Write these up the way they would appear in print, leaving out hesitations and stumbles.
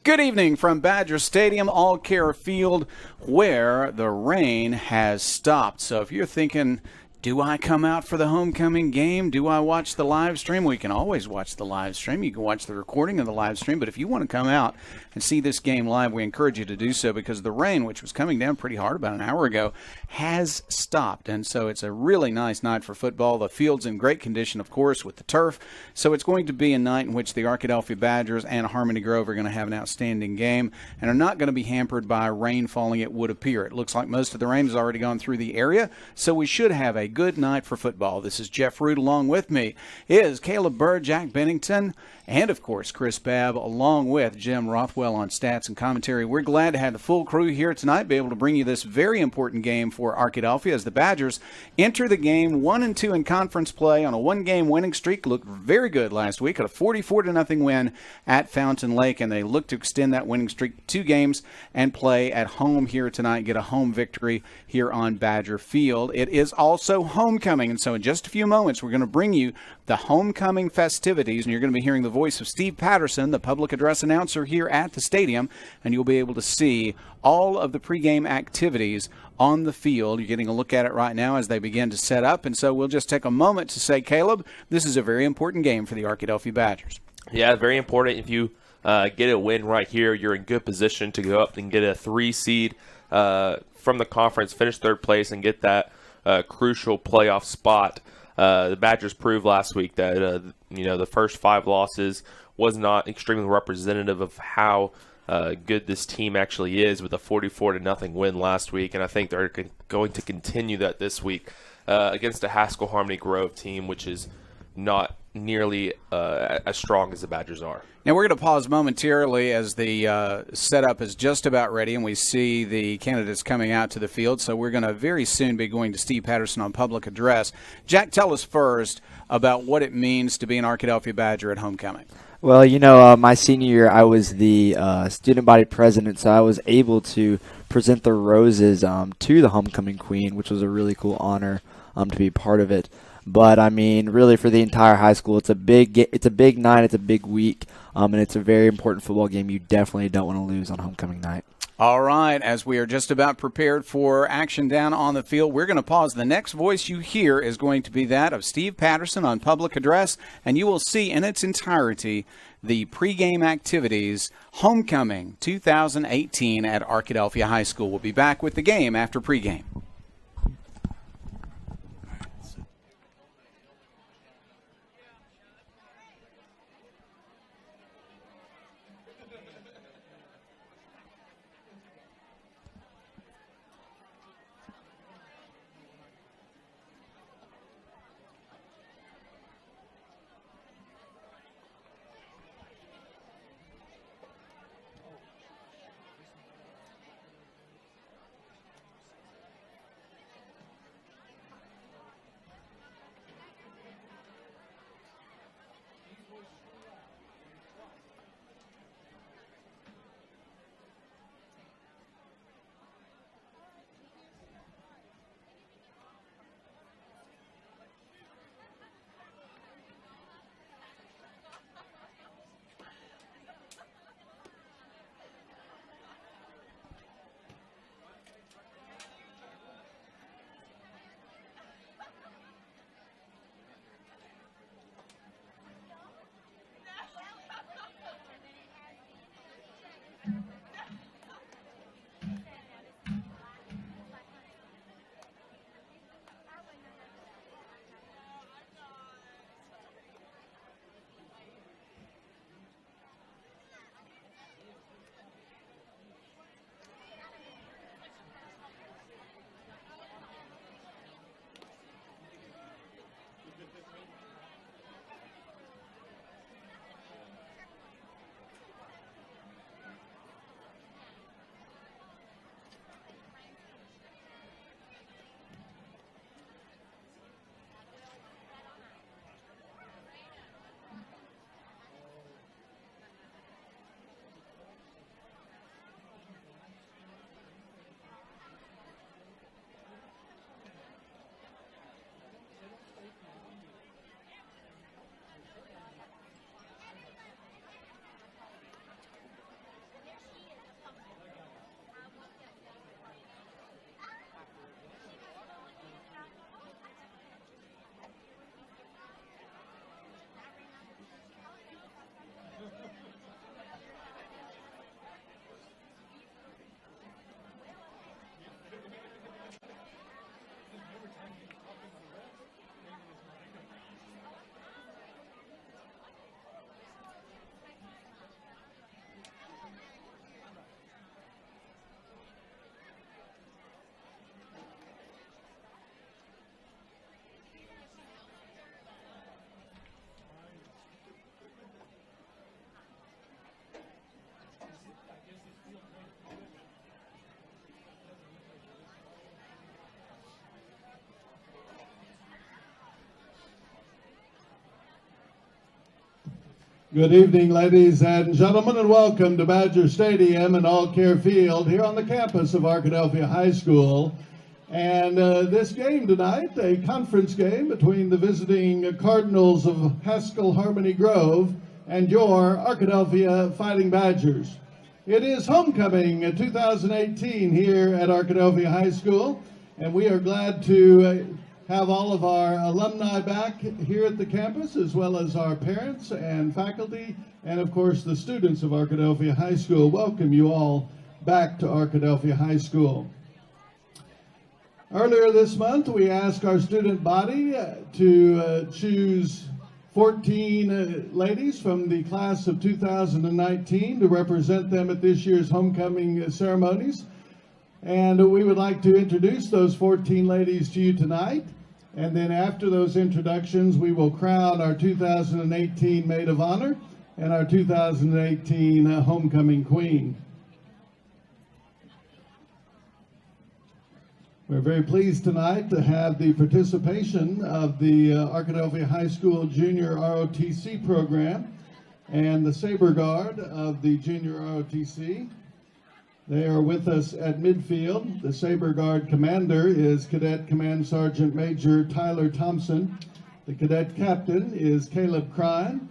Good evening from Badger Stadium, All Care Field, where the rain has stopped. So if you're thinking, do I come out for the homecoming game? Do I watch the live stream? We can always watch the live stream. You can watch the recording of the live stream. But if you want to come out and see this game live, we encourage you to do so because the rain, which was coming down pretty hard about an hour ago, has stopped. And so it's a really nice night for football. The field's in great condition, of course, with the turf. So it's going to be a night in which the Arkadelphia Badgers and Harmony Grove are going to have an outstanding game and are not going to be hampered by rain falling, it would appear. It looks like most of the rain has already gone through the area, so we should have a good night for football. This is Jeff Root. Along with me is Caleb Bird, Jack Bennington, and, of course, Chris Babb, along with Jim Rothwell on stats and commentary. We're glad to have the full crew here tonight, be able to bring you this very important game for Arkadelphia as the Badgers enter the game 1-2 in conference play on a one-game winning streak. Looked very good last week at a 44-0 win at Fountain Lake, and they look to extend that winning streak to 2 games and play at home here tonight, get a home victory here on Badger Field. It is also homecoming, and so in just a few moments, we're going to bring you the homecoming festivities, and you're going to be hearing the voice of Steve Patterson, the public address announcer here at the stadium, and you'll be able to see all of the pregame activities on the field. You're getting a look at it right now as they begin to set up, and so we'll just take a moment to say, Caleb, this is a very important game for the Arkadelphia Badgers. Yeah, very important. If you get a win right here, you're in good position to go up and get a 3 seed from the conference, finish 3rd place, and get that crucial playoff spot. The Badgers proved last week that the first 5 losses was not extremely representative of how good this team actually is with a 44-0 win last week, and I think they're going to continue that this week against a Haskell Harmony Grove team, which is not nearly as strong as the Badgers are. Now we're going to pause momentarily as the setup is just about ready and we see the candidates coming out to the field. So we're going to very soon be going to Steve Patterson on public address. Jack, tell us first about what it means to be an Arkadelphia Badger at homecoming. Well, my senior year I was the student body president, so I was able to present the roses to the homecoming queen, which was a really cool honor to be part of it. But I mean, really, for the entire high school, it's a big night, it's a big week, and it's a very important football game. You definitely don't want to lose on homecoming night. All right, as we are just about prepared for action down on the field, we're going to pause. The next voice you hear is going to be that of Steve Patterson on public address, and you will see in its entirety the pregame activities homecoming 2018 at Arkadelphia High School. We'll be back with the game after pregame. Good evening, ladies and gentlemen, and welcome to Badger Stadium and All Care Field here on the campus of Arkadelphia High School. And this game tonight, a conference game between the visiting Cardinals of Haskell Harmony Grove and your Arkadelphia Fighting Badgers. It is homecoming 2018 here at Arkadelphia High School, and we are glad to have all of our alumni back here at the campus, as well as our parents and faculty, and of course the students of Arkadelphia High School. Welcome you all back to Arkadelphia High School. Earlier this month, we asked our student body to choose 14 ladies from the class of 2019 to represent them at this year's homecoming ceremonies. And we would like to introduce those 14 ladies to you tonight. And then after those introductions, we will crown our 2018 Maid of Honor and our 2018 Homecoming Queen. We're very pleased tonight to have the participation of the Arkadelphia High School Junior ROTC program and the Saber Guard of the Junior ROTC. They are with us at midfield. The Saber Guard commander is Cadet Command Sergeant Major Tyler Thompson. The cadet captain is Caleb Crine.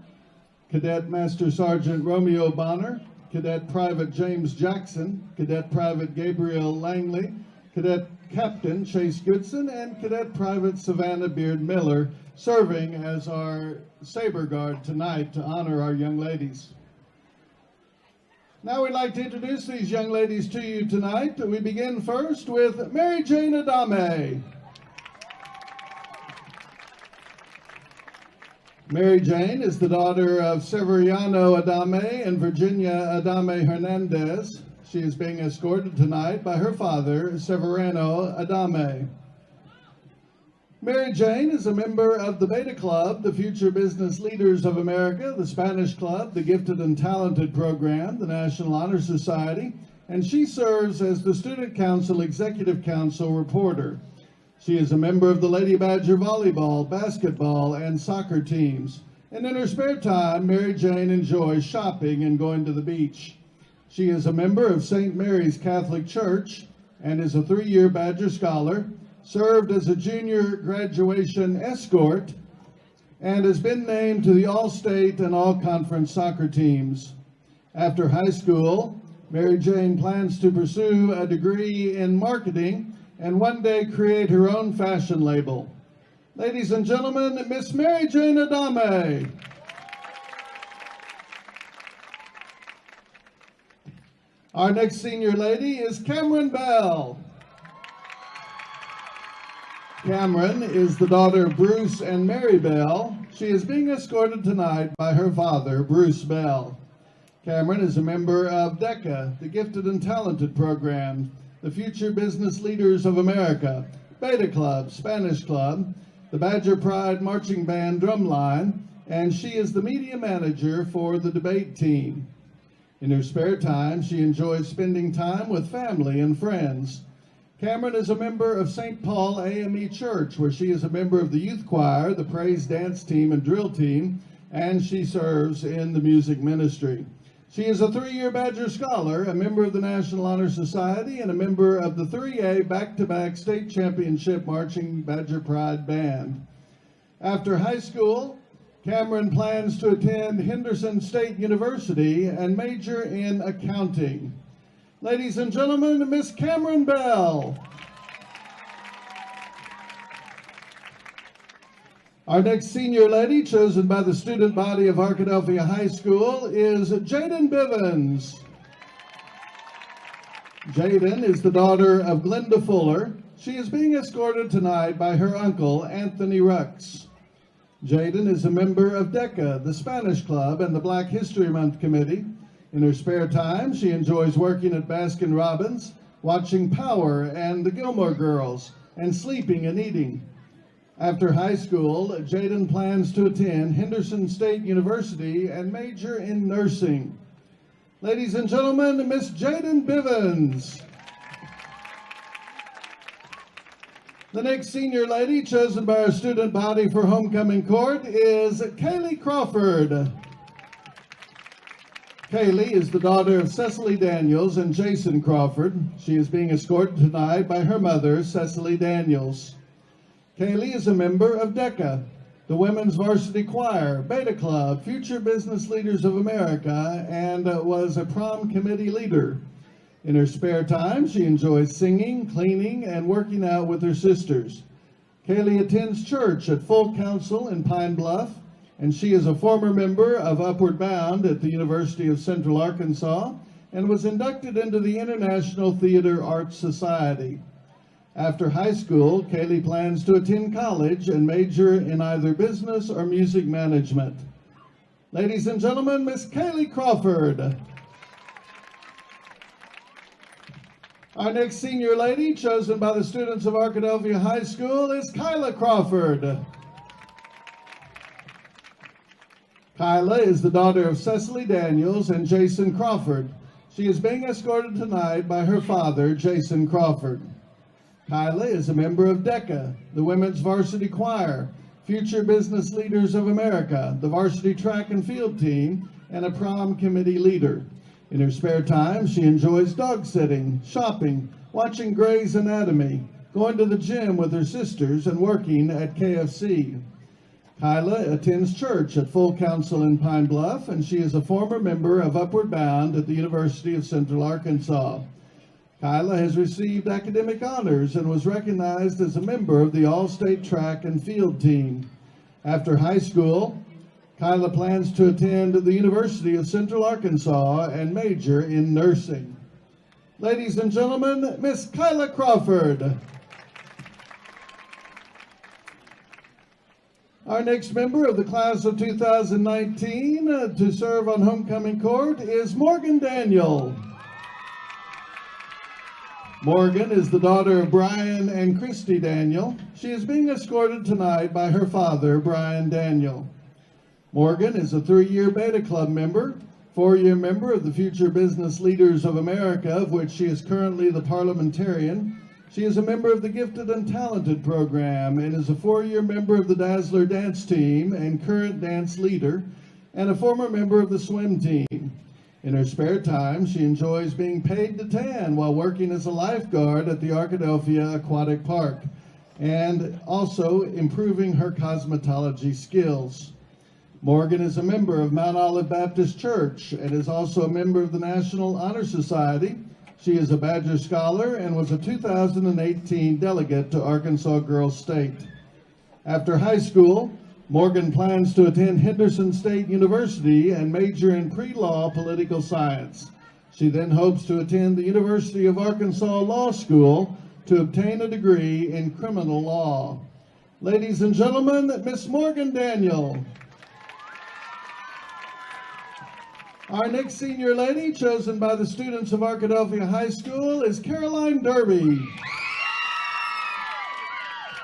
Cadet Master Sergeant Romeo Bonner. Cadet Private James Jackson. Cadet Private Gabriel Langley. Cadet Captain Chase Goodson, and Cadet Private Savannah Beard Miller serving as our Saber Guard tonight to honor our young ladies. Now we'd like to introduce these young ladies to you tonight. We begin first with Mary Jane Adame. Mary Jane is the daughter of Severiano Adame and Virginia Adame Hernandez. She is being escorted tonight by her father, Severino Adame. Mary Jane is a member of the Beta Club, the Future Business Leaders of America, the Spanish Club, the Gifted and Talented Program, the National Honor Society, and she serves as the Student Council Executive Council reporter. She is a member of the Lady Badger volleyball, basketball, and soccer teams. And in her spare time, Mary Jane enjoys shopping and going to the beach. She is a member of St. Mary's Catholic Church and is a 3-year Badger Scholar, served as a junior graduation escort, and has been named to the All-State and All-Conference soccer teams. After high school, Mary Jane plans to pursue a degree in marketing and one day create her own fashion label. Ladies and gentlemen, Miss Mary Jane Adame. Our next senior lady is Cameron Bell. Cameron is the daughter of Bruce and Mary Bell. She is being escorted tonight by her father, Bruce Bell. Cameron is a member of DECA, the Gifted and Talented Program, the Future Business Leaders of America, Beta Club, Spanish Club, the Badger Pride Marching Band Drumline, and she is the media manager for the debate team. In her spare time, she enjoys spending time with family and friends. Cameron is a member of St. Paul AME Church, where she is a member of the youth choir, the praise dance team, and drill team, and she serves in the music ministry. She is a 3-year Badger Scholar, a member of the National Honor Society, and a member of the 3A back-to-back state championship marching Badger Pride Band. After high school, Cameron plans to attend Henderson State University and major in accounting. Ladies and gentlemen, Miss Cameron Bell. Our next senior lady, chosen by the student body of Arkadelphia High School, is Jaden Bivens. Jaden is the daughter of Glenda Fuller. She is being escorted tonight by her uncle, Anthony Rux. Jaden is a member of DECA, the Spanish Club, and the Black History Month Committee. In her spare time, she enjoys working at Baskin-Robbins, watching Power and the Gilmore Girls, and sleeping and eating. After high school, Jaden plans to attend Henderson State University and major in nursing. Ladies and gentlemen, Miss Jaden Bivens. The next senior lady, chosen by our student body for homecoming court, is Kaylee Crawford. Kaylee is the daughter of Cecily Daniels and Jason Crawford. She is being escorted tonight by her mother, Cecily Daniels. Kaylee is a member of DECA, the Women's Varsity Choir, Beta Club, Future Business Leaders of America, and was a prom committee leader. In her spare time, she enjoys singing, cleaning, and working out with her sisters. Kaylee attends church at Full Council in Pine Bluff, and she is a former member of Upward Bound at the University of Central Arkansas and was inducted into the International Theater Arts Society. After high school, Kaylee plans to attend college and major in either business or music management. Ladies and gentlemen, Miss Kaylee Crawford. Our next senior lady, chosen by the students of Arkadelphia High School, is Kyla Crawford. Kyla is the daughter of Cecily Daniels and Jason Crawford. She is being escorted tonight by her father, Jason Crawford. Kyla is a member of DECA, the Women's Varsity Choir, Future Business Leaders of America, the varsity track and field team, and a prom committee leader. In her spare time, she enjoys dog sitting, shopping, watching Grey's Anatomy, going to the gym with her sisters, and working at KFC. Kyla attends church at Full Council in Pine Bluff, and she is a former member of Upward Bound at the University of Central Arkansas. Kyla has received academic honors and was recognized as a member of the All-State Track and Field team. After high school, Kyla plans to attend the University of Central Arkansas and major in nursing. Ladies and gentlemen, Miss Kyla Crawford. Our next member of the class of 2019 to serve on homecoming court is Morgan Daniel. Morgan is the daughter of Brian and Christy Daniel. She is being escorted tonight by her father, Brian Daniel. Morgan is a 3-year Beta Club member, 4-year member of the Future Business Leaders of America, of which she is currently the parliamentarian. She is a member of the Gifted and Talented program and is a 4-year member of the Dazzler dance team and current dance leader, and a former member of the swim team. In her spare time, she enjoys being paid to tan while working as a lifeguard at the Arkadelphia Aquatic Park, and also improving her cosmetology skills. Morgan is a member of Mount Olive Baptist Church and is also a member of the National Honor Society. She is a Badger Scholar and was a 2018 delegate to Arkansas Girls State. After high school, Morgan plans to attend Henderson State University and major in pre-law political science. She then hopes to attend the University of Arkansas Law School to obtain a degree in criminal law. Ladies and gentlemen, Miss Morgan Daniel. Our next senior lady, chosen by the students of Arkadelphia High School, is Caroline Derby.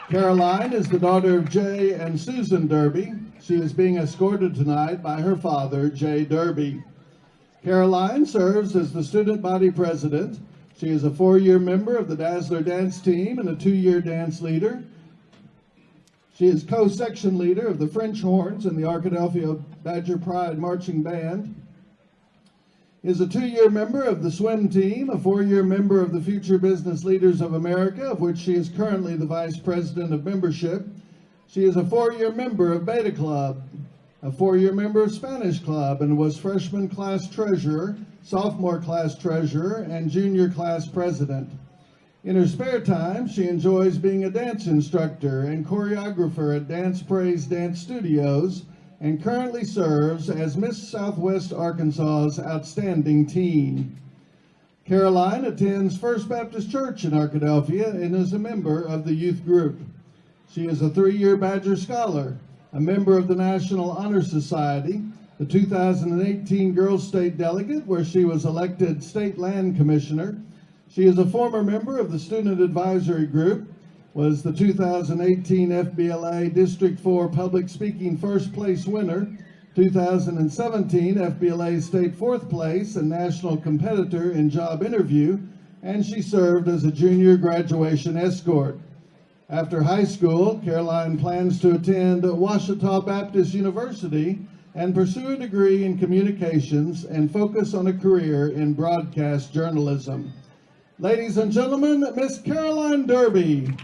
Caroline is the daughter of Jay and Susan Derby. She is being escorted tonight by her father, Jay Derby. Caroline serves as the student body president. She is a 4-year member of the Dazzler dance team and a 2-year dance leader. She is co-section leader of the French Horns and the Arkadelphia Badger Pride Marching Band. Is a 2-year member of the swim team, a 4-year member of the Future Business Leaders of America, of which she is currently the vice president of membership. She is a 4-year member of Beta Club, a 4-year member of Spanish Club, and was freshman class treasurer, sophomore class treasurer, and junior class president. In her spare time, she enjoys being a dance instructor and choreographer at Dance Praise Dance Studios, and currently serves as Miss Southwest Arkansas's Outstanding Teen. Caroline attends First Baptist Church in Arkadelphia and is a member of the youth group. She is a 3-year Badger Scholar, a member of the National Honor Society, the 2018 Girls State Delegate, where she was elected State Land Commissioner. She is a former member of the Student Advisory Group, was the 2018 FBLA District 4 Public Speaking First Place winner, 2017 FBLA State 4th Place and National Competitor in Job Interview, and she served as a junior graduation escort. After high school, Caroline plans to attend Ouachita Baptist University and pursue a degree in communications and focus on a career in broadcast journalism. Ladies and gentlemen, Miss Caroline Derby.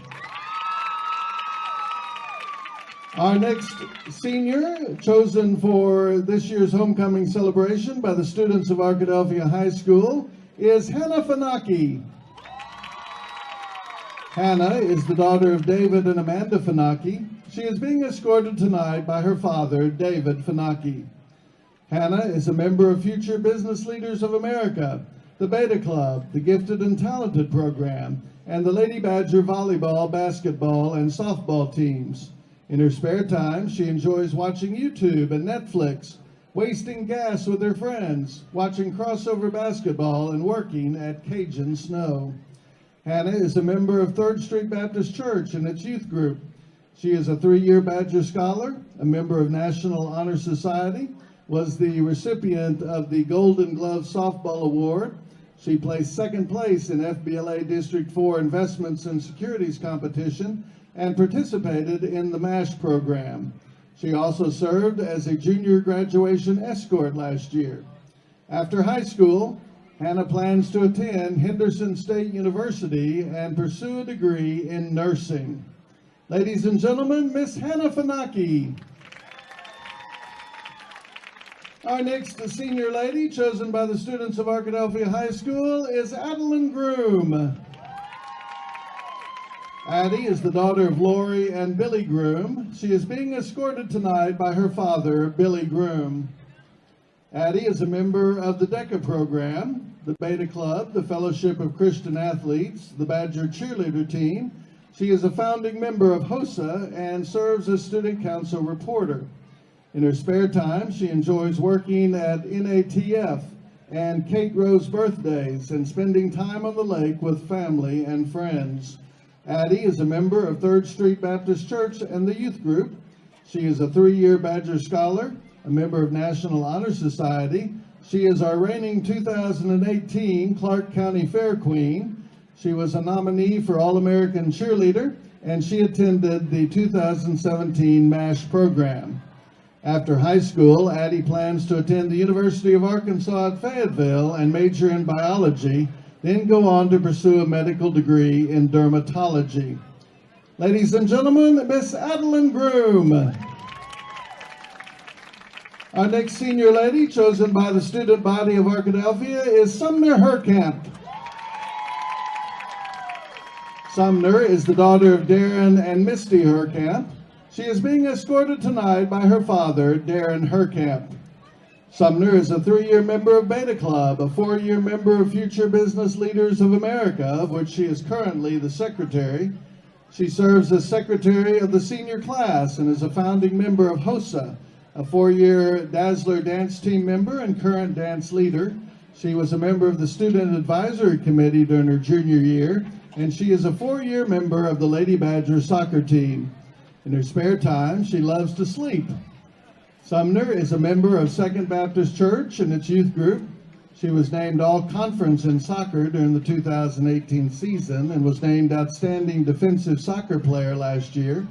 Our next senior, chosen for this year's homecoming celebration by the students of Arkadelphia High School, is Hannah Fanaki. Hannah is the daughter of David and Amanda Fanaki. She is being escorted tonight by her father, David Fanaki. Hannah is a member of Future Business Leaders of America, the Beta Club, the Gifted and Talented program, and the Lady Badger volleyball, basketball, and softball teams. In her spare time, she enjoys watching YouTube and Netflix, wasting gas with her friends, watching crossover basketball, and working at Cajun Snow. Hannah is a member of 3rd Street Baptist Church and its youth group. She is a 3-year Badger Scholar, a member of National Honor Society, was the recipient of the Golden Glove Softball Award. She placed 2nd place in FBLA District 4 Investments and Securities Competition and participated in the MASH program. She also served as a junior graduation escort last year. After high school, Hannah plans to attend Henderson State University and pursue a degree in nursing. Ladies and gentlemen, Miss Hannah Fanaki. Our next senior lady, chosen by the students of Arkadelphia High School, is Adeline Groom. Addie is the daughter of Lori and Billy Groom. She is being escorted tonight by her father, Billy Groom. Addie is a member of the DECA program, the Beta Club, the Fellowship of Christian Athletes, the Badger cheerleader team. She is a founding member of HOSA and serves as student council reporter. In her spare time, she enjoys working at NATF and Kate Rose birthdays and spending time on the lake with family and friends. Addie is a member of 3rd Street Baptist Church and the youth group. She is a 3-year Badger Scholar, a member of National Honor Society. She is our reigning 2018 Clark County Fair Queen. She was a nominee for All-American Cheerleader, and she attended the 2017 MASH program. After high school, Addie plans to attend the University of Arkansas at Fayetteville and major in biology, then go on to pursue a medical degree in dermatology. Ladies and gentlemen, Miss Adeline Groom. Our next senior lady, chosen by the student body of Arkadelphia, is Sumner Herkamp. Sumner is the daughter of Darren and Misty Herkamp. She is being escorted tonight by her father, Darren Herkamp. Sumner is a 3-year member of Beta Club, a 4-year member of Future Business Leaders of America, of which she is currently the secretary. She serves as secretary of the senior class and is a founding member of HOSA, a 4-year Dazzler dance team member and current dance leader. She was a member of the Student Advisory Committee during her junior year, and she is a 4-year member of the Lady Badger soccer team. In her spare time, she loves to sleep. Sumner is a member of 2nd Baptist Church and its youth group. She was named All-Conference in soccer during the 2018 season and was named Outstanding Defensive Soccer Player last year.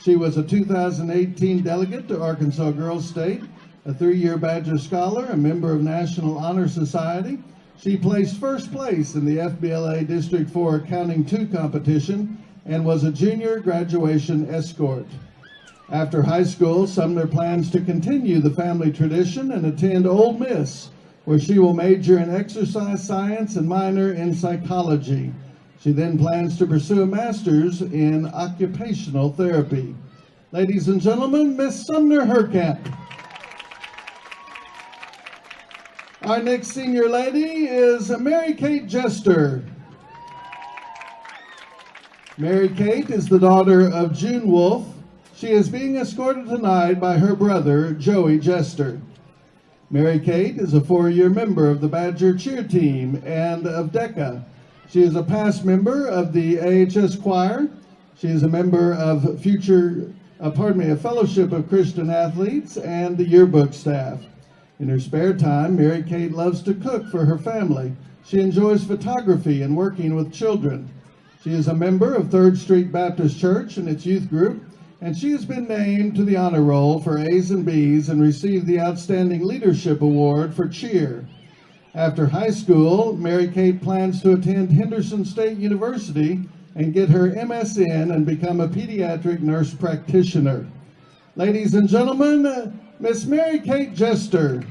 She was a 2018 delegate to Arkansas Girls State, a 3-year Badger Scholar, a member of National Honor Society. She placed 1st place in the FBLA District 4 Accounting 2 competition and was a junior graduation escort. After high school, Sumner plans to continue the family tradition and attend Ole Miss, where she will major in exercise science and minor in psychology. She then plans to pursue a master's in occupational therapy. Ladies and gentlemen, Miss Sumner Herkamp. Our next senior lady is Mary Kate Jester. Mary Kate is the daughter of June Wolfe. She is being escorted tonight by her brother, Joey Jester. Mary Kate is a 4-year member of the Badger cheer team and of DECA. She is a past member of the AHS choir. She is a member of a Fellowship of Christian Athletes and the yearbook staff. In her spare time, Mary Kate loves to cook for her family. She enjoys photography and working with children. She is a member of 3rd Street Baptist Church and its youth group. and she has been named to the honor roll for A's and B's and received the Outstanding Leadership Award for cheer. After high school, Mary Kate plans to attend Henderson State University and get her MSN and become a pediatric nurse practitioner. Ladies and gentlemen, Miss Mary Kate Jester.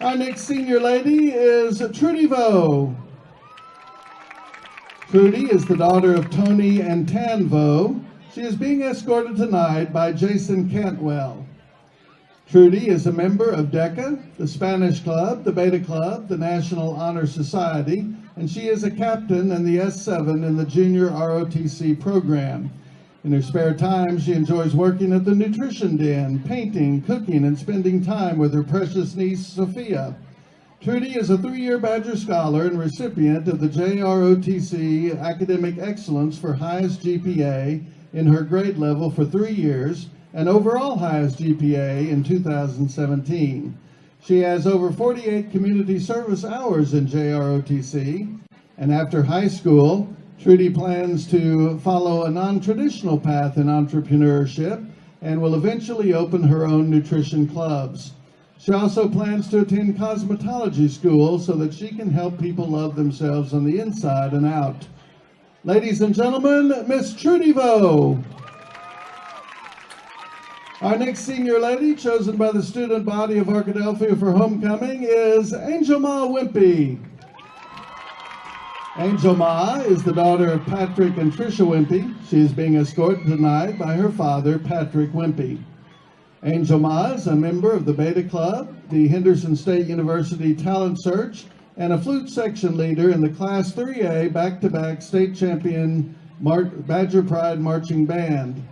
Our next senior lady is Trudy Vo. Trudy is the daughter of Tony and Tan Vo. She is being escorted tonight by Jason Cantwell. Trudy is a member of DECA, the Spanish Club, the Beta Club, the National Honor Society, and she is a captain in the S7 in the Junior ROTC program. In her spare time, she enjoys working at the Nutrition Den, painting, cooking, and spending time with her precious niece, Sophia. Trudy is a 3-year Badger Scholar and recipient of the JROTC Academic Excellence for highest GPA in her grade level for 3 years, and overall highest GPA in 2017. She has over 48 community service hours in JROTC, and after high school, Trudy plans to follow a non-traditional path in entrepreneurship and will eventually open her own nutrition clubs. She also plans to attend cosmetology school so that she can help people love themselves on the inside and out. Ladies and gentlemen, Miss Trudy Vo. Our next senior lady, chosen by the student body of Arkadelphia for homecoming, is Angel Ma Wimpy. Angel Ma is the daughter of Patrick and Tricia Wimpy. She is being escorted tonight by her father, Patrick Wimpy. Angel Ma is a member of the Beta Club, the Henderson State University Talent Search, and a flute section leader in the Class 3A back-to-back state champion Badger Pride Marching Band.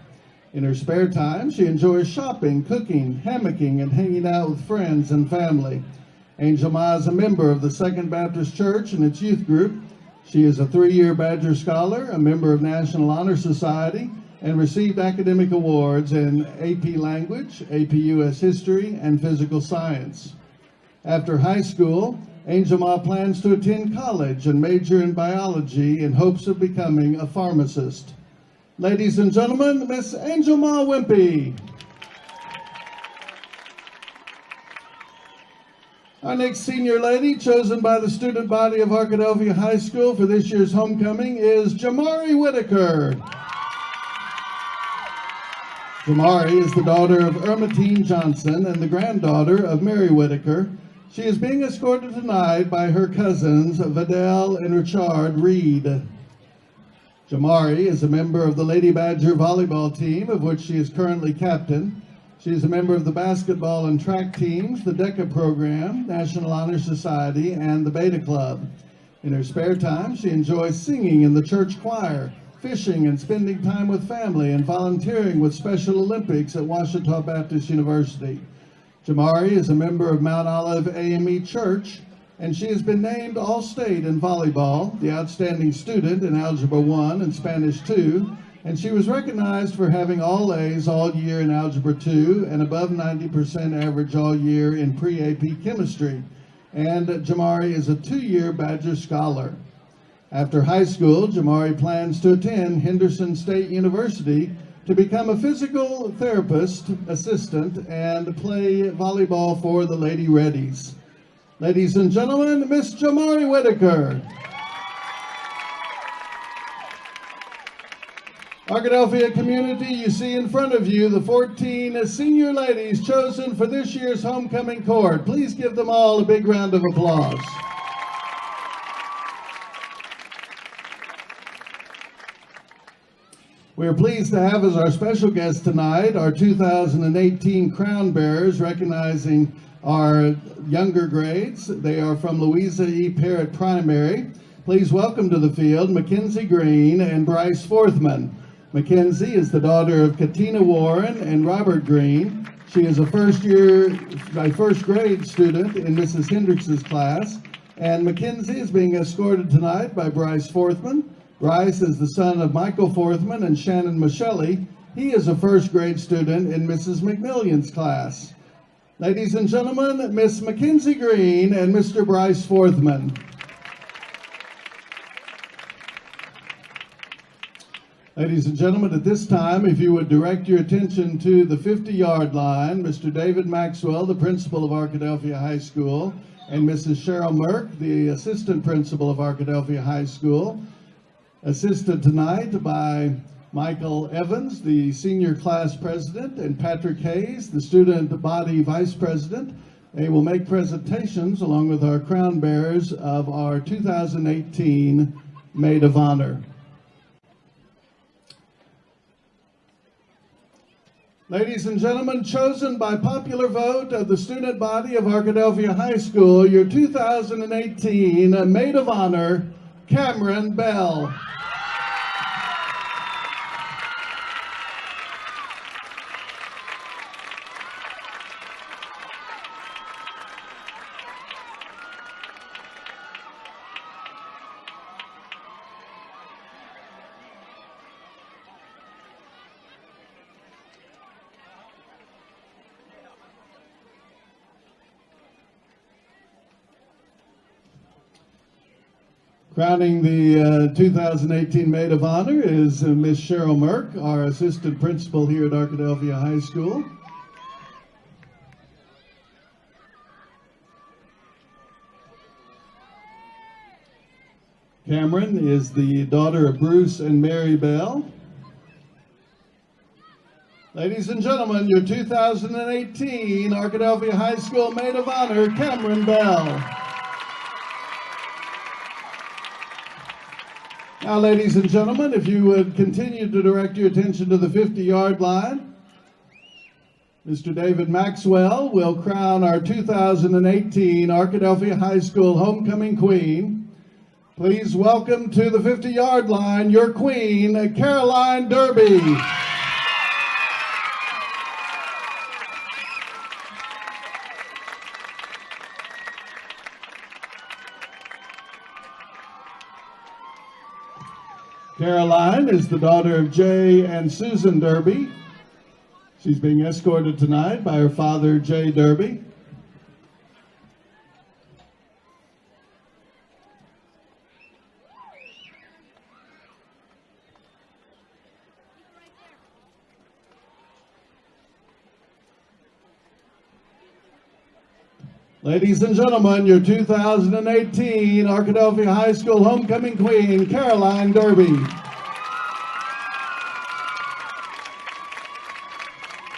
In her spare time, she enjoys shopping, cooking, hammocking, and hanging out with friends and family. Angel Ma is a member of the Second Baptist Church and its youth group. She is a 3-year Badger Scholar, a member of National Honor Society, and received academic awards in AP Language, AP US History, and Physical Science. After high school, Angel Ma plans to attend college and major in biology in hopes of becoming a pharmacist. Ladies and gentlemen, Miss Angel Ma Wimpy. Our next senior lady, chosen by the student body of Arkadelphia High School for this year's homecoming, is Jamari Whitaker. Jamari is the daughter of Ermatine Johnson and the granddaughter of Mary Whitaker. She is being escorted tonight by her cousins, Vidal and Richard Reed. Jamari is a member of the Lady Badger volleyball team, of which she is currently captain. She is a member of the basketball and track teams, the DECA program, National Honor Society, and the Beta Club. In her spare time, she enjoys singing in the church choir, fishing and spending time with family, and volunteering with Special Olympics at Ouachita Baptist University. Jamari is a member of Mount Olive AME Church, and she has been named All-State in volleyball, the Outstanding Student in Algebra 1 and Spanish 2, and she was recognized for having all A's all year in Algebra 2 and above 90% average all year in pre-AP chemistry. And Jamari is a 2-year Badger Scholar. After high school, Jamari plans to attend Henderson State University to become a physical therapist assistant and play volleyball for the Lady Reddies. Ladies and gentlemen, Miss Jamari Whitaker. Arkadelphia community, you see in front of you the 14 senior ladies chosen for this year's homecoming court. Please give them all a big round of applause. We are pleased to have as our special guest tonight our 2018 crown bearers, recognizing our younger grades. They are from Louisa E. Parrott Primary. Please welcome to the field Mackenzie Green and Bryce Forthman. Mackenzie is the daughter of Katina Warren and Robert Green. She is a first grade student in Mrs. Hendricks's class. And Mackenzie is being escorted tonight by Bryce Forthman. Bryce is the son of Michael Forthman and Shannon Michelli. He is a first grade student in Mrs. McMillion's class. Ladies and gentlemen, Miss Mackenzie Green and Mr. Bryce Forthman. Ladies and gentlemen, at this time, if you would direct your attention to the 50-yard line, Mr. David Maxwell, the principal of Arkadelphia High School, and Mrs. Cheryl Merck, the assistant principal of Arkadelphia High School, assisted tonight by Michael Evans, the senior class president, and Patrick Hayes, the student body vice president. They will make presentations along with our crown bearers of our 2018 Maid of Honor. Ladies and gentlemen, chosen by popular vote of the student body of Arkadelphia High School, your 2018 Maid of Honor, Cameron Bell. Crowning the 2018 Maid of Honor is Miss Cheryl Merck, our assistant principal here at Arkadelphia High School. Cameron is the daughter of Bruce and Mary Bell. Ladies and gentlemen, your 2018 Arkadelphia High School Maid of Honor, Cameron Bell. Now, ladies and gentlemen, if you would continue to direct your attention to the 50-yard line, Mr. David Maxwell will crown our 2018 Arkadelphia High School Homecoming Queen. Please welcome to the 50-yard line your queen, Caroline Derby. Caroline is the daughter of Jay and Susan Derby. She's being escorted tonight by her father, Jay Derby. Ladies and gentlemen, your 2018 Arkadelphia High School Homecoming Queen, Caroline Derby.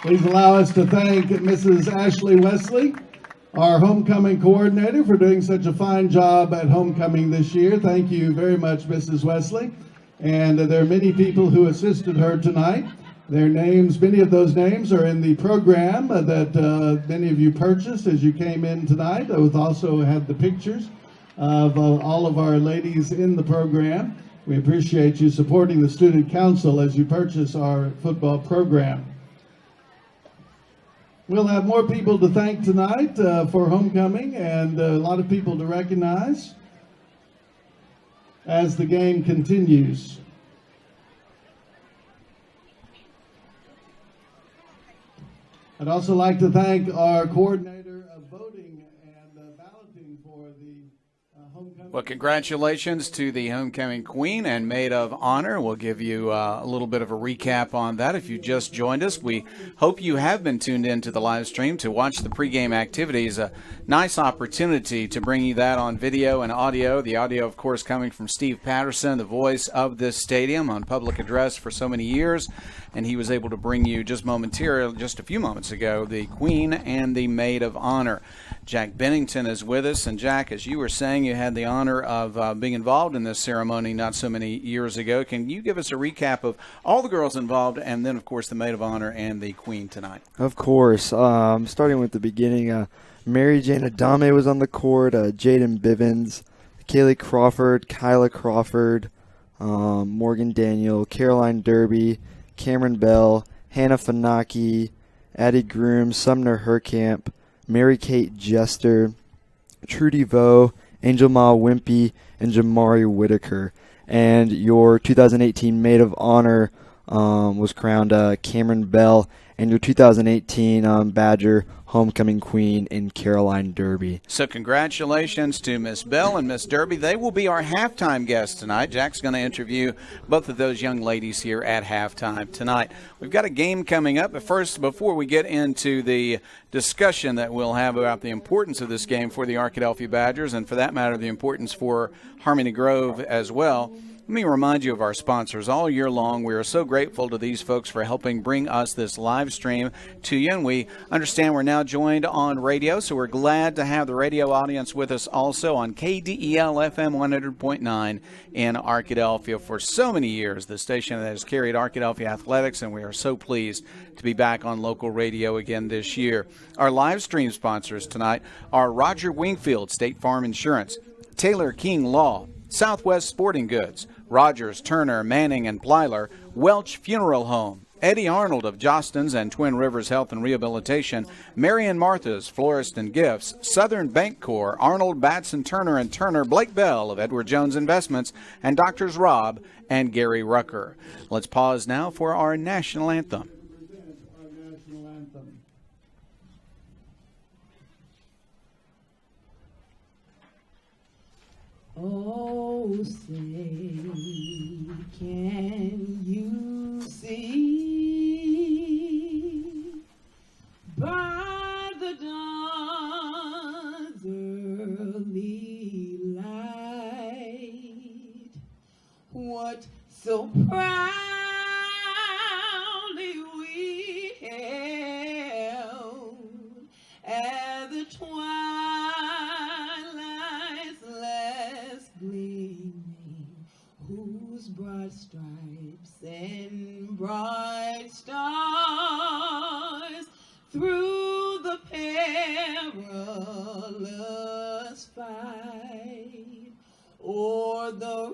Please allow us to thank Mrs. Ashley Wesley, our homecoming coordinator, for doing such a fine job at homecoming this year. Thank you very much, Mrs. Wesley. And there are many people who assisted her tonight. Their names, many of those names are in the program that many of you purchased as you came in tonight. I also had the pictures of all of our ladies in the program. We appreciate you supporting the Student Council as you purchase our football program. We'll have more people to thank tonight for homecoming and a lot of people to recognize as the game continues. I'd also like to thank our coordinator of voting and balloting for the homecoming. Well, congratulations to the homecoming queen and maid of honor. We'll give you a little bit of a recap on that if you just joined us. We hope you have been tuned in to the live stream to watch the pregame activities. A nice opportunity to bring you that on video and audio. The audio, of course, coming from Steve Patterson, the voice of this stadium on public address for so many years. And he was able to bring you just a few moments ago, the Queen and the Maid of Honor. Jack Bennington is with us. And Jack, as you were saying, you had the honor of being involved in this ceremony not so many years ago. Can you give us a recap of all the girls involved and then, of course, the Maid of Honor and the Queen tonight? Of course. Starting with the beginning, Mary Jane Adame was on the court, Jaden Bivens, Kaylee Crawford, Kyla Crawford, Morgan Daniel, Caroline Derby, Cameron Bell, Hannah Fanaki, Addie Groom, Sumner Herkamp, Mary Kate Jester, Trudy Vo, Angel Ma Wimpy, and Jamari Whitaker. And your 2018 Maid of Honor was crowned Cameron Bell. and your 2018 Badger Homecoming Queen in Caroline Derby. So congratulations to Miss Bell and Miss Derby. They will be our halftime guests tonight. Jack's going to interview both of those young ladies here at halftime tonight. We've got a game coming up, but first, before we get into the discussion that we'll have about the importance of this game for the Arkadelphia Badgers, and for that matter, the importance for Harmony Grove as well, let me remind you of our sponsors. All year long, we are so grateful to these folks for helping bring us this live stream to you. And we understand we're now joined on radio, so we're glad to have the radio audience with us also on KDEL FM 100.9 in Arkadelphia. For so many years, the station that has carried Arkadelphia athletics, and we are so pleased to be back on local radio again this year. Our live stream sponsors tonight are Roger Wingfield, State Farm Insurance, Taylor King Law, Southwest Sporting Goods, Rogers, Turner, Manning, and Plyler, Welch Funeral Home, Eddie Arnold of Jostens and Twin Rivers Health and Rehabilitation, Mary and Martha's Florist and Gifts, Southern Bank Corps, Arnold, Batson, Turner and Turner, Blake Bell of Edward Jones Investments, and Doctors Rob and Gary Rucker. Let's pause now for our national anthem. Oh, say, can you see by the dawn's early light what so proudly we held at the twilight's last gleaming, whose broad stripes and bright stars through the perilous fight o'er the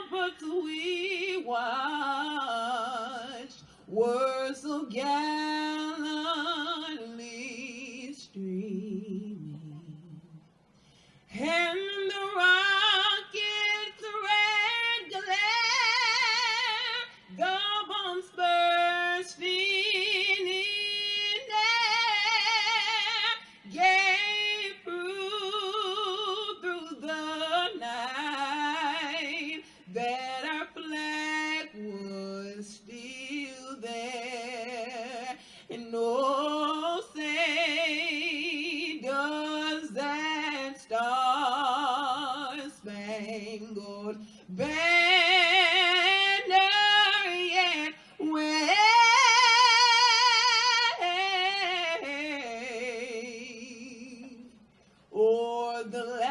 ramparts we watched were so gallantly streaming, and the rocket's red glare, the bombs bursting in air, gave proof through the night that our flag was still there. And oh, say, does that star-spangled banner yet wave o'er the land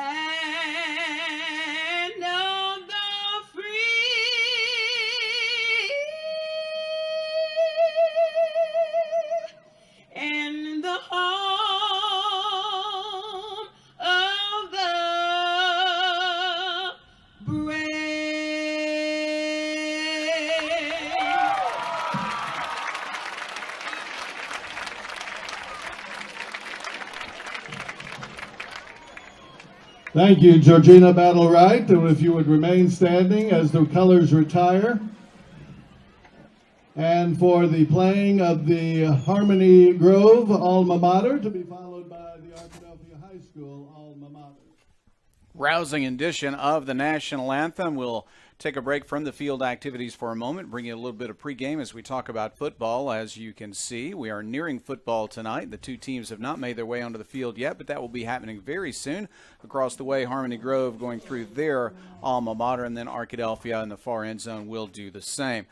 of the free and the home of the brave? Thank you, Georgina Battle-Wright. And if you would remain standing as the colors retire. And for the playing of the Harmony Grove alma mater, to be followed by the Arkadelphia High School alma mater. Rousing edition of the national anthem. We'll take a break from the field activities for a moment, bring you a little bit of pregame as we talk about football. As you can see, we are nearing football tonight. The two teams have not made their way onto the field yet, but that will be happening very soon. Across the way, Harmony Grove going through their alma mater, and then Arkadelphia in the far end zone will do the same.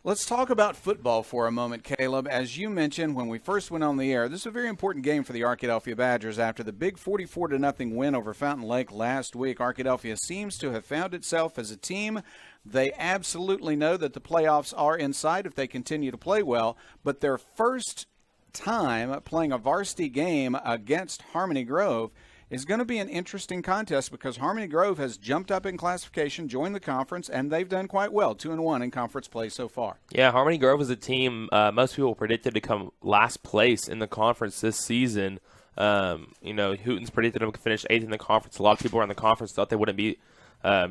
Let's talk about football for a moment, Caleb. As you mentioned when we first went on the air, this is a very important game for the Arkadelphia Badgers. After the big 44-0 win over Fountain Lake last week, Arkadelphia seems to have found itself as a team. They absolutely know that the playoffs are in sight if they continue to play well, but their first time playing a varsity game against Harmony Grove is going to be an interesting contest because Harmony Grove has jumped up in classification, joined the conference, and they've done quite well, 2-1 in conference play so far. Yeah, Harmony Grove is a team most people predicted to come last place in the conference this season. Hooten's predicted them to finish 8th in the conference. A lot of people around the conference thought they wouldn't be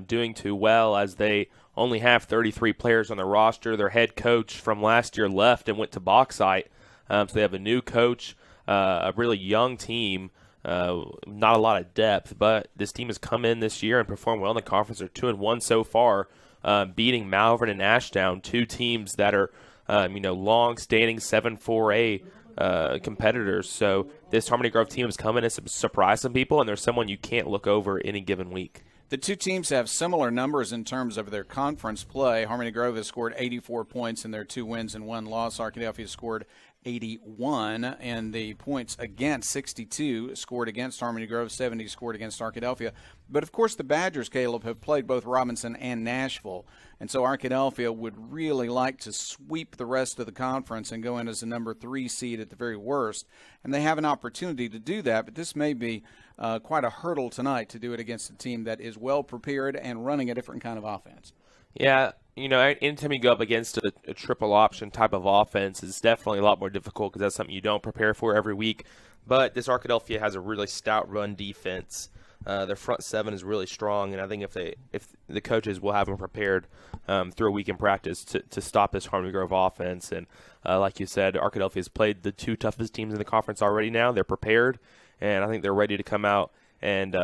doing too well as they only have 33 players on the roster. Their head coach from last year left and went to Bauxite. So they have a new coach, a really young team, not a lot of depth, but this team has come in this year and performed well in the conference. They're 2-1 so far, beating Malvern and Ashdown, two teams that are long-standing 7-4A competitors. So this Harmony Grove team has come in and surprised some people, and there's someone you can't look over any given week. The two teams have similar numbers in terms of their conference play. Harmony Grove has scored 84 points in their 2 wins and 1 loss. Arkadelphia scored 81, and the points against 62 scored against Harmony Grove, 70 scored against Arkadelphia. But, of course, the Badgers, Caleb, have played both Robinson and Nashville, and so Arkadelphia would really like to sweep the rest of the conference and go in as a number 3 seed at the very worst, and they have an opportunity to do that, but this may be quite a hurdle tonight to do it against a team that is well prepared and running a different kind of offense. Yeah, anytime you go up against a triple option type of offense, it's definitely a lot more difficult because that's something you don't prepare for every week. But this Arkadelphia has a really stout run defense. Their front seven is really strong, and I think if the coaches will have them prepared through a week in practice to stop this Harmony Grove offense. And like you said, Arkadelphia has played the 2 toughest teams in the conference already now. They're prepared, and I think they're ready to come out and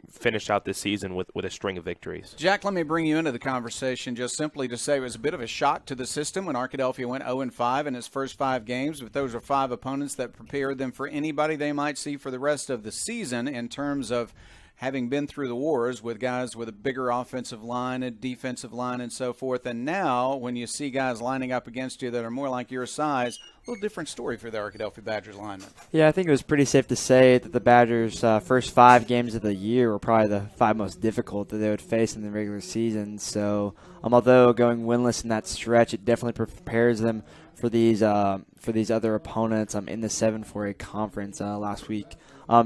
finish out this season with a string of victories. Jack, let me bring you into the conversation just simply to say it was a bit of a shock to the system when Arkadelphia went 0-5 in its first 5 games, but those are 5 opponents that prepared them for anybody they might see for the rest of the season in terms of having been through the wars with guys with a bigger offensive line, a defensive line, and so forth. And now when you see guys lining up against you that are more like your size, a little different story for the Arkadelphia Badgers linemen. Yeah, I think it was pretty safe to say that the Badgers' first 5 games of the year were probably the 5 most difficult that they would face in the regular season. So although going winless in that stretch, it definitely prepares them for these other opponents in the 7-4A conference last week,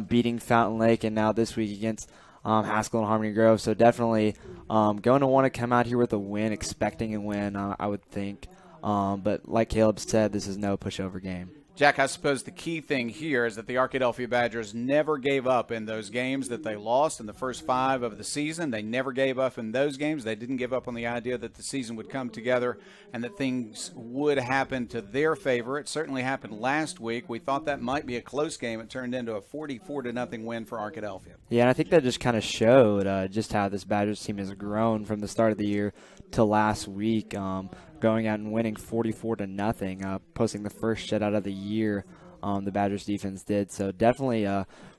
beating Fountain Lake, and now this week against Haskell and Harmony Grove. So definitely going to want to come out here with a win, expecting a win, I would think. But like Caleb said, this is no pushover game. Jack, I suppose the key thing here is that the Arkadelphia Badgers never gave up in those games that they lost in the first 5 of the season. They never gave up in those games. They didn't give up on the idea that the season would come together and that things would happen to their favor. It certainly happened last week. We thought that might be a close game. It turned into a 44-0 win for Arkadelphia. Yeah, and I think that just kind of showed just how this Badgers team has grown from the start of the year to last week. Going out and winning 44-0, posting the first shutout of the year. The Badgers defense did. So definitely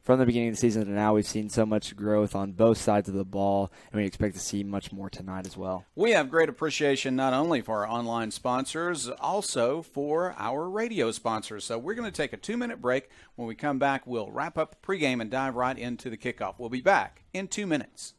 from the beginning of the season to now, we've seen so much growth on both sides of the ball, and we expect to see much more tonight as well. We have great appreciation not only for our online sponsors, also for our radio sponsors. So we're going to take a 2-minute break. When we come back, we'll wrap up the pregame and dive right into the kickoff. We'll be back in 2 minutes.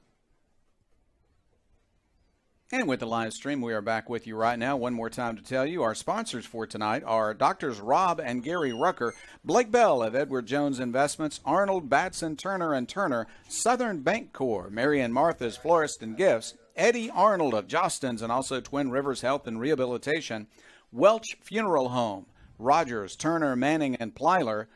And with the live stream, we are back with you right now. One more time to tell you, our sponsors for tonight are Doctors Rob and Gary Rucker, Blake Bell of Edward Jones Investments, Arnold Batson Turner & Turner, Southern Bank Corp, Mary and Martha's Florist and Gifts, Eddie Arnold of Jostens and also Twin Rivers Health and Rehabilitation, Welch Funeral Home, Rogers, Turner, Manning, and Plyler,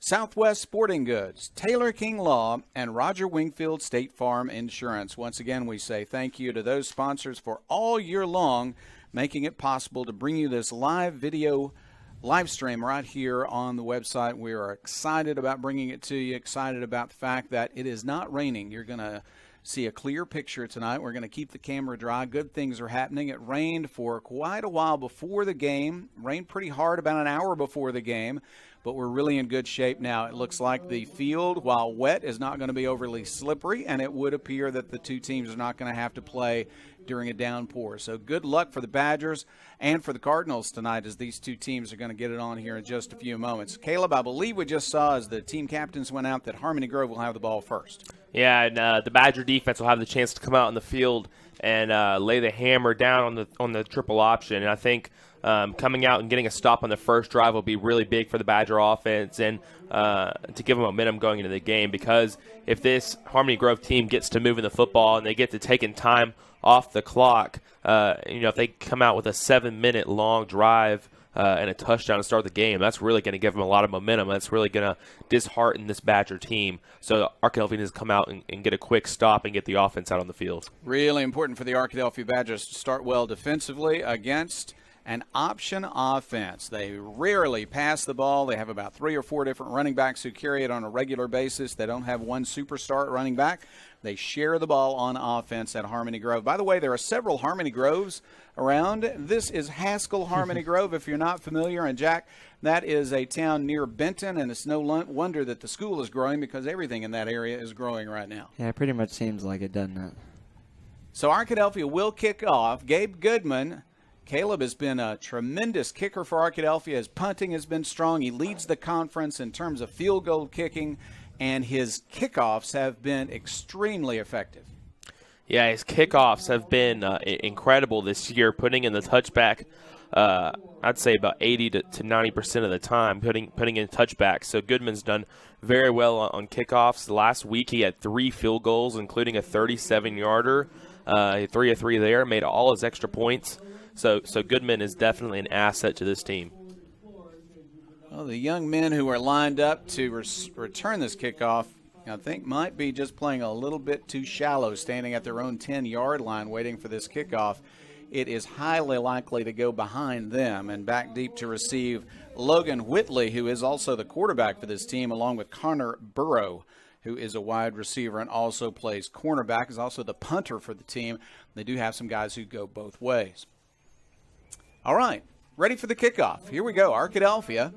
Southwest Sporting Goods, Taylor King Law, and Roger Wingfield State Farm Insurance. Once again, we say thank you to those sponsors for all year long, making it possible to bring you this live video live stream right here on the website. We are excited about bringing it to you, excited about the fact that it is not raining. You're going to see a clear picture tonight. We're going to keep the camera dry. Good things are happening. It rained for quite a while before the game, rained pretty hard about an hour before the game, but we're really in good shape now. It looks like the field, while wet, is not going to be overly slippery, and it would appear that the two teams are not going to have to play during a downpour. So good luck for the Badgers and for the Cardinals tonight, as these two teams are going to get it on here in just a few moments. Caleb, I believe we just saw as the team captains went out that Harmony Grove will have the ball first. Yeah, and the Badger defense will have the chance to come out on the field and lay the hammer down on the triple option. And I think coming out and getting a stop on the first drive will be really big for the Badger offense and to give them momentum going into the game, because if this Harmony Grove team gets to moving the football and they get to taking time off the clock, if they come out with a 7-minute long drive and a touchdown to start the game. That's really going to give them a lot of momentum. That's really going to dishearten this Badger team. So Arkadelphia needs to come out and get a quick stop and get the offense out on the field. Really important for the Arkadelphia Badgers to start well defensively against an option offense. They rarely pass the ball. They have about 3 or 4 different running backs who carry it on a regular basis. They don't have one superstar running back. They share the ball on offense at Harmony Grove. By the way, there are several Harmony Groves around. This is Haskell Harmony Grove, if you're not familiar. And, Jack, that is a town near Benton, and it's no wonder that the school is growing because everything in that area is growing right now. Yeah, it pretty much seems like it, doesn't it? So Arkadelphia will kick off. Gabe Goodman. Caleb has been a tremendous kicker for Arkadelphia. His punting has been strong. He leads the conference in terms of field goal kicking, and his kickoffs have been extremely effective. Yeah, his kickoffs have been incredible this year, putting in the touchback, I'd say about 80 to 90% of the time, putting in touchbacks. So Goodman's done very well on kickoffs. Last week he had 3 field goals, including a 37-yarder. 3 of 3 there, made all his extra points. So Goodman is definitely an asset to this team. Well, the young men who are lined up to return this kickoff, I think, might be just playing a little bit too shallow, standing at their own 10-yard line waiting for this kickoff. It is highly likely to go behind them and back deep to receive Logan Whitley, who is also the quarterback for this team, along with Connor Burrow, who is a wide receiver and also plays cornerback, is also the punter for the team. They do have some guys who go both ways. All right, ready for the kickoff. Here we go. Arkadelphia,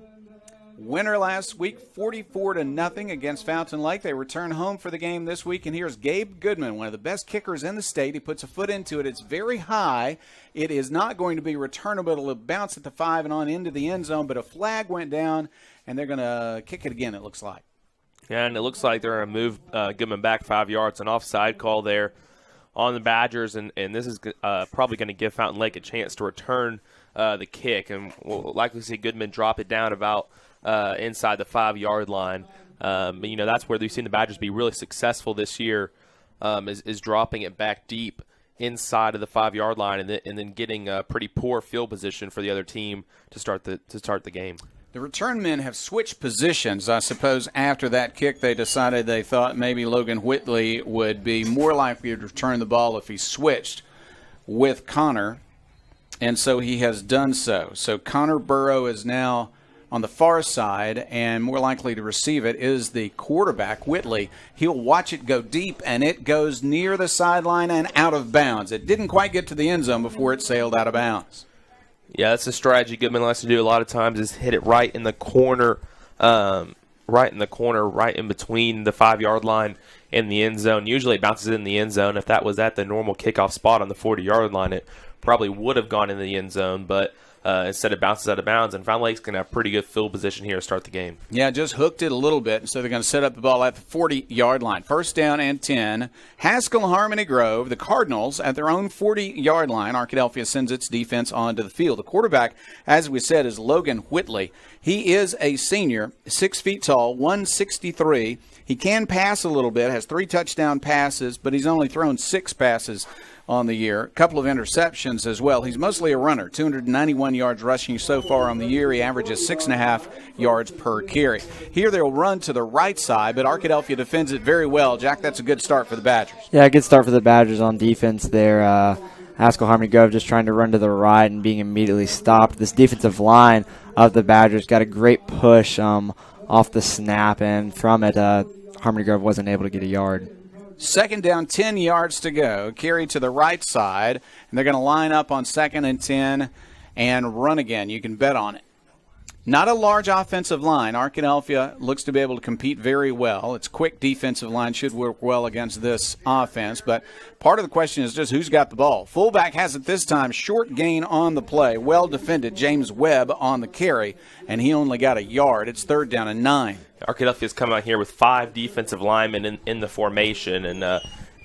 winner last week, 44-0 against Fountain Lake. They return home for the game this week, and here's Gabe Goodman, one of the best kickers in the state. He puts a foot into it. It's very high. It is not going to be returnable. It'll bounce at the 5 and on into the end zone, but a flag went down, and they're going to kick it again, it looks like. Yeah, and it looks like they're going to move Goodman back 5 yards. An offside call there on the Badgers, and this is probably going to give Fountain Lake a chance to return the kick, and we'll likely see Goodman drop it down about inside the 5-yard line. But, you know, that's where we've seen the Badgers be really successful this year, is dropping it back deep inside of the 5-yard line and then getting a pretty poor field position for the other team to start the game. The return men have switched positions. I suppose after that kick they decided they thought maybe Logan Whitley would be more likely to return the ball if he switched with Connor, and so he has done so. So Connor Burrow is now on the far side, and more likely to receive it is the quarterback, Whitley. He'll watch it go deep, and it goes near the sideline and out of bounds. It didn't quite get to the end zone before it sailed out of bounds. Yeah, that's a strategy Goodman likes to do a lot of times, is hit it right in the corner, right in between the 5-yard line and the end zone. Usually it bounces in the end zone. If that was at the normal kickoff spot on the 40-yard line, it probably would have gone in the end zone, but instead it bounces out of bounds, and Fountain Lake's going to have pretty good field position here to start the game. Yeah, just hooked it a little bit, and so they're going to set up the ball at the 40-yard line. First down and 10. Haskell Harmony Grove, the Cardinals, at their own 40-yard line. Arkadelphia sends its defense onto the field. The quarterback, as we said, is Logan Whitley. He is a senior, 6 feet tall, 163. He can pass a little bit, has 3 touchdown passes, but he's only thrown 6 passes on the year. A couple of interceptions as well. He's mostly a runner, 291 yards rushing so far on the year. He averages 6.5 yards per carry. Here they'll run to the right side, but Arkadelphia defends it very well. Jack, that's a good start for the Badgers. Yeah, good start for the Badgers on defense there. Haskell Harmony Grove just trying to run to the right and being immediately stopped. This defensive line of the Badgers got a great push off the snap, and from it, Harmony Grove wasn't able to get a yard. Second down, 10 yards to go. Carry to the right side, and they're going to line up on 2nd and 10 and run again. You can bet on it. Not a large offensive line. Arkadelphia looks to be able to compete very well. Its quick defensive line should work well against this offense, but part of the question is just who's got the ball. Fullback has it this time. Short gain on the play. Well defended. James Webb on the carry, and he only got a yard. It's 3rd down and 9. Arkadelphia's come out here with 5 defensive linemen in the formation, and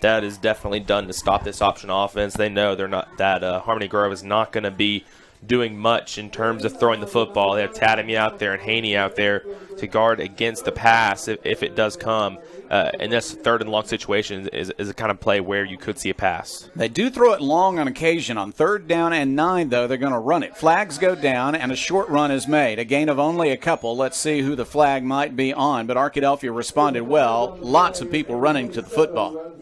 that is definitely done to stop this option offense. They know they're not that Harmony Grove is not going to be doing much in terms of throwing the football. They have Tadamy out there and Haney out there to guard against the pass if it does come. And this third and long situation is a kind of play where you could see a pass. They do throw it long on occasion. On 3rd down and 9, though, they're going to run it. Flags go down, and a short run is made. A gain of only a couple. Let's see who the flag might be on. But Arkadelphia responded well. Lots of people running to the football.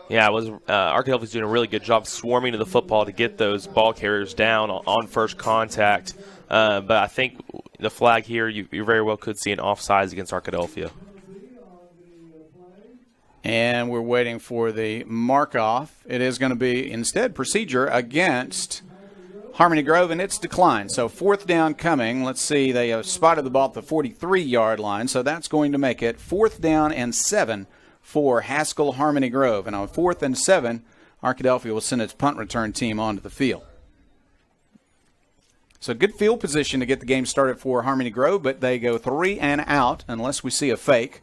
Yeah, it was Arkadelphia's doing a really good job swarming to the football to get those ball carriers down on first contact. But I think the flag here, you very well could see an offsides against Arkadelphia. And we're waiting for the mark-off. It is going to be, instead, procedure against Harmony Grove, and it's declined. So 4th down coming. Let's see, they have spotted the ball at the 43-yard line, so that's going to make it 4th down and 7 for Haskell Harmony Grove. And on 4th and 7, Arkadelphia will send its punt return team onto the field. So good field position to get the game started for Harmony Grove, but they go 3 and out unless we see a fake.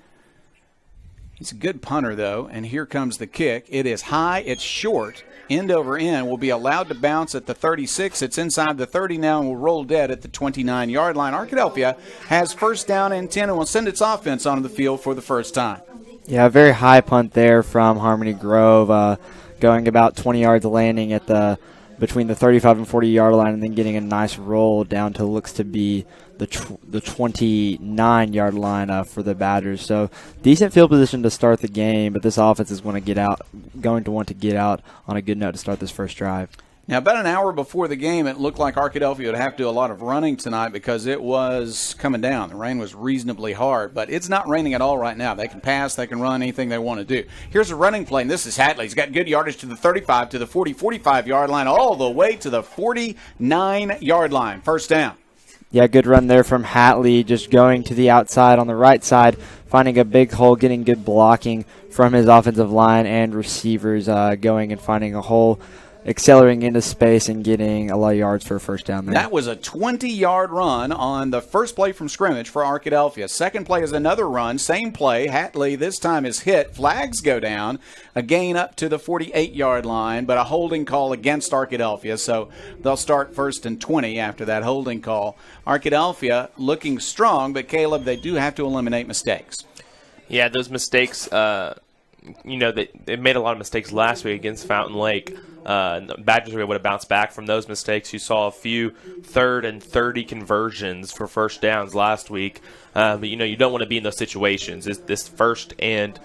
He's a good punter, though, and here comes the kick. It is high, it's short, end over end. Will be allowed to bounce at the 36. It's inside the 30 now and will roll dead at the 29-yard line. Arkadelphia has 1st down and 10 and will send its offense onto the field for the first time. Yeah, a very high punt there from Harmony Grove, going about 20 yards, landing at between the 35 and 40-yard line, and then getting a nice roll down to looks to be the 29-yard line for the Badgers. So decent field position to start the game, but this offense is going to want to get out on a good note to start this first drive. Now, about an hour before the game, it looked like Arkadelphia would have to do a lot of running tonight because it was coming down. The rain was reasonably hard, but it's not raining at all right now. They can pass, they can run, anything they want to do. Here's a running play, and this is Hatley. He's got good yardage to the 35, to the 40, 45-yard line, all the way to the 49-yard line. 1st down. Yeah, good run there from Hatley, just going to the outside on the right side, finding a big hole, getting good blocking from his offensive line and receivers, going and finding a hole, accelerating into space and getting a lot of yards for a 1st down there. That was a 20-yard run on the first play from scrimmage for Arkadelphia. Second play is another run, same play. Hatley this time is hit. Flags go down. A gain up to the 48-yard line, but a holding call against Arkadelphia. So they'll start 1st and 20 after that holding call. Arkadelphia looking strong, but Caleb, they do have to eliminate mistakes. Yeah, those mistakes, they made a lot of mistakes last week against Fountain Lake. The Badgers were able to bounce back from those mistakes. You saw a few 3rd and 30 conversions for 1st downs last week. But, you don't want to be in those situations. This 1st and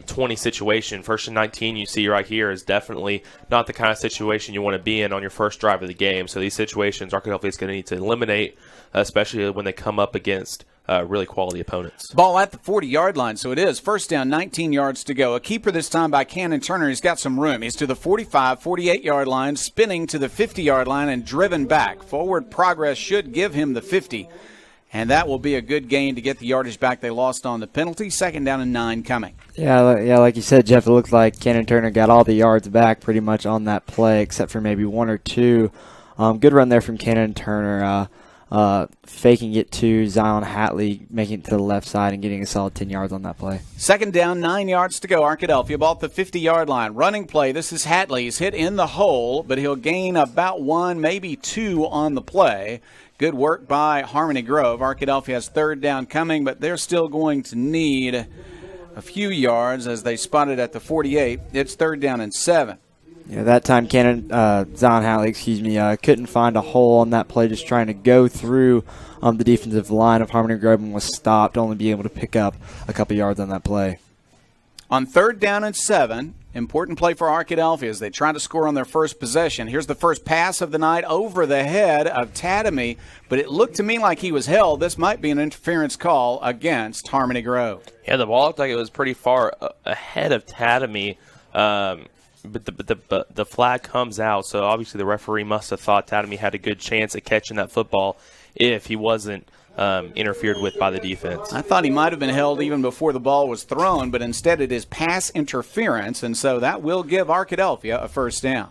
20 situation, 1st and 19 you see right here is definitely not the kind of situation you want to be in on your first drive of the game. So these situations Arkadelphia is going to need to eliminate, especially when they come up against really quality opponents. Ball at the 40-yard line, so it is 1st down, 19 yards to go. A keeper this time by Cannon Turner. He's got some room. He's to the 45, 48-yard line, spinning to the 50-yard line and driven back. Forward progress should give him the 50, and that will be a good gain to get the yardage back they lost on the penalty. 2nd down and 9 coming. Yeah, like you said, Jeff, it looked like Cannon Turner got all the yards back pretty much on that play except for maybe 1 or 2. Good run there from Cannon Turner. Faking it to Zion Hatley, making it to the left side and getting a solid 10 yards on that play. 2nd down, 9 yards to go. Arkadelphia ball at the 50-yard line. Running play. This is Hatley. He's hit in the hole, but he'll gain about 1, maybe 2 on the play. Good work by Harmony Grove. Arkadelphia has 3rd down coming, but they're still going to need a few yards as they spotted at the 48. It's 3rd down and 7. Yeah, that time Zion Hatley, couldn't find a hole on that play, just trying to go through the defensive line of Harmony Grove and was stopped, only being able to pick up a couple yards on that play. On 3rd down and 7, important play for Arkadelphia as they try to score on their first possession. Here's the first pass of the night over the head of Tadamy, but it looked to me like he was held. This might be an interference call against Harmony Grove. Yeah, the ball looked like it was pretty far ahead of Tadamy. But the flag comes out, so obviously the referee must have thought Tadamy had a good chance at catching that football if he wasn't interfered with by the defense. I thought he might have been held even before the ball was thrown, but instead it is pass interference, and so that will give Arkadelphia a 1st down.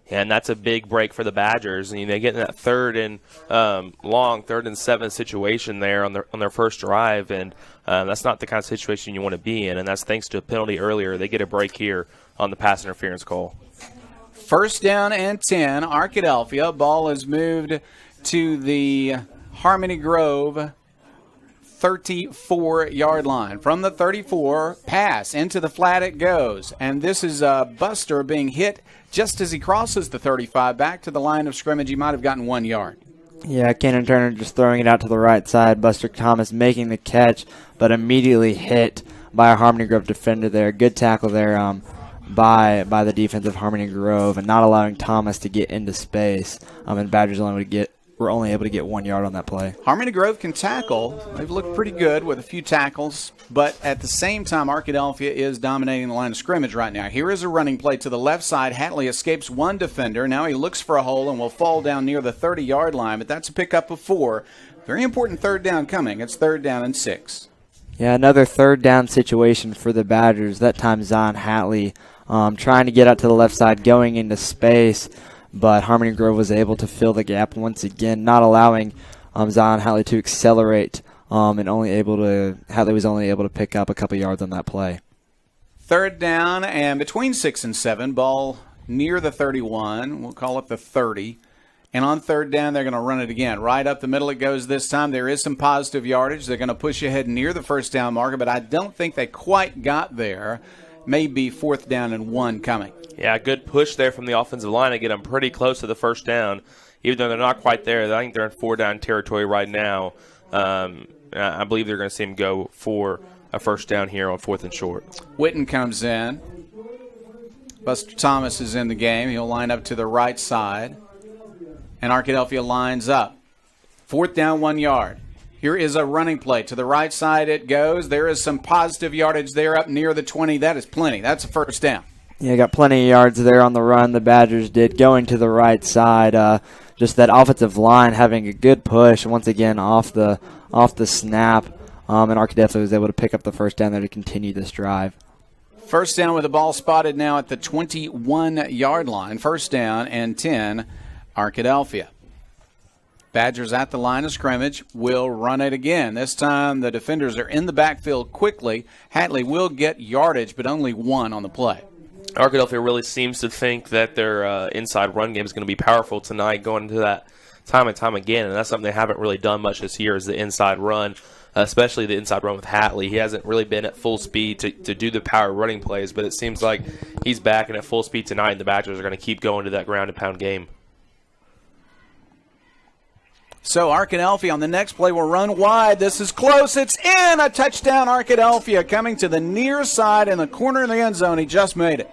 Yeah, and that's a big break for the Badgers. And they get in that 3rd and 3rd and 7 situation there on their first drive, and that's not the kind of situation you want to be in, and that's thanks to a penalty earlier. They get a break here on the pass interference call. First down and 10, Arkadelphia. Ball is moved to the Harmony Grove 34-yard line. From the 34, pass into the flat it goes. And this is Buster being hit just as he crosses the 35 back to the line of scrimmage. He might have gotten 1 yard. Yeah, Cannon Turner just throwing it out to the right side. Buster Thomas making the catch, but immediately hit by a Harmony Grove defender there. Good tackle there by the defense of Harmony Grove, and not allowing Thomas to get into space. And Badgers were only able to get 1 yard on that play. Harmony Grove can tackle. They've looked pretty good with a few tackles, but at the same time, Arkadelphia is dominating the line of scrimmage right now. Here is a running play to the left side. Hatley escapes one defender. Now he looks for a hole and will fall down near the 30-yard line, but that's a pickup of 4. Very important third down coming. It's 3rd down and 6. Yeah, another third down situation for the Badgers. That time Zion Hatley trying to get out to the left side, going into space, but Harmony Grove was able to fill the gap once again, not allowing Zion Hatley to accelerate, and Hatley was only able to pick up a couple yards on that play. 3rd down and between 6 and 7, ball near the 31. We'll call it the 30. And on 3rd down, they're going to run it again. Right up the middle it goes this time. There is some positive yardage. They're going to push ahead near the first down marker, but I don't think they quite got there. Maybe 4th down and 1 coming. Yeah, good push there from the offensive line to get them pretty close to the first down. Even though they're not quite there, I think they're in 4-down territory right now. I believe they're going to see him go for a first down here on 4th and short. Witten comes in. Buster Thomas is in the game. He'll line up to the right side. And Arkadelphia lines up. 4th down, 1 yard. Here is a running play. To the right side it goes. There is some positive yardage there up near the 20. That is plenty. That's a first down. Yeah, got plenty of yards there on the run, the Badgers did, going to the right side. Just that offensive line having a good push once again off the snap, and Arkadelphia was able to pick up the first down there to continue this drive. First down with the ball spotted now at the 21-yard line. First down and 10, Arkadelphia. Badgers at the line of scrimmage will run it again. This time the defenders are in the backfield quickly. Hatley will get yardage, but only 1 on the play. Arkadelphia really seems to think that their inside run game is going to be powerful tonight, going into that time and time again, and that's something they haven't really done much this year is the inside run, especially the inside run with Hatley. He hasn't really been at full speed to do the power running plays, but it seems like he's back and at full speed tonight, and the Badgers are going to keep going to that ground-and-pound game. So Arkadelphia on the next play will run wide. This is close. It's in. A touchdown, Arkadelphia, coming to the near side in the corner of the end zone. He just made it.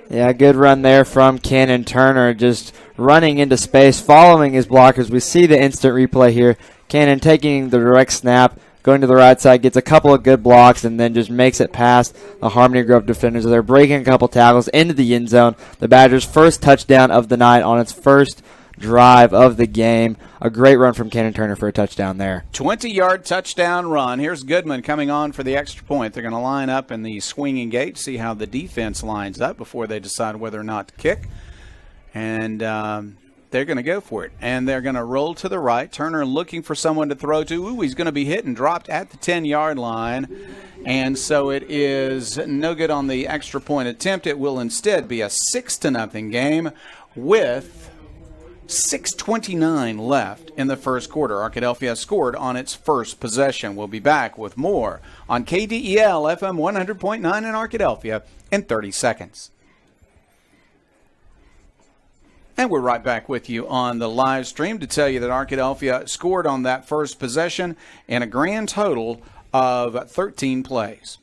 Yeah, good run there from Cannon Turner, just running into space, following his blockers. We see the instant replay here. Cannon taking the direct snap, going to the right side, gets a couple of good blocks, and then just makes it past the Harmony Grove defenders. They're breaking a couple tackles into the end zone. The Badgers' first touchdown of the night on its first drive of the game. A great run from Cannon Turner for a touchdown there. 20-yard touchdown run. Here's Goodman coming on for the extra point. They're going to line up in the swinging gate, see how the defense lines up before they decide whether or not to kick. And they're going to go for it. And they're going to roll to the right. Turner looking for someone to throw to. Ooh, he's going to be hit and dropped at the 10-yard line. And so it is no good on the extra point attempt. It will instead be a 6-0 game with 6:29 left in the first quarter. Arkadelphia scored on its first possession. We'll be back with more on KDEL FM 100.9 in Arkadelphia in 30 seconds. And we're right back with you on the live stream to tell you that Arkadelphia scored on that first possession in a grand total of 13 plays.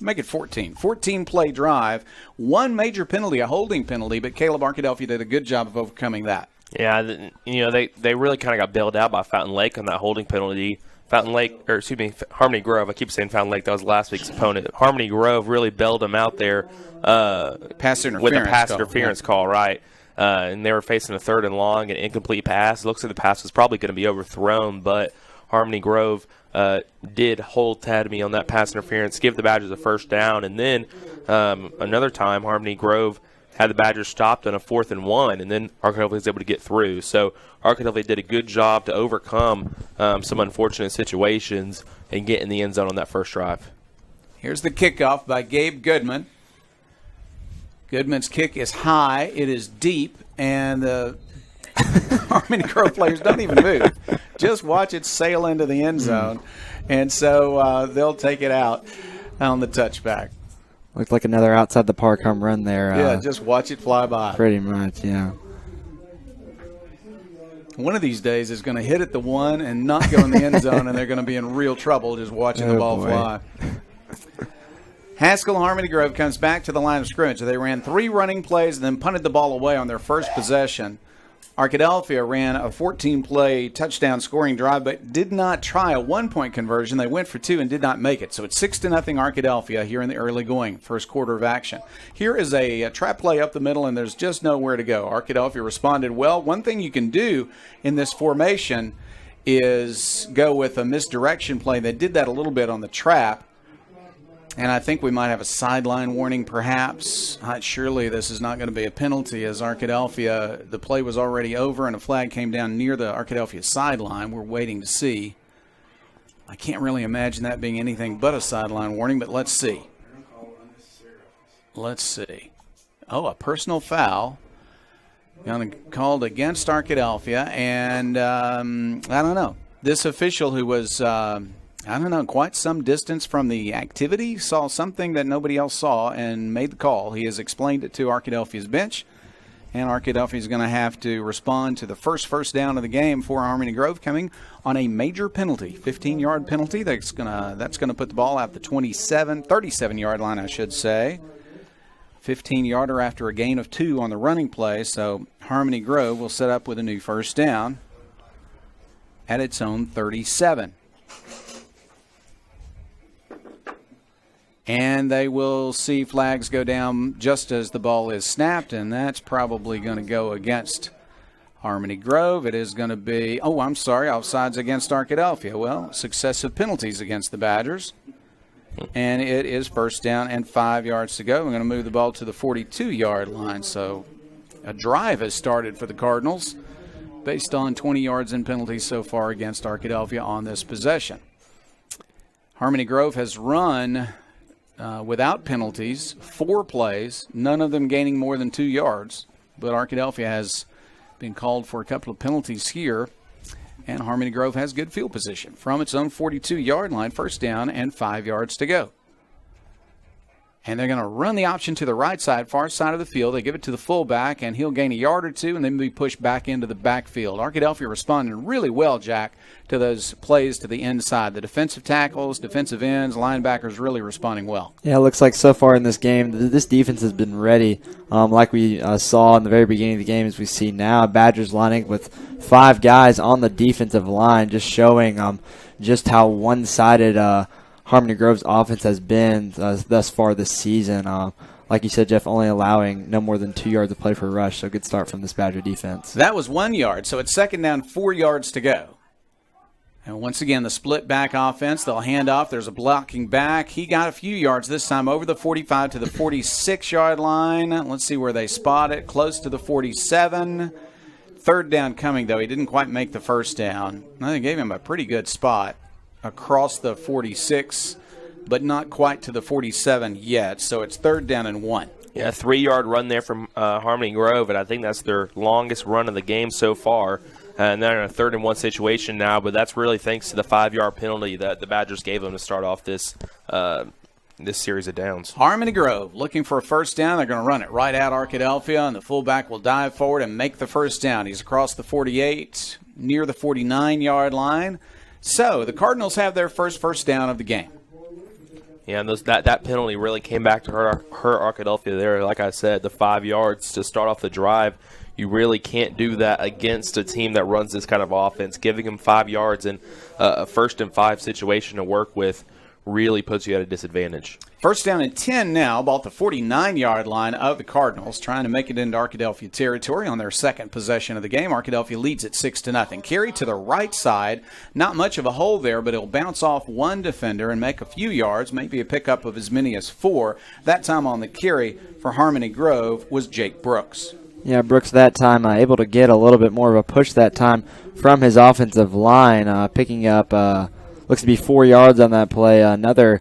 Make it 14. 14-play drive. One major penalty, a holding penalty, but Caleb, Arkadelphia did a good job of overcoming that. Yeah, they really kind of got bailed out by Fountain Lake on that holding penalty. Harmony Grove. I keep saying Fountain Lake. That was last week's opponent. Harmony Grove really bailed them out there pass interference with a pass interference call, right? And they were facing a 3rd and long, an incomplete pass. It looks like the pass was probably going to be overthrown, but Harmony Grove did hold Tadamy on that pass interference, give the Badgers a first down, and then another time Harmony Grove had the Badgers stopped on a 4th and 1, and then Arkadelphia was able to get through. So Arkadelphia did a good job to overcome some unfortunate situations and get in the end zone on that first drive. Here's the kickoff by Gabe Goodman. Goodman's kick is high. It is deep, and the Harmony Grove players don't even move. Just watch it sail into the end zone. And so they'll take it out on the touchback. Looked like another outside the park home run there. Yeah, just watch it fly by. Pretty much, yeah. One of these days is going to hit at the one and not go in the end zone, and they're going to be in real trouble just watching the ball fly. Haskell Harmony Grove comes back to the line of scrimmage. They ran 3 running plays and then punted the ball away on their first possession. Arkadelphia ran a 14-play touchdown scoring drive, but did not try a 1-point conversion. They went for 2 and did not make it. So it's 6-0 Arkadelphia here in the early going, first quarter of action. Here is a trap play up the middle, and there's just nowhere to go. Arkadelphia responded well. One thing you can do in this formation is go with a misdirection play. They did that a little bit on the trap. And I think we might have a sideline warning, perhaps. Surely this is not going to be a penalty, as Arkadelphia, the play was already over and a flag came down near the Arkadelphia sideline. We're waiting to see. I can't really imagine that being anything but a sideline warning, but let's see. Let's see. Oh, a personal foul called against Arkadelphia, and I don't know. This official who was quite some distance from the activity, saw something that nobody else saw and made the call. He has explained it to Arkadelphia's bench, and Arkadelphia is going to have to respond to the first down of the game for Harmony Grove, coming on a major penalty, 15-yard penalty. That's going to put the ball at the 37-yard line, I should say. 15-yarder after a gain of 2 on the running play, so Harmony Grove will set up with a new first down at its own 37. And they will see flags go down just as the ball is snapped, and that's probably going to go against Harmony Grove. It is going to be, offsides against Arkadelphia. Well, successive penalties against the Badgers. And it is first down and 5 yards to go. We're going to move the ball to the 42-yard line. So a drive has started for the Cardinals based on 20 yards in penalties so far against Arkadelphia on this possession. Harmony Grove has run without penalties, 4 plays, none of them gaining more than 2 yards. But Arkadelphia has been called for a couple of penalties here, and Harmony Grove has good field position from its own 42-yard line, first down and 5 yards to go. And they're going to run the option to the right side, far side of the field. They give it to the fullback, and he'll gain a yard or 2 and then be pushed back into the backfield. Arkadelphia responding really well, Jack, to those plays to the inside. The defensive tackles, defensive ends, linebackers really responding well. Yeah, it looks like so far in this game, this defense has been ready. Like we saw in the very beginning of the game, as we see now, Badgers lining with 5 guys on the defensive line, just showing just how one-sided Harmony Grove's offense has been thus far this season. Like you said, Jeff, only allowing no more than 2 yards of play for a rush, so good start from this Badger defense. That was 1 yard, so it's second down, 4 yards to go. And once again, the split back offense, they'll hand off. There's a blocking back. He got a few yards this time over the 45 to the 46-yard line. Let's see where they spot it. Close to the 47. Third down coming, though. He didn't quite make the first down. I think they gave him a pretty good spot across the 46, but not quite to the 47 yet. So it's third down and 1. Yeah, 3-yard run there from Harmony Grove, and I think that's their longest run of the game so far. And they're in a 3rd and 1 situation now, but that's really thanks to the 5-yard penalty that the Badgers gave them to start off this series of downs. Harmony Grove looking for a first down. They're going to run it right at Arkadelphia, and the fullback will dive forward and make the first down. He's across the 48, near the 49-yard line. So the Cardinals have their first down of the game. Yeah, and that penalty really came back to hurt Arkadelphia there. Like I said, the 5 yards to start off the drive. You really can't do that against a team that runs this kind of offense. Giving them 5 yards in a 1st and 5 situation to work with really puts you at a disadvantage. First down and 10 now, about the 49-yard line of the Cardinals, trying to make it into Arkadelphia territory on their second possession of the game. Arkadelphia leads at 6-0. Carry to the right side, not much of a hole there, but it'll bounce off one defender and make a few yards, maybe a pickup of as many as 4. That time on the carry for Harmony Grove was Jake Brooks. Yeah, Brooks that time able to get a little bit more of a push that time from his offensive line, picking up looks to be 4 yards on that play. Another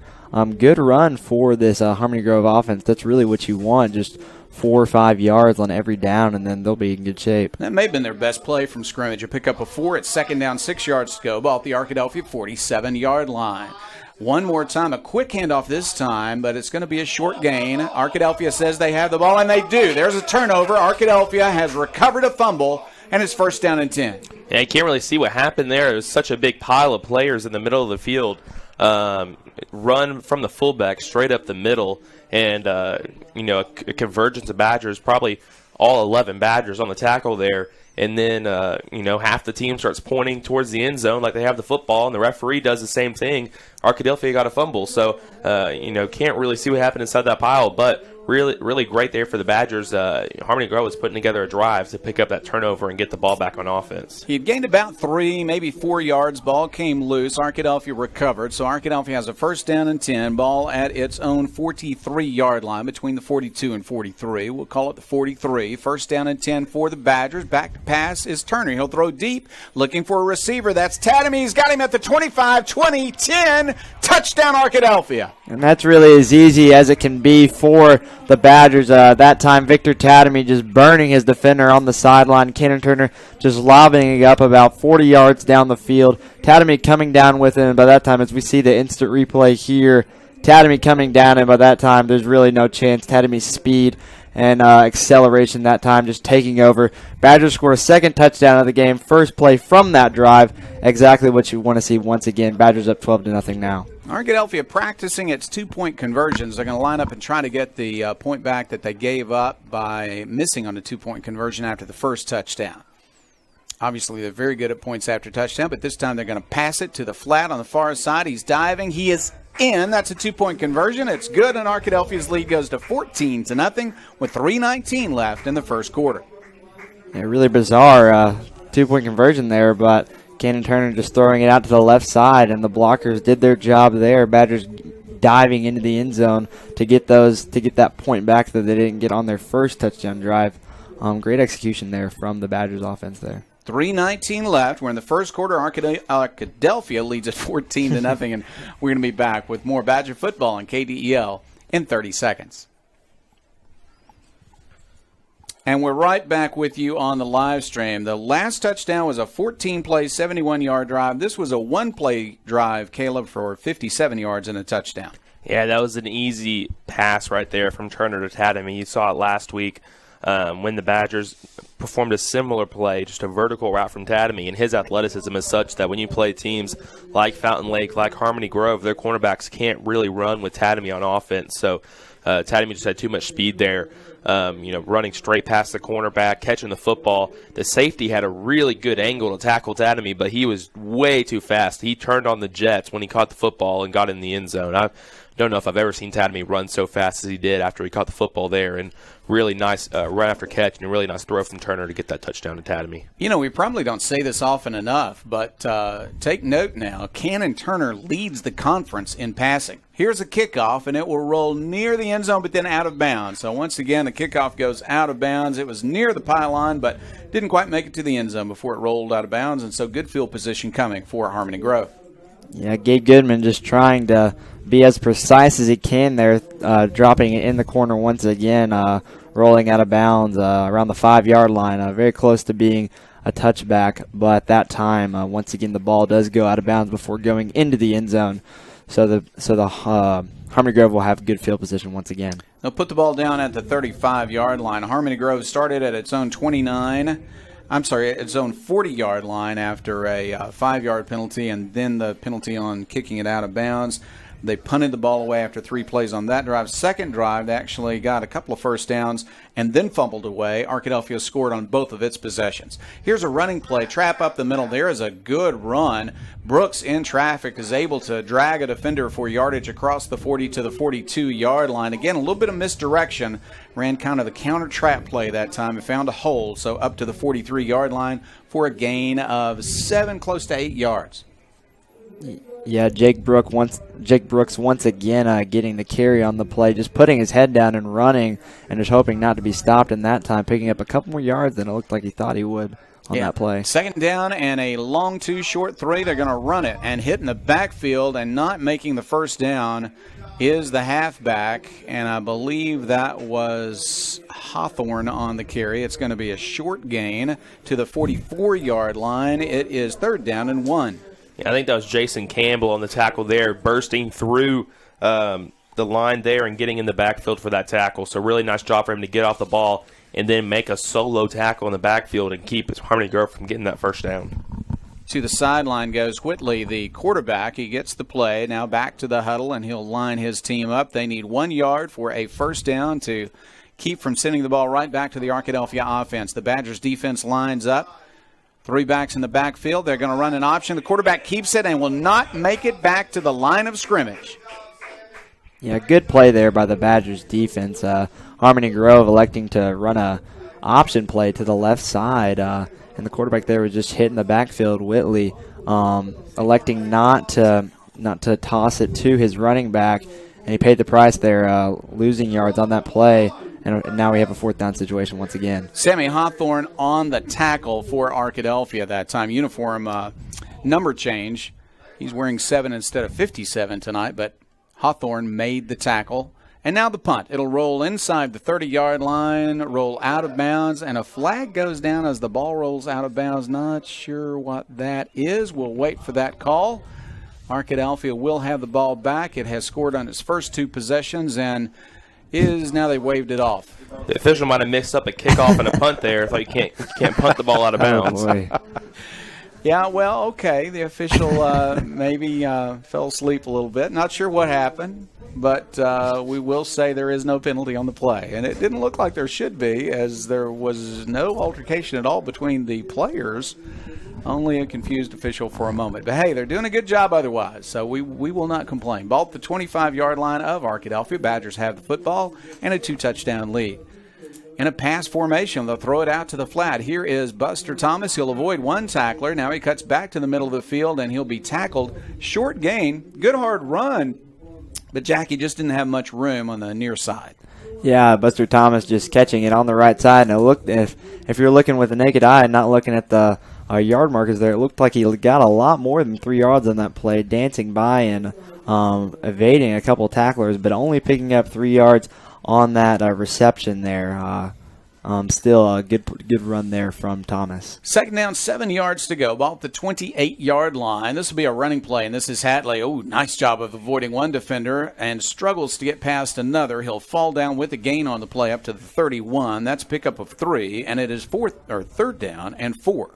good run for this Harmony Grove offense. That's really what you want, just 4 or 5 yards on every down, and then they'll be in good shape. That may have been their best play from scrimmage. A pick up a 4 at second down, 6 yards to go. Ball at the Arkadelphia 47-yard line. One more time, a quick handoff this time, but it's going to be a short gain. Arkadelphia says they have the ball, and they do. There's a turnover. Arkadelphia has recovered a fumble, and it's first down and 10. Yeah, you can't really see what happened there. It was such a big pile of players in the middle of the field. Run from the fullback straight up the middle, and a convergence of Badgers, probably all 11 Badgers on the tackle there. And then, half the team starts pointing towards the end zone like they have the football, and the referee does the same thing. Arkadelphia got a fumble, so, can't really see what happened inside that pile. But really, really great there for the Badgers. Harmony Grove was putting together a drive to pick up that turnover and get the ball back on offense. He had gained about 3, maybe 4 yards. Ball came loose. Arkadelphia recovered. So Arkadelphia has a first down and 10. Ball at its own 43-yard line between the 42 and 43. We'll call it the 43. First down and 10 for the Badgers. Back to pass is Turner. He'll throw deep, looking for a receiver. That's Tadamy. He's got him at the 25, 20, 10. Touchdown, Arkadelphia. And that's really as easy as it can be for the Badgers. That time, Victor Tadamy just burning his defender on the sideline. Cannon Turner just lobbing it up about 40 yards down the field. Tadamy coming down with him. By that time, as we see the instant replay here, Tadamy coming down, and by that time, there's really no chance. Tadamy's speed and acceleration that time just taking over. Badgers score a second touchdown of the game. First play from that drive. Exactly what you want to see once again. Badgers up 12-0 now. Arkadelphia practicing its two-point conversions. They're going to line up and try to get the point back that they gave up by missing on the two-point conversion after the first touchdown. Obviously, they're very good at points after touchdown, but this time they're going to pass it to the flat on the far side. He's diving. He is in. That's a two-point conversion. It's good, and Arkadelphia's lead goes to 14-0 with 3:19 left in the first quarter. Yeah, really bizarre two-point conversion there, but Cannon Turner just throwing it out to the left side, and the blockers did their job there. Badgers diving into the end zone to get that point back that they didn't get on their first touchdown drive. Great execution there from the Badgers offense there. 3:19 left. We're in the first quarter. Arkadelphia leads at 14-0, and we're going to be back with more Badger football on KDEL in 30 seconds. And we're right back with you on the live stream. The last touchdown was a 14-play, 71-yard drive. This was a one-play drive, Caleb, for 57 yards and a touchdown. Yeah, that was an easy pass right there from Turner to Tadamy. You saw it last week when the Badgers performed a similar play, just a vertical route from Tadamy. And his athleticism is such that when you play teams like Fountain Lake, like Harmony Grove, their cornerbacks can't really run with Tadamy on offense. So Tadamy just had too much speed there. Running straight past the cornerback, catching the football. The safety had a really good angle to tackle Tadamy, but he was way too fast. He turned on the jets when he caught the football and got in the end zone. I don't know if I've ever seen Tadamy run so fast as he did after he caught the football there. And really nice run after catch and a really nice throw from Turner to get that touchdown to Tadamy. We probably don't say this often enough, but take note now. Cannon Turner leads the conference in passing. Here's a kickoff, and it will roll near the end zone, but then out of bounds. So once again, the kickoff goes out of bounds. It was near the pylon, but didn't quite make it to the end zone before it rolled out of bounds, and so good field position coming for Harmony Grove. Yeah, Gabe Goodman just trying to be as precise as he can there, dropping it in the corner once again, rolling out of bounds around the 5-yard line, very close to being a touchback, but that time, once again, the ball does go out of bounds before going into the end zone. So the Harmony Grove will have good field position once again. They'll put the ball down at the 35-yard line. Harmony Grove started at its own 40-yard line after a 5-yard penalty, and then the penalty on kicking it out of bounds. They punted the ball away after 3 plays on that drive. Second drive, they actually got a couple of first downs and then fumbled away. Arkadelphia scored on both of its possessions. Here's a running play, trap up the middle. There is a good run. Brooks in traffic is able to drag a defender for yardage across the 40 to the 42-yard line. Again, a little bit of misdirection. Ran kind of the counter trap play that time and found a hole. So up to the 43-yard line for a gain of 7, close to 8 yards. Yeah, Jake Brooks once again getting the carry on the play, just putting his head down and running and just hoping not to be stopped in that time, picking up a couple more yards than it looked like he thought he would on that play. Second down and a long 2 short 3. They're going to run it, and hitting the backfield and not making the first down is the halfback, and I believe that was Hawthorne on the carry. It's going to be a short gain to the 44-yard line. It is 3rd down and 1. Yeah, I think that was Jason Campbell on the tackle there, bursting through the line there and getting in the backfield for that tackle. So really nice job for him to get off the ball and then make a solo tackle in the backfield and keep Harmony Grove from getting that first down. To the sideline goes Whitley, the quarterback. He gets the play. Now back to the huddle, and he'll line his team up. They need 1 yard for a first down to keep from sending the ball right back to the Arkadelphia offense. The Badgers defense lines up. 3 backs in the backfield. They're going to run an option. The quarterback keeps it and will not make it back to the line of scrimmage. Yeah, good play there by the Badgers defense. Harmony Grove electing to run a option play to the left side. And the quarterback there was just hitting the backfield. Whitley electing not to toss it to his running back, and he paid the price there, losing yards on that play. And now we have a 4th down situation once again. Sammy Hawthorne on the tackle for Arkadelphia that time. Uniform number change. He's wearing 7 instead of 57 tonight, but Hawthorne made the tackle. And now the punt. It'll roll inside the 30-yard line, roll out of bounds, and a flag goes down as the ball rolls out of bounds. Not sure what that is. We'll wait for that call. Arkadelphia will have the ball back. It has scored on its first 2 possessions and now they waved it off. The official might have mixed up a kickoff and a punt there. Thought you can't punt the ball out of bounds. Oh, boy. Yeah, well, okay. The official maybe fell asleep a little bit. Not sure what happened, but we will say there is no penalty on the play. And it didn't look like there should be, as there was no altercation at all between the players, only a confused official for a moment. But, hey, they're doing a good job otherwise, so we will not complain. Ball at the 25-yard line of Arkadelphia. Badgers have the football and a 2-touchdown lead. In a pass formation, they'll throw it out to the flat. Here is Buster Thomas. He'll avoid 1 tackler. Now he cuts back to the middle of the field, and he'll be tackled. Short gain. Good hard run, but Jackie just didn't have much room on the near side. Yeah, Buster Thomas just catching it on the right side. And it looked, if you're looking with the naked eye and not looking at the yard markers there, it looked like he got a lot more than 3 yards on that play, dancing by and evading a couple tacklers, but only picking up 3 yards on that reception there. Still a good run there from Thomas. Second down, 7 yards to go. Ball at the 28-yard line. This will be a running play, and this is Hatley. Oh, nice job of avoiding 1 defender and struggles to get past another. He'll fall down with a gain on the play up to the 31. That's a pickup of 3, and it is 3rd down and 4.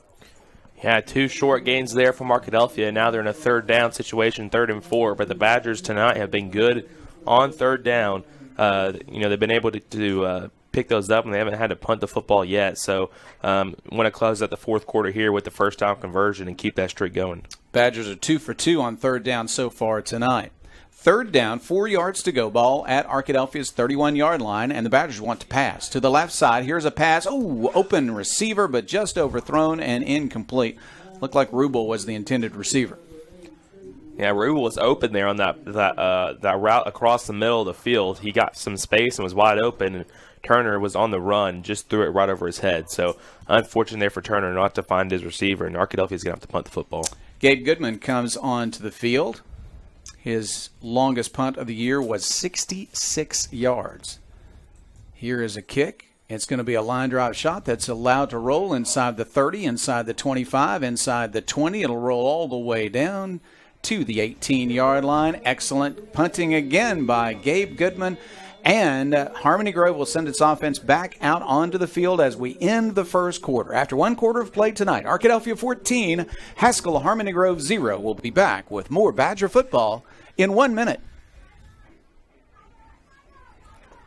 Yeah, 2 short gains there from Arkadelphia. Now they're in a 3rd down situation, 3rd and 4. But the Badgers tonight have been good on 3rd down. They've been able to pick those up, and they haven't had to punt the football yet. So want to close out the 4th quarter here with the first down conversion and keep that streak going. Badgers are 2 for 2 on 3rd down so far tonight. 3rd down, 4 yards to go. Ball at Arkadelphia's 31-yard line, and the Badgers want to pass. To the left side, here's a pass. Oh, open receiver, but just overthrown and incomplete. Looked like Rubel was the intended receiver. Yeah, Rubel was open there on that route across the middle of the field. He got some space and was wide open, and Turner was on the run, just threw it right over his head. So unfortunate there for Turner not to find his receiver, and Arkadelphia's going to have to punt the football. Gabe Goodman comes onto the field. His longest punt of the year was 66 yards. Here is a kick. It's going to be a line drive shot that's allowed to roll inside the 30, inside the 25, inside the 20. It'll roll all the way down to the 18-yard line. Excellent punting again by Gabe Goodman. And Harmony Grove will send its offense back out onto the field as we end the first quarter. After 1 quarter of play tonight, Arkadelphia 14, Haskell Harmony Grove 0. We'll be back with more Badger football in 1 minute.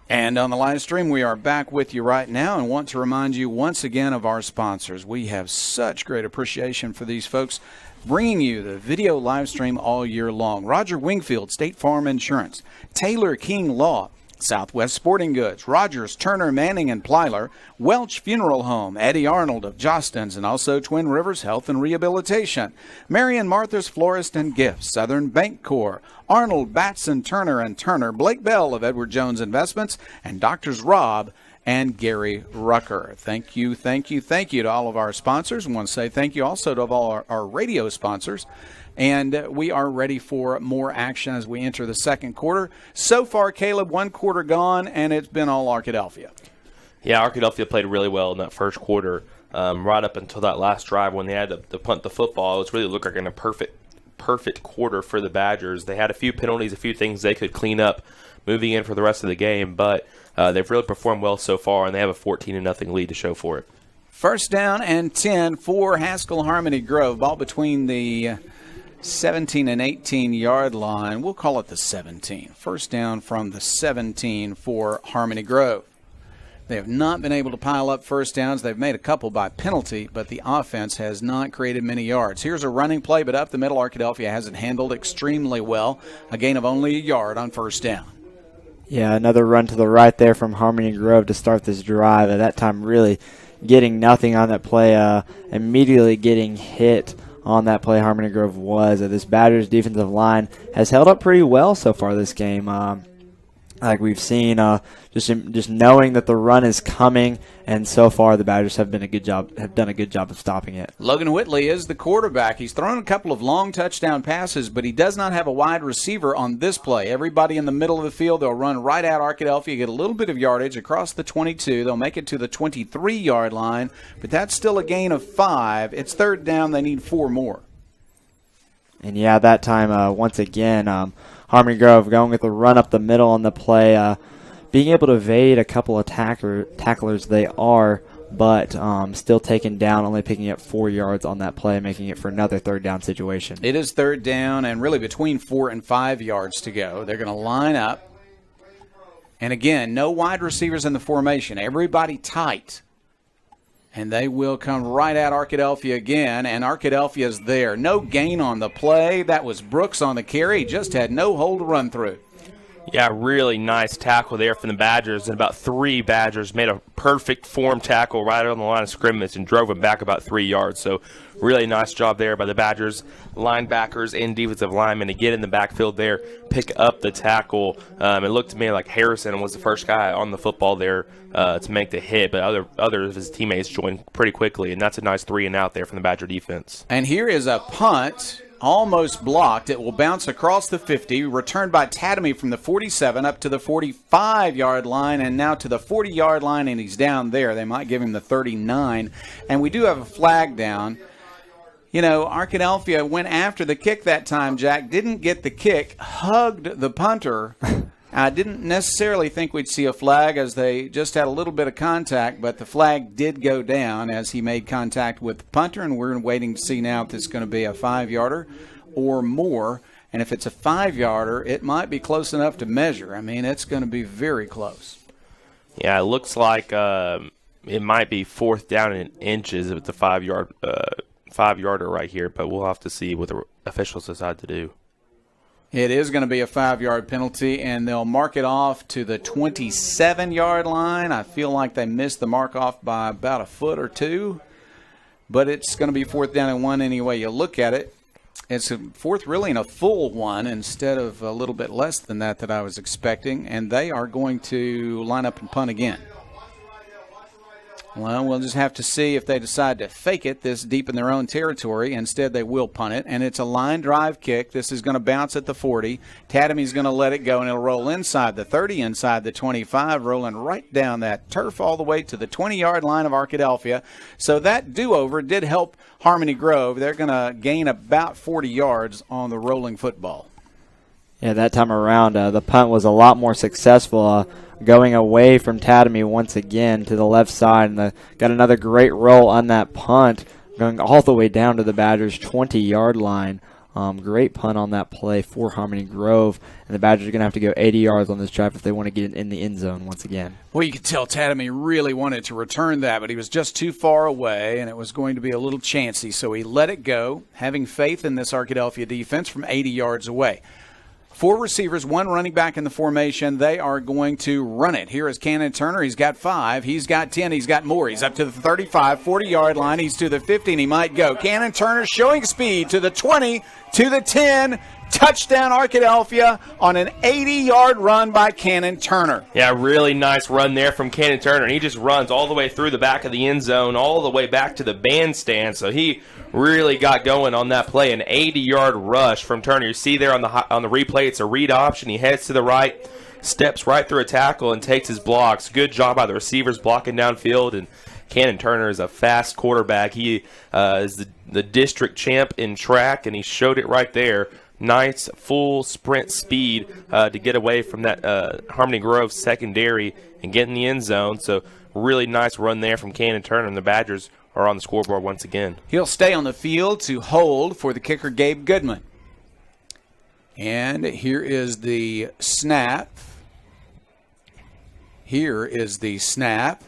And on the live stream, we are back with you right now and want to remind you once again of our sponsors. We have such great appreciation for these folks bringing you the video live stream all year long. Roger Wingfield, State Farm Insurance, Taylor King Law, Southwest Sporting Goods, Rogers, Turner, Manning, and Plyler, Welch Funeral Home, Eddie Arnold of Jostens, and also Twin Rivers Health and Rehabilitation, Marion Martha's Florist and Gifts, Southern Bank Corps, Arnold, Batson, Turner and Turner, Blake Bell of Edward Jones Investments, and Doctors Rob and Gary Rucker. Thank you to all of our sponsors. I want to say thank you also to all our radio sponsors. And we are ready for more action as we enter the second quarter. So far, Caleb, one quarter gone, and it's been all Arkadelphia. Yeah, Arkadelphia played really well in that first quarter, right up until that last drive when they had to punt the football. It was really looked like a perfect quarter for the Badgers. They had a few penalties, a few things they could clean up moving in for the rest of the game, but they've really performed well so far, and they have a 14-0 lead to show for it. First down and 10 for Haskell Harmony Grove. Ball between the 17 and 18-yard line. We'll call it the 17. First down from the 17 for Harmony Grove. They have not been able to pile up first downs. They've made a couple by penalty, but the offense has not created many yards. Here's a running play, but up the middle, Arkadelphia has it handled extremely well. A gain of only a yard on first down. Yeah, another run to the right there from Harmony Grove to start this drive. At that time, really getting nothing on that play, immediately getting hit on that play. Harmony Grove was. This Badgers defensive line has held up pretty well so far this game. Like we've seen, just knowing that the run is coming, and so far the Badgers have done a good job of stopping it. Logan Whitley is the quarterback. He's thrown a couple of long touchdown passes, but he does not have a wide receiver on this play. Everybody in the middle of the field, they'll run right at Arkadelphia, get a little bit of yardage across the 22. They'll make it to the 23-yard line, but that's still a gain of 5. It's third down. They need 4 more. And yeah, that time, once again, Harmony Grove going with the run up the middle on the play, being able to evade a couple of tacklers they are, but still taken down, only picking up 4 yards on that play, making it for another third down situation. It is third down and really between 4 and 5 yards to go. They're going to line up. And again, no wide receivers in the formation. Everybody tight. And they will come right at Arkadelphia again, and Arkadelphia's there. No gain on the play. That was Brooks on the carry. He just had no hole to run through. Yeah, really nice tackle there from the Badgers, and about 3 Badgers made a perfect form tackle right on the line of scrimmage and drove him back about 3 yards. So really nice job there by the Badgers linebackers and defensive linemen to get in the backfield there, pick up the tackle. It looked to me like Harrison was the first guy on the football there to make the hit, but other of his teammates joined pretty quickly, and that's a nice 3-and-out there from the Badger defense. And here is a punt. Almost blocked. It will bounce across the 50, returned by Tatamy from the 47 up to the 45-yard line, and now to the 40-yard line, and he's down there. They might give him the 39. And we do have a flag down. You know, Arkadelphia went after the kick that time, Jack. Didn't get the kick, hugged the punter. I didn't necessarily think we'd see a flag as they just had a little bit of contact, but the flag did go down as he made contact with the punter, and we're waiting to see now if it's going to be a 5-yarder or more. And if it's a 5-yarder, it might be close enough to measure. I mean, it's going to be very close. Yeah, it looks like it might be 4th down in inches with the 5-yarder right here, but we'll have to see what the officials decide to do. It is going to be a 5-yard penalty, and they'll mark it off to the 27-yard line. I feel like they missed the mark off by about a foot or 2, but it's going to be 4th down and 1 any way you look at it. It's a 4th really and a full 1 instead of a little bit less than that I was expecting, and they are going to line up and punt again. Well, we'll just have to see if they decide to fake it this deep in their own territory. Instead, they will punt it, and it's a line drive kick. This is going to bounce at the 40. Tatamy's going to let it go, and it'll roll inside the 30, inside the 25, rolling right down that turf all the way to the 20-yard line of Arkadelphia. So that do-over did help Harmony Grove. They're going to gain about 40 yards on the rolling football. Yeah, that time around, the punt was a lot more successful, going away from Tatamy once again to the left side, and got another great roll on that punt, going all the way down to the Badgers' 20-yard line. Great punt on that play for Harmony Grove, and the Badgers are going to have to go 80 yards on this drive if they want to get in the end zone once again. Well, you could tell Tatamy really wanted to return that, but he was just too far away, and it was going to be a little chancy, so he let it go, having faith in this Arkadelphia defense from 80 yards away. 4 receivers, 1 running back in the formation. They are going to run it. Here is Cannon Turner. He's got 5. He's got 10. He's got more. He's up to the 35, 40-yard line. He's to the 50, and he might go. Cannon Turner showing speed to the 20, to the 10, Touchdown Arkadelphia on an 80-yard run by Cannon Turner. Yeah, really nice run there from Cannon Turner. And he just runs all the way through the back of the end zone, all the way back to the bandstand. So he really got going on that play. An 80-yard rush from Turner. You see there on the replay, it's a read option. He heads to the right, steps right through a tackle, and takes his blocks. Good job by the receivers blocking downfield. And Cannon Turner is a fast quarterback. He is the district champ in track, and he showed it right there. Nice full sprint speed to get away from that Harmony Grove secondary and get in the end zone. So really nice run there from Cannon Turner, and the Badgers are on the scoreboard once again. He'll stay on the field to hold for the kicker, Gabe Goodman. And here is the snap. Here is the snap.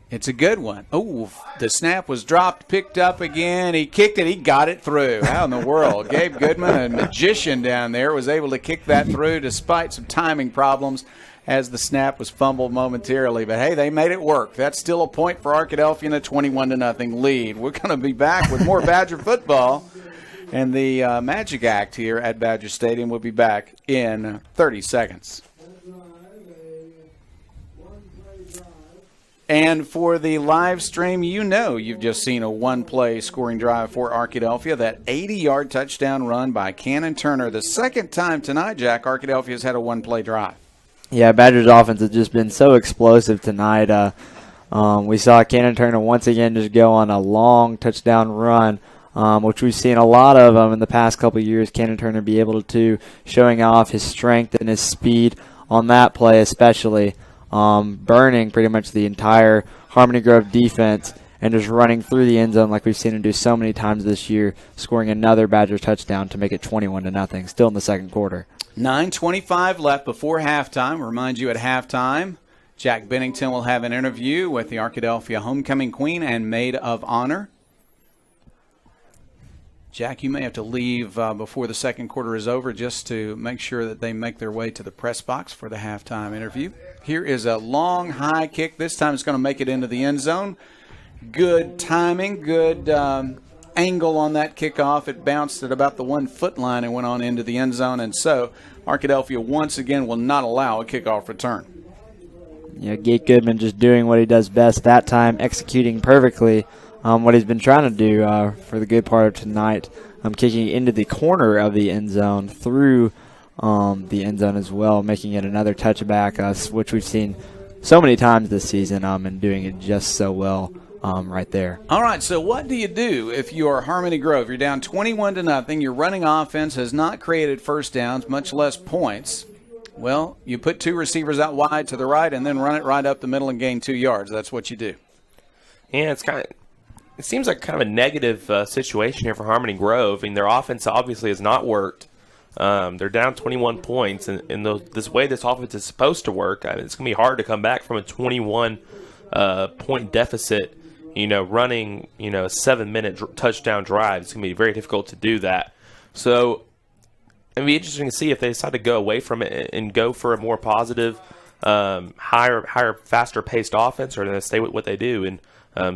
It's a good one. Oh, the snap was dropped, picked up again. He kicked it. He got it through. How in the world? Gabe Goodman, a magician down there, was able to kick that through despite some timing problems as the snap was fumbled momentarily. But, hey, they made it work. That's still a point for Arkadelphia in a 21-0 lead. We're going to be back with more Badger football. And the Magic Act here at Badger Stadium will be back in 30 seconds. And for the live stream, you know you've just seen a one-play scoring drive for Arkadelphia. That 80-yard touchdown run by Cannon Turner. The second time tonight, Jack, Arkadelphia has had a one-play drive. Yeah, Badgers' offense has just been so explosive tonight. We saw Cannon Turner once again just go on a long touchdown run, which we've seen a lot of in the past couple of years. Cannon Turner be able to showing off his strength and his speed on that play especially. Burning pretty much the entire Harmony Grove defense and just running through the end zone like we've seen him do so many times this year, scoring another Badger touchdown to make it 21-0, still in the second quarter. 9:25 left before halftime. Remind you at halftime, Jack Bennington will have an interview with the Arkadelphia homecoming queen and maid of honor. Jack, you may have to leave before the second quarter is over just to make sure that they make their way to the press box for the halftime interview. Here is a long, high kick. This time it's going to make it into the end zone. Good timing, good angle on that kickoff. It bounced at about the 1 foot line and went on into the end zone. And so Arkadelphia once again will not allow a kickoff return. Yeah, Gabe Goodman just doing what he does best that time, executing perfectly what he's been trying to do for the good part of tonight, kicking into the corner of the end zone through the end zone as well, making it another touchback, which we've seen so many times this season, and doing it just so well right there. All right, so what do you do if you are Harmony Grove? You're down 21-0. Your running offense has not created first downs, much less points. Well, you put two receivers out wide to the right and then run it right up the middle and gain 2 yards. That's what you do. Yeah, it seems like kind of a negative situation here for Harmony Grove. I mean, their offense obviously has not worked. They're down 21 points, and this way this offense is supposed to work, it's going to be hard to come back from a 21-point deficit, running, a 7-minute touchdown drive. It's going to be very difficult to do that. So it'll be interesting to see if they decide to go away from it and go for a more positive, higher, faster-paced offense, or they stay with what they do and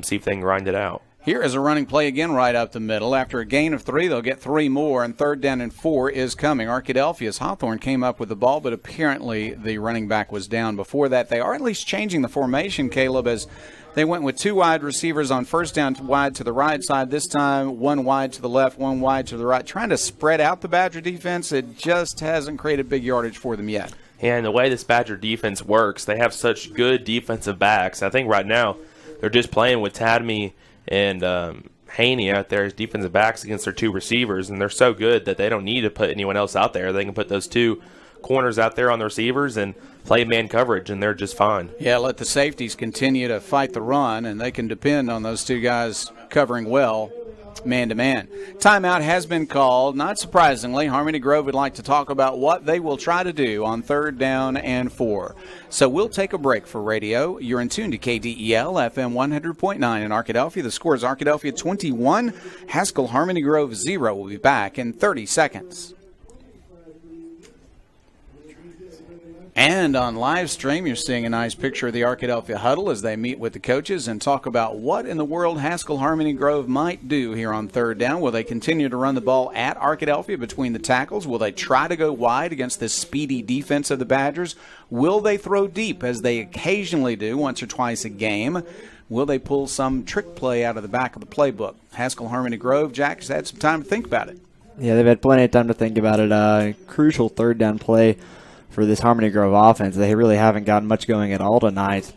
see if they can grind it out. Here is a running play again right up the middle. After a gain of 3, they'll get 3 more, and 3rd down and 4 is coming. Arkadelphia's Hawthorne came up with the ball, but apparently the running back was down. Before that, they are at least changing the formation, Caleb, as they went with 2 wide receivers on first down wide to the right side. This time, 1 wide to the left, 1 wide to the right, trying to spread out the Badger defense. It just hasn't created big yardage for them yet. Yeah, and the way this Badger defense works, they have such good defensive backs. I think right now they're just playing with Tadme and Haney out there as defensive backs against their 2 receivers, and they're so good that they don't need to put anyone else out there. They can put those 2 corners out there on the receivers and play man coverage, and they're just fine. Yeah, let the safeties continue to fight the run, and they can depend on those 2 guys covering well man-to-man. Timeout has been called. Not surprisingly, Harmony Grove would like to talk about what they will try to do on 3rd down and 4. So we'll take a break for radio. You're in tune to KDEL FM 100.9 in Arkadelphia. The score is Arkadelphia 21, Haskell Harmony Grove 0. We'll be back in 30 seconds. And on live stream, you're seeing a nice picture of the Arkadelphia huddle as they meet with the coaches and talk about what in the world Haskell Harmony Grove might do here on third down. Will they continue to run the ball at Arkadelphia between the tackles? Will they try to go wide against this speedy defense of the Badgers? Will they throw deep, as they occasionally do once or twice a game? Will they pull some trick play out of the back of the playbook? Haskell Harmony Grove, Jack, has had some time to think about it. Yeah, they've had plenty of time to think about it. Crucial third down play for this Harmony Grove offense. They really haven't gotten much going at all tonight,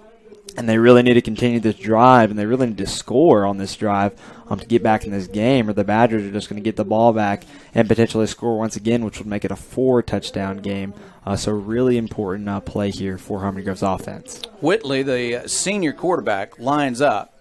and they really need to continue this drive, and they really need to score on this drive to get back in this game, or the Badgers are just going to get the ball back and potentially score once again, which would make it a 4-touchdown game. So really important play here for Harmony Grove's offense. Whitley, the senior quarterback, lines up.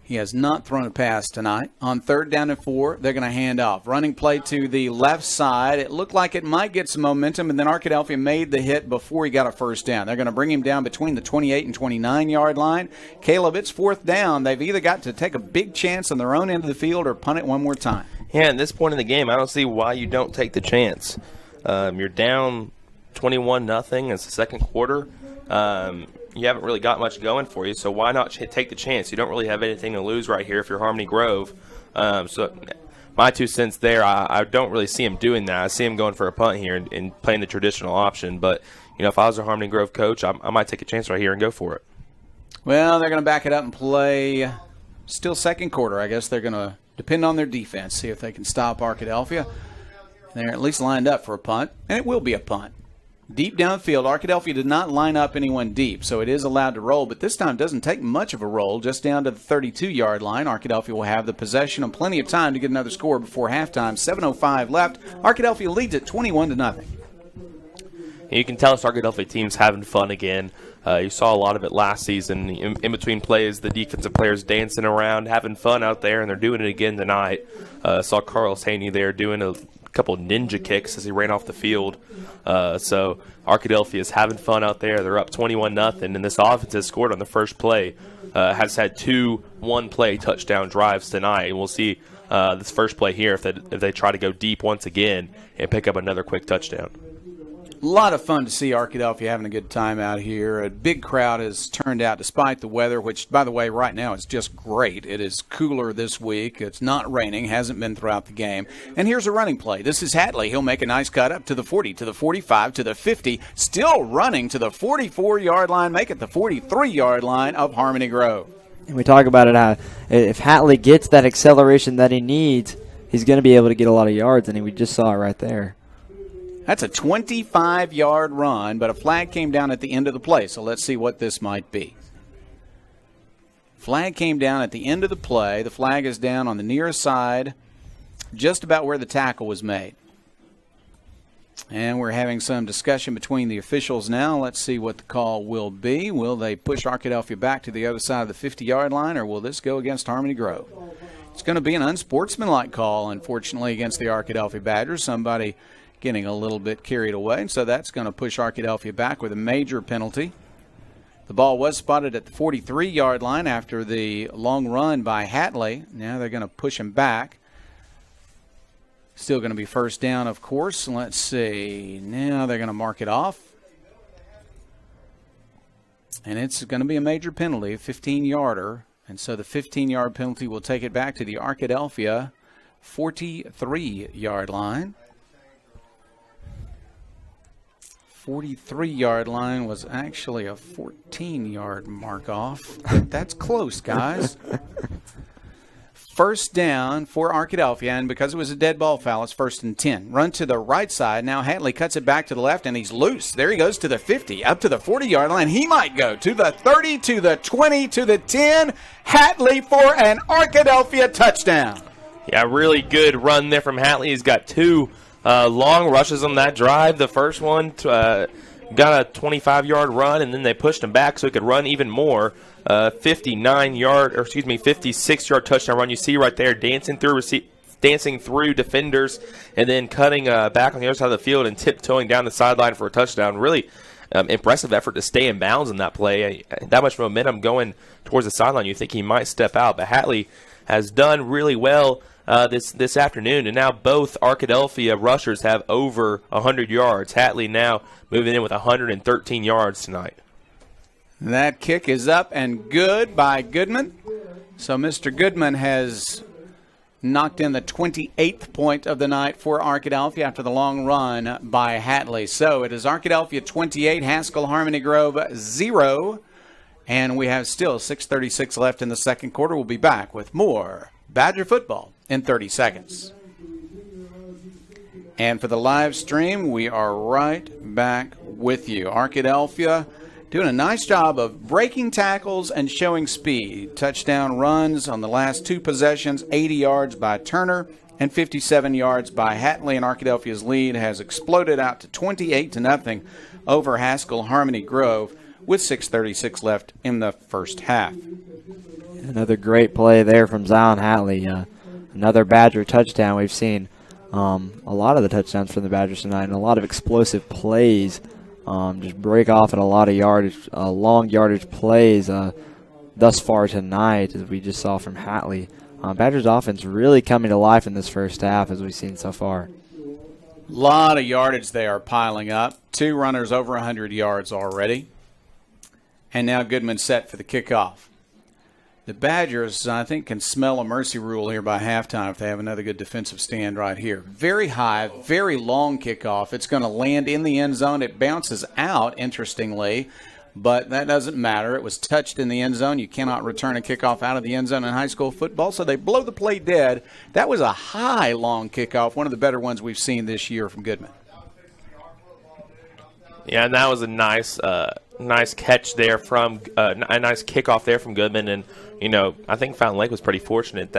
He has not thrown a pass tonight. On third down and 4, they're going to hand off. Running play to the left side. It looked like it might get some momentum, and then Arkadelphia made the hit before he got a first down. They're going to bring him down between the 28 and 29-yard line. Caleb, it's fourth down. They've either got to take a big chance on their own end of the field or punt it one more time. Yeah, at this point in the game, I don't see why you don't take the chance. You're down 21-0. It's the second quarter. You haven't really got much going for you, so why not take the chance? You don't really have anything to lose right here if you're Harmony Grove. So my 2 cents there, I don't really see him doing that. I see him going for a punt here and playing the traditional option. But, if I was a Harmony Grove coach, I might take a chance right here and go for it. Well, they're going to back it up and play still second quarter. I guess they're going to depend on their defense, see if they can stop Arkadelphia. They're at least lined up for a punt, and it will be a punt. Deep downfield, Arkadelphia did not line up anyone deep, so it is allowed to roll, but this time doesn't take much of a roll, just down to the 32-yard line. Arkadelphia will have the possession and plenty of time to get another score before halftime. 7:05 left. Arkadelphia leads at 21-0. You can tell this Arkadelphia team's having fun again. You saw a lot of it last season. In between plays, the defensive players dancing around, having fun out there, and they're doing it again tonight. Saw Carlos Haney there doing a couple ninja kicks as he ran off the field. So Arkadelphia is having fun out there. They're up 21-0, and this offense has scored on the first play. Has had 2 one-play touchdown drives tonight, and we'll see this first play here if they try to go deep once again and pick up another quick touchdown. A lot of fun to see Arkadelphia having a good time out here. A big crowd has turned out despite the weather, which, by the way, right now is just great. It is cooler this week. It's not raining, hasn't been throughout the game. And here's a running play. This is Hatley. He'll make a nice cut up to the 40, to the 45, to the 50, still running to the 44-yard line, make it the 43-yard line of Harmony Grove. And we talk about it, how if Hatley gets that acceleration that he needs, he's going to be able to get a lot of yards, and we just saw it right there. That's a 25-yard run, but a flag came down at the end of the play, so let's see what this might be. Flag came down at the end of the play. The flag is down on the near side, just about where the tackle was made. And we're having some discussion between the officials now. Let's see what the call will be. Will they push Arkadelphia back to the other side of the 50-yard line, or will this go against Harmony Grove? It's going to be an unsportsmanlike call, unfortunately, against the Arkadelphia Badgers. Somebody getting a little bit carried away, so that's going to push Arkadelphia back with a major penalty. The ball was spotted at the 43-yard line after the long run by Hatley. Now they're going to push him back. Still going to be first down, of course. Let's see. Now they're going to mark it off. And it's going to be a major penalty, a 15-yarder. And so the 15-yard penalty will take it back to the Arkadelphia 43-yard line. 43-yard line was actually a 14-yard mark off. That's close, guys. First down for Arkadelphia, and because it was a dead ball foul, it's 1st and 10. Run to the right side. Now Hatley cuts it back to the left, and he's loose. There he goes to the 50, up to the 40-yard line. He might go to the 30, to the 20, to the 10. Hatley for an Arkadelphia touchdown. Yeah, really good run there from Hatley. He's got 2 long rushes on that drive. The first one got a 25-yard run, and then they pushed him back so he could run even more. 56-yard touchdown run. You see right there, dancing through defenders, and then cutting back on the other side of the field and tiptoeing down the sideline for a touchdown. Really impressive effort to stay in bounds in that play. That much momentum going towards the sideline, you think he might step out, but Hatley has done really well this afternoon, and now both Arkadelphia rushers have over 100 yards. Hatley now moving in with 113 yards tonight. That kick is up and good by Goodman. So Mr. Goodman has knocked in the 28th point of the night for Arkadelphia after the long run by Hatley. So it is Arkadelphia 28, Haskell Harmony Grove 0. And we have still 6:36 left in the second quarter. We'll be back with more Badger football in 30 seconds. And for the live stream, we are right back with you. Arkadelphia doing a nice job of breaking tackles and showing speed. Touchdown runs on the last two possessions, 80 yards by Turner and 57 yards by Hatley. And Arkadelphia's lead has exploded out to 28-0 over Haskell Harmony Grove with 6:36 left in the first half. Another great play there from Zion Hatley. Another Badger touchdown. We've seen a lot of the touchdowns from the Badgers tonight and a lot of explosive plays. Just break off at a lot of yardage, long yardage plays thus far tonight, as we just saw from Hatley. Badgers offense really coming to life in this first half, as we've seen so far. A lot of yardage they are piling up. Two runners over 100 yards already. And now Goodman set for the kickoff. The Badgers, I think, can smell a mercy rule here by halftime if they have another good defensive stand right here. Very high, very long kickoff. It's going to land in the end zone. It bounces out, interestingly, but that doesn't matter. It was touched in the end zone. You cannot return a kickoff out of the end zone in high school football, so they blow the play dead. That was a high, long kickoff, one of the better ones we've seen this year from Goodman. Yeah, and that was a nice catch there from a nice kickoff there from Goodman. And, you know, I think Fountain Lake was pretty fortunate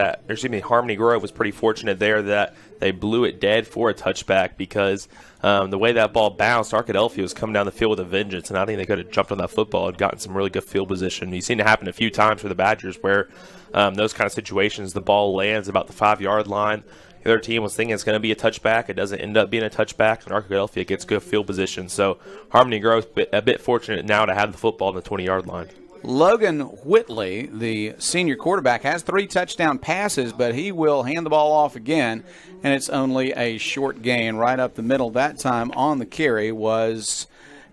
Harmony Grove was pretty fortunate there that they blew it dead for a touchback, because the way that ball bounced, Arkadelphia was coming down the field with a vengeance, and I think they could have jumped on that football and gotten some really good field position. You've seen it happen a few times for the Badgers where those kind of situations, the ball lands about the 5-yard line. The other team was thinking it's going to be a touchback. It doesn't end up being a touchback, and Arkadelphia gets good field position. So Harmony Grove's a bit fortunate now to have the football on the 20-yard line. Logan Whitley, the senior quarterback, has 3 touchdown passes, but he will hand the ball off again, and it's only a short gain. Right up the middle that time on the carry was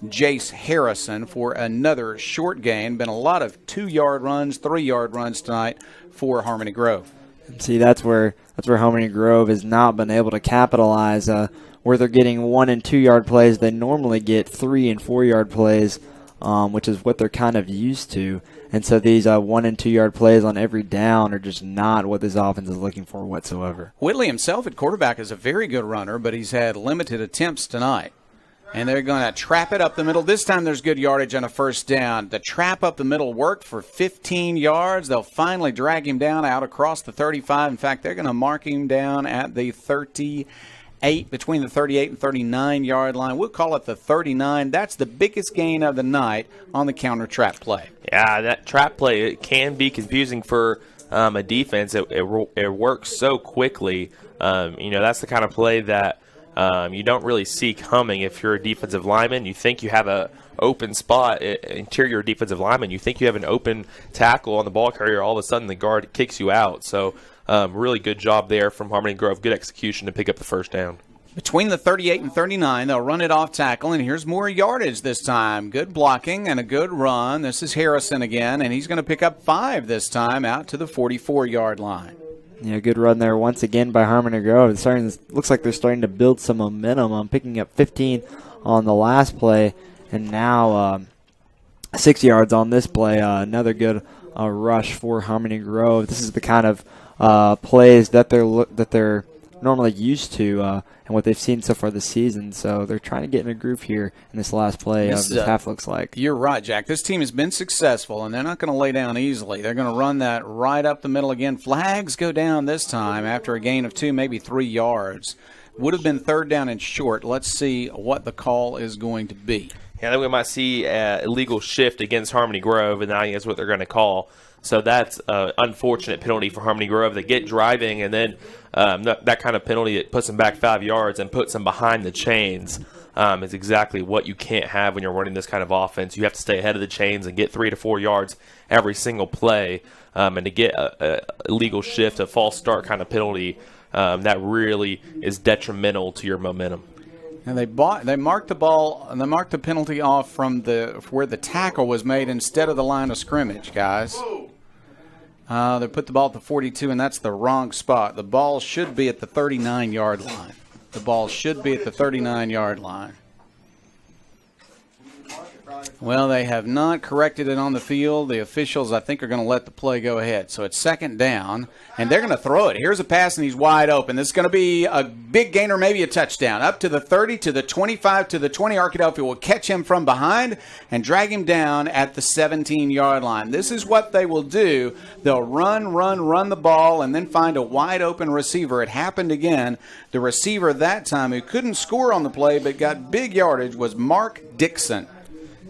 Jace Harrison for another short gain. Been a lot of 2-yard runs, 3-yard runs tonight for Harmony Grove. See, that's where Harmony Grove has not been able to capitalize. Where they're getting 1- and 2-yard plays, they normally get 3- and 4-yard plays, which is what they're kind of used to. And so these 1- and 2-yard plays on every down are just not what this offense is looking for whatsoever. Whitley himself at quarterback is a very good runner, but he's had limited attempts tonight. And they're going to trap it up the middle. This time there's good yardage on a first down. The trap up the middle worked for 15 yards. They'll finally drag him down out across the 35. In fact, they're going to mark him down at the 38, between the 38 and 39-yard line. We'll call it the 39. That's the biggest gain of the night on the counter trap play. Yeah, that trap play, it can be confusing for a defense. It works so quickly. That's the kind of play that you don't really see coming if you're a defensive lineman. You think you have a open spot, interior defensive lineman. You think you have an open tackle on the ball carrier. All of a sudden, the guard kicks you out. So really good job there from Harmony Grove. Good execution to pick up the first down. Between the 38 and 39, they'll run it off tackle, and here's more yardage this time. Good blocking and a good run. This is Harrison again, and he's going to pick up 5 this time out to the 44-yard line. Yeah, good run there once again by Harmony Grove. Looks like they're starting to build some momentum. Picking up 15 on the last play, and now 6 yards on this play. Another good rush for Harmony Grove. This is the kind of plays that they're normally used to and what they've seen so far this season. So they're trying to get in a groove here in this last play of this half, looks like. You're right, Jack. This team has been successful, and they're not going to lay down easily. They're going to run that right up the middle again. Flags go down this time after a gain of 2, maybe 3 yards. Would have been 3rd down and short. Let's see what the call is going to be. Yeah, then we might see an illegal shift against Harmony Grove, and I think that's what they're going to call. So that's an unfortunate penalty for Harmony Grove. They get driving, and then that kind of penalty that puts them back 5 yards and puts them behind the chains is exactly what you can't have when you're running this kind of offense. You have to stay ahead of the chains and get 3 to 4 yards every single play. And to get a illegal shift, a false start kind of penalty, that really is detrimental to your momentum. And they marked the ball, and they marked the penalty off from where the tackle was made instead of the line of scrimmage, guys. They put the ball at the 42, and that's the wrong spot. The ball should be at the 39-yard line. The ball should be at the 39-yard line. Well, they have not corrected it on the field. The officials, I think, are going to let the play go ahead. So it's second down, and they're going to throw it. Here's a pass, and he's wide open. This is going to be a big gain or maybe a touchdown. Up to the 30, to the 25, to the 20. Arkadelphia will catch him from behind and drag him down at the 17-yard line. This is what they will do. They'll run the ball and then find a wide open receiver. It happened again. The receiver that time who couldn't score on the play but got big yardage was Mark Dixon.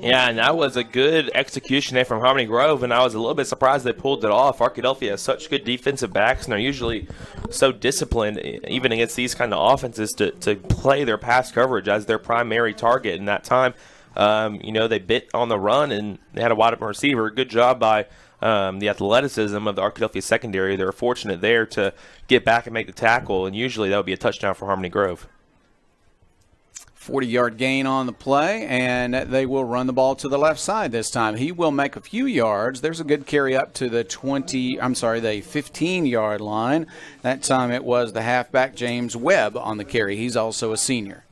Yeah, and that was a good execution there from Harmony Grove, and I was a little bit surprised they pulled it off. Arkadelphia has such good defensive backs, and they're usually so disciplined, even against these kind of offenses, to play their pass coverage as their primary target. And that time, they bit on the run, and they had a wide open receiver. Good job by the athleticism of the Arkadelphia secondary. They were fortunate there to get back and make the tackle, and usually that would be a touchdown for Harmony Grove. 40-yard gain on the play, and they will run the ball to the left side this time. He will make a few yards. There's a good carry up to the 15-yard line. That time it was the halfback James Webb on the carry. He's also a senior.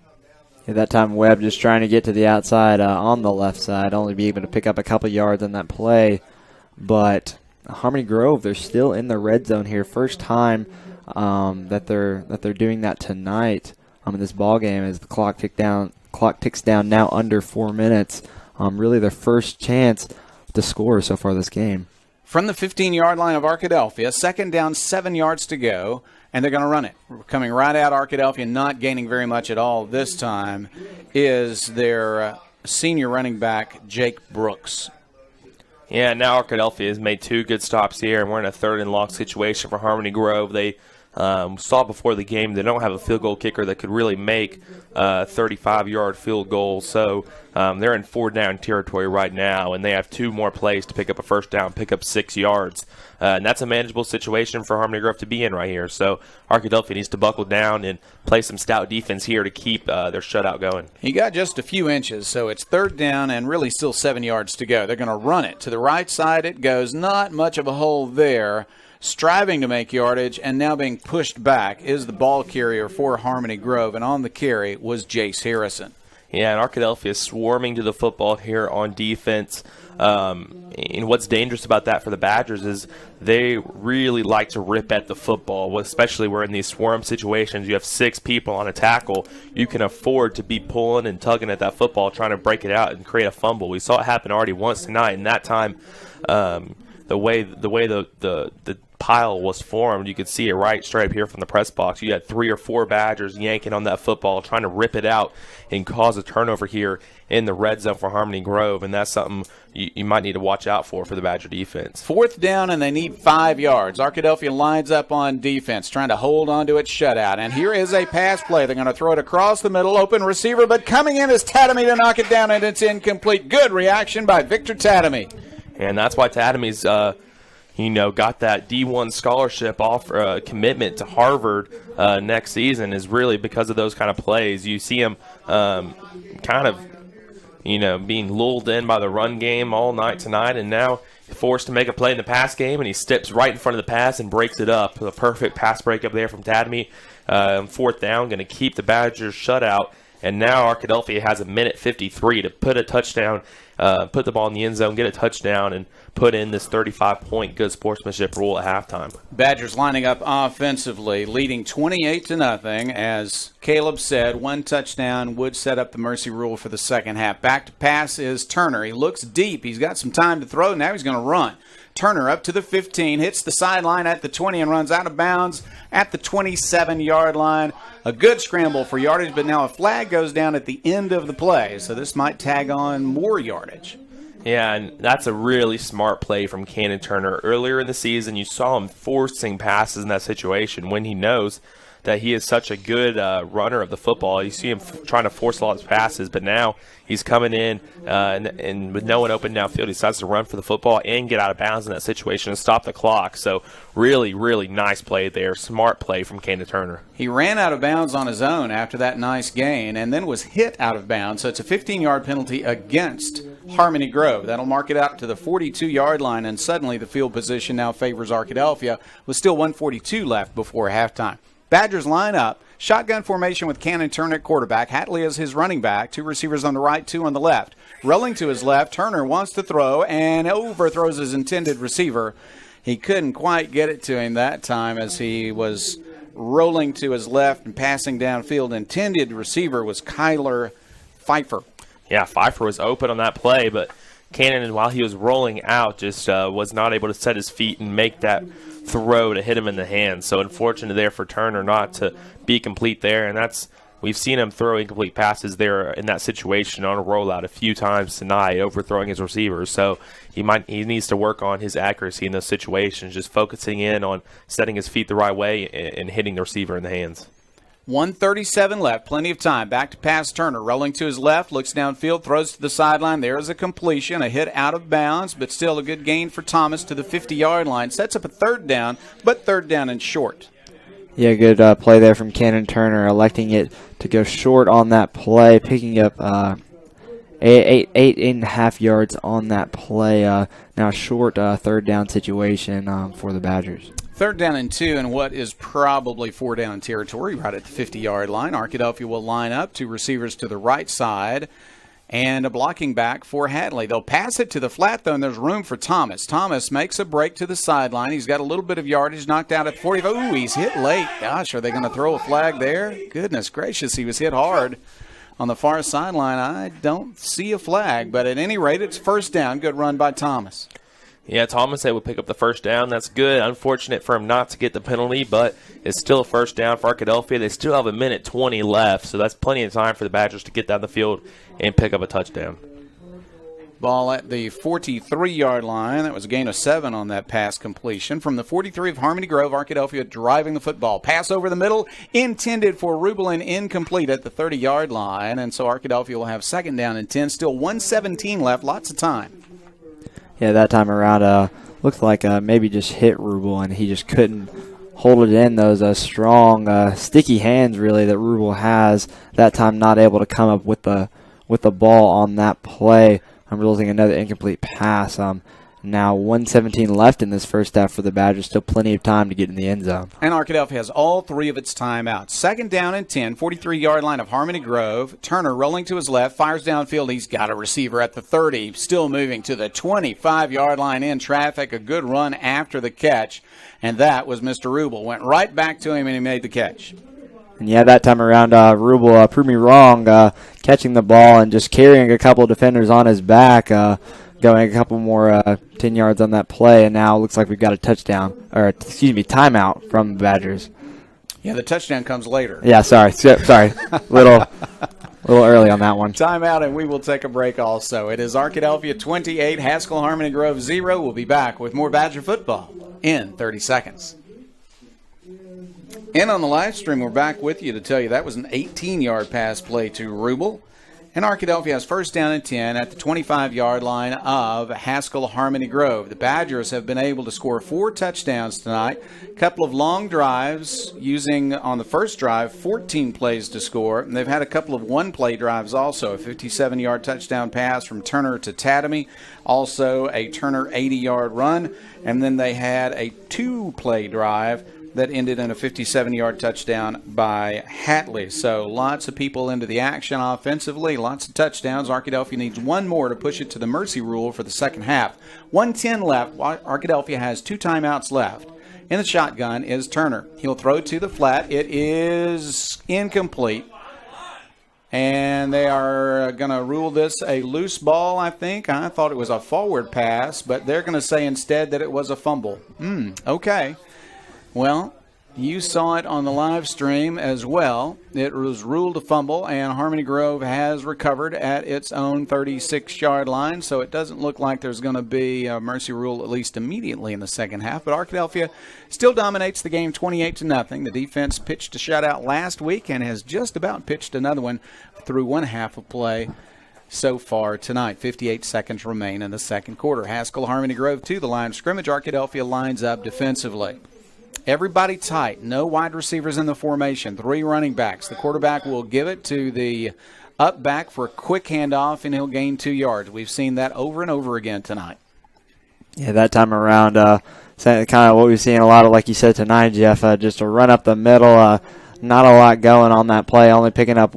At that time, Webb just trying to get to the outside on the left side, only be able to pick up a couple yards on that play. But Harmony Grove, they're still in the red zone here. First time that they're doing that tonight. In this ball game, as the clock ticks down now under 4 minutes. Really their first chance to score so far this game. From the 15-yard line of Arkadelphia, second down, 7 yards to go, and they're going to run it. Coming right out, Arkadelphia not gaining very much at all this time is their senior running back, Jake Brooks. Yeah, now Arkadelphia has made 2 good stops here, and we're in a 3rd and long situation for Harmony Grove. They saw before the game they don't have a field goal kicker that could really make a 35-yard field goal. So they're in 4-down territory right now, and they have 2 more plays to pick up a first down, pick up 6 yards. And that's a manageable situation for Harmony Grove to be in right here. So Arkadelphia needs to buckle down and play some stout defense here to keep their shutout going. He got just a few inches, so it's 3rd down and really still 7 yards to go. They're going to run it. To the right side it goes. Not much of a hole there. Striving to make yardage and now being pushed back is the ball carrier for Harmony Grove, and on the carry was Jace Harrison. Yeah, and Arkadelphia is swarming to the football here on defense. And what's dangerous about that for the Badgers is they really like to rip at the football, especially where in these swarm situations you have 6 people on a tackle. You can afford to be pulling and tugging at that football, trying to break it out and create a fumble. We saw it happen already once tonight, and that time the way the pile was formed, you could see it right straight up here from the press box. You had 3 or 4 Badgers yanking on that football, trying to rip it out and cause a turnover here in the red zone for Harmony Grove, and that's something you might need to watch out for the Badger defense. 4th down, and they need 5 yards. Arkadelphia lines up on defense, trying to hold on to its shutout. And here is a pass play. They're going to throw it across the middle, open receiver, but coming in is Tatamy to knock it down, and it's incomplete. Good reaction by Victor Tatamy. And that's why Tatamy's got that D1 scholarship offer commitment to Harvard next season is really because of those kind of plays. You see him being lulled in by the run game all night tonight, and now forced to make a play in the pass game, and he steps right in front of the pass and breaks it up. The perfect pass break up there from Tatamy. 4th down, going to keep the Badgers shut out. And now Arkadelphia has 1:53 to put a touchdown, put the ball in the end zone, get a touchdown, and put in this 35-point good sportsmanship rule at halftime. Badgers lining up offensively, leading 28-0. As Caleb said, 1 touchdown would set up the mercy rule for the second half. Back to pass is Turner. He looks deep. He's got some time to throw. Now he's going to run. Turner up to the 15, hits the sideline at the 20 and runs out of bounds at the 27-yard line. A good scramble for yardage, but now a flag goes down at the end of the play, so this might tag on more yardage. Yeah, and that's a really smart play from Cannon Turner. Earlier in the season, you saw him forcing passes in that situation when he knows that he is such a good runner of the football. You see him trying to force a lot of passes, but now he's coming in and with no one open downfield, he decides to run for the football and get out of bounds in that situation and stop the clock. So really, really nice play there. Smart play from Cannon Turner. He ran out of bounds on his own after that nice gain and then was hit out of bounds. So it's a 15-yard penalty against Harmony Grove. That'll mark it out to the 42-yard line, and suddenly the field position now favors Arkadelphia with still 1:42 left before halftime. Badgers line up. Shotgun formation with Cannon Turner at quarterback. Hatley is his running back. 2 receivers on the right, 2 on the left. Rolling to his left, Turner wants to throw and overthrows his intended receiver. He couldn't quite get it to him that time as he was rolling to his left and passing downfield. Intended receiver was Kyler Pfeiffer. Yeah, Pfeiffer was open on that play, but Cannon, while he was rolling out, just was not able to set his feet and make that throw to hit him in the hand. So unfortunate there for Turner not to be complete there, and we've seen him throw incomplete passes there in that situation on a rollout a few times tonight, overthrowing his receivers. So he needs to work on his accuracy in those situations, just focusing in on setting his feet the right way and hitting the receiver in the hands. 1:37 left, plenty of time. Back to pass Turner, rolling to his left, looks downfield, throws to the sideline. There's a completion, a hit out of bounds, but still a good gain for Thomas to the 50-yard line. Sets up a third down, but third down and short. Yeah, good play there from Cannon Turner, electing it to go short on that play, picking up 8.5 yards on that play. Now short third down situation for the Badgers. Third down and 2 in what is probably 4 down territory right at the 50-yard line. Arkadelphia will line up, 2 receivers to the right side and a blocking back for Hatley. They'll pass it to the flat, though, and there's room for Thomas. Thomas makes a break to the sideline. He's got a little bit of yardage, knocked out at 40. Ooh, he's hit late. Gosh, are they going to throw a flag there? Goodness gracious, he was hit hard on the far sideline. I don't see a flag, but at any rate, it's first down. Good run by Thomas. Yeah, Thomas said would pick up the first down. That's good. Unfortunate for him not to get the penalty, but it's still a first down for Arkadelphia. They still have 1:20 left, so that's plenty of time for the Badgers to get down the field and pick up a touchdown. Ball at the 43-yard line. That was a gain of 7 on that pass completion. From the 43 of Harmony Grove, Arkadelphia driving the football. Pass over the middle, intended for Rubel and incomplete at the 30-yard line. And so Arkadelphia will have second down and 10. Still 1:17 left. Lots of time. Yeah, that time around looked like maybe just hit Rubel, and he just couldn't hold it in. Those strong, sticky hands, really, that Rubel has. That time not able to come up with the ball on that play. Resulting in another incomplete pass. Now 1:17 left in this first half for the Badgers. Still plenty of time to get in the end zone. And Arkadelphia has all 3 of its timeouts. Second down and 10, 43-yard line of Harmony Grove. Turner rolling to his left, fires downfield. He's got a receiver at the 30, still moving to the 25-yard line in traffic. A good run after the catch, and that was Mr. Rubel. Went right back to him, and he made the catch. And yeah, that time around, Rubel proved me wrong, catching the ball and just carrying a couple of defenders on his back, going a couple more 10 yards on that play, and now it looks like we've got a timeout from the Badgers. Yeah, the touchdown comes later. Yeah, sorry, little early on that one. Timeout, and we will take a break also. It is Arkadelphia 28, Haskell Harmony Grove 0. We'll be back with more Badger football in 30 seconds. And on the live stream, we're back with you to tell you that was an 18-yard pass play to Rubel. And Arkadelphia has first down and 10 at the 25-yard line of Haskell Harmony Grove. The Badgers have been able to score 4 touchdowns tonight. A couple of long drives using, on the first drive, 14 plays to score. And they've had a couple of one-play drives also. A 57-yard touchdown pass from Turner to Tatamy. Also a Turner 80-yard run. And then they had a 2-play drive that ended in a 57-yard touchdown by Hatley. So lots of people into the action offensively, lots of touchdowns. Arkadelphia needs 1 more to push it to the mercy rule for the second half. 1:10 left. Arkadelphia has 2 timeouts left. In the shotgun is Turner. He'll throw to the flat. It is incomplete. And they are going to rule this a loose ball, I think. I thought it was a forward pass, but they're going to say instead that it was a fumble. Okay. Well, you saw it on the live stream as well. It was ruled a fumble, and Harmony Grove has recovered at its own 36-yard line, so it doesn't look like there's going to be a mercy rule at least immediately in the second half. But Arkadelphia still dominates the game 28-0. The defense pitched a shutout last week and has just about pitched another one through one half of play so far tonight. 58 seconds remain in the second quarter. Haskell, Harmony Grove to the line of scrimmage. Arkadelphia lines up defensively. Everybody tight. No wide receivers in the formation. 3 running backs. The quarterback will give it to the up back for a quick handoff, and he'll gain 2 yards. We've seen that over and over again tonight. Yeah, that time around, kind of what we've seen a lot of, like you said tonight, Jeff, just a run up the middle. Not a lot going on that play, only picking up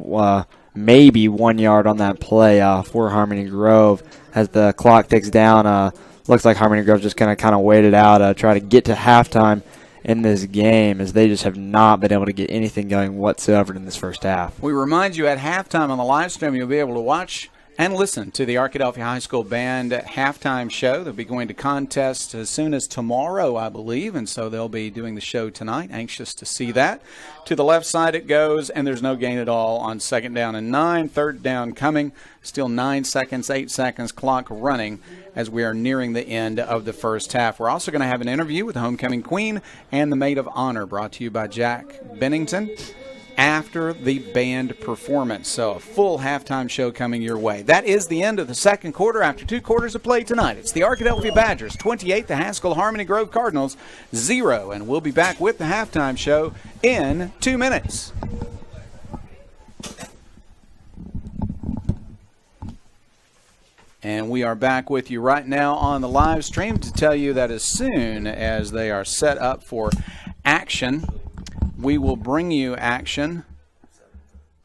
maybe 1 yard on that play for Harmony Grove. As the clock ticks down, looks like Harmony Grove's just going to kind of wait it out, try to get to halftime in this game, as they just have not been able to get anything going whatsoever in this first half. We remind you at halftime on the live stream, you'll be able to watch and listen to the Arkadelphia High School Band halftime show. They'll be going to contest as soon as tomorrow, I believe, and so they'll be doing the show tonight. Anxious to see that. To the left side it goes, and there's no gain at all on 2nd down and 9. 3rd down coming. Still 9 seconds, 8 seconds, clock running as we are nearing the end of the first half. We're also going to have an interview with the homecoming queen and the maid of honor, brought to you by Jack Bennington, after the band performance. So a full halftime show coming your way. That is the end of the second quarter after 2 quarters of play tonight. It's the Arkadelphia Badgers 28, the Haskell Harmony Grove Cardinals 0. And we'll be back with the halftime show in 2 minutes. And we are back with you right now on the live stream to tell you that as soon as they are set up for action, we will bring you action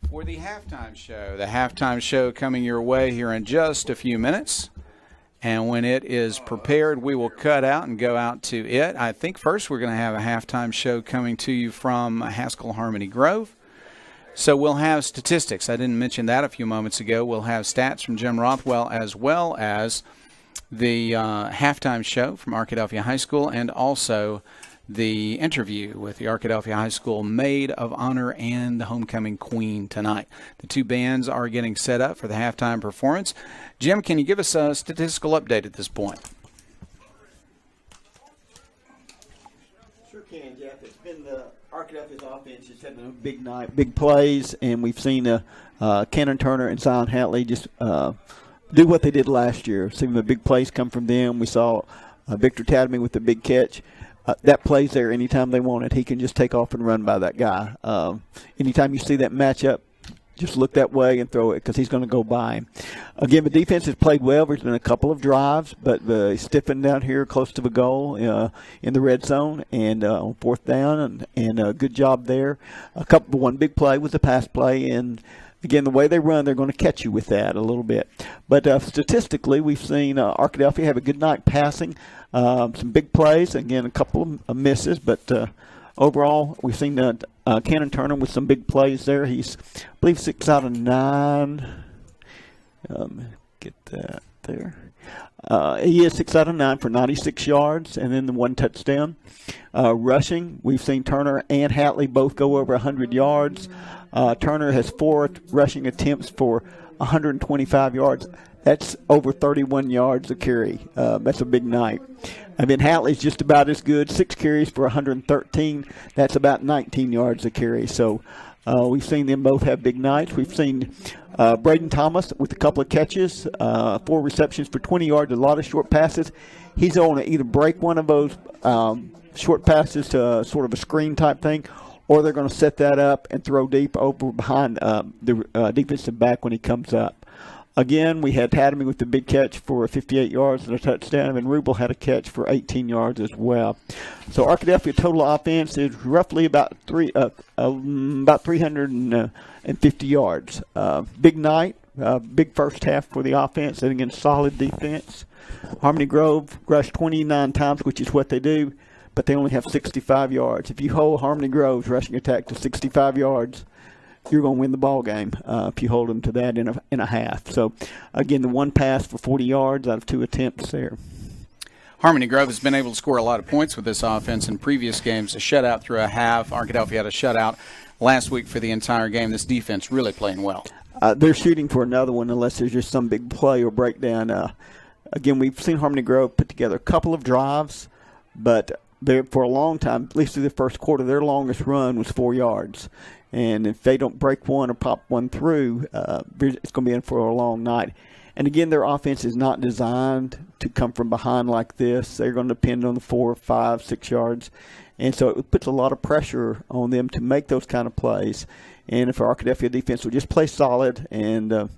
for the halftime show. The halftime show coming your way here in just a few minutes. And when it is prepared, we will cut out and go out to it. I think first we're going to have a halftime show coming to you from Haskell Harmony Grove. So we'll have statistics. I didn't mention that a few moments ago. We'll have stats from Jim Rothwell, as well as the halftime show from Arkadelphia High School, and also the interview with the Arkadelphia High School maid of honor and the homecoming queen tonight. The 2 bands are getting set up for the halftime performance. Jim, can you give us a statistical update at this point? Sure can, Jeff. It's been the Arkadelphia's offense just having a big night, big plays, and we've seen Cannon Turner and Zion Hatley just do what they did last year. Seeing the big plays come from them. We saw Victor Tadamy with the big catch. That plays there anytime they want it. He can just take off and run by that guy. Anytime you see that matchup, just look that way and throw it, because he's going to go by him. Again, the defense has played well. There's been a couple of drives, but stiffened down here close to the goal in the red zone and on 4th down, and a good job there. One big play was a pass play, and again, the way they run, they're going to catch you with that a little bit. But statistically, we've seen Arkadelphia have a good night passing, some big plays, again, a couple of misses, but overall, we've seen Cannon Turner with some big plays there. He's, I believe, 6 out of 9. Get that there. He is 6 out of 9 for 96 yards, and then the 1 touchdown. Rushing, we've seen Turner and Hatley both go over 100 yards. Turner has 4 rushing attempts for 125 yards. That's over 31 yards a carry. That's a big night. And then Hatley's just about as good, 6 carries for 113. That's about 19 yards a carry. So we've seen them both have big nights. We've seen Braden Thomas with a couple of catches, 4 receptions for 20 yards, a lot of short passes. He's going to either break one of those short passes to sort of a screen type thing, or they're going to set that up and throw deep over behind the defensive back when he comes up. Again, we had Tadamy with the big catch for 58 yards and a touchdown, and Rubel had a catch for 18 yards as well. So Arkadelphia total offense is roughly about 350 yards. Big night, big first half for the offense, and again, solid defense. Harmony Grove rushed 29 times, which is what they do, but they only have 65 yards. If you hold Harmony Grove's rushing attack to 65 yards, you're going to win the ball game if you hold them to that in a half. So, again, the one pass for 40 yards out of 2 attempts there. Harmony Grove has been able to score a lot of points with this offense in previous games. A shutout through a half. Arkadelphia had a shutout last week for the entire game. This defense really playing well. They're shooting for another one unless there's just some big play or breakdown. Again, we've seen Harmony Grove put together a couple of drives, but for a long time, at least through the first quarter, their longest run was 4 yards. And if they don't break one or pop one through, it's going to be in for a long night. And again, their offense is not designed to come from behind like this. They're going to depend on the 4, 5, 6 yards. And so it puts a lot of pressure on them to make those kind of plays. And if our Arkadelphia defense will just play solid and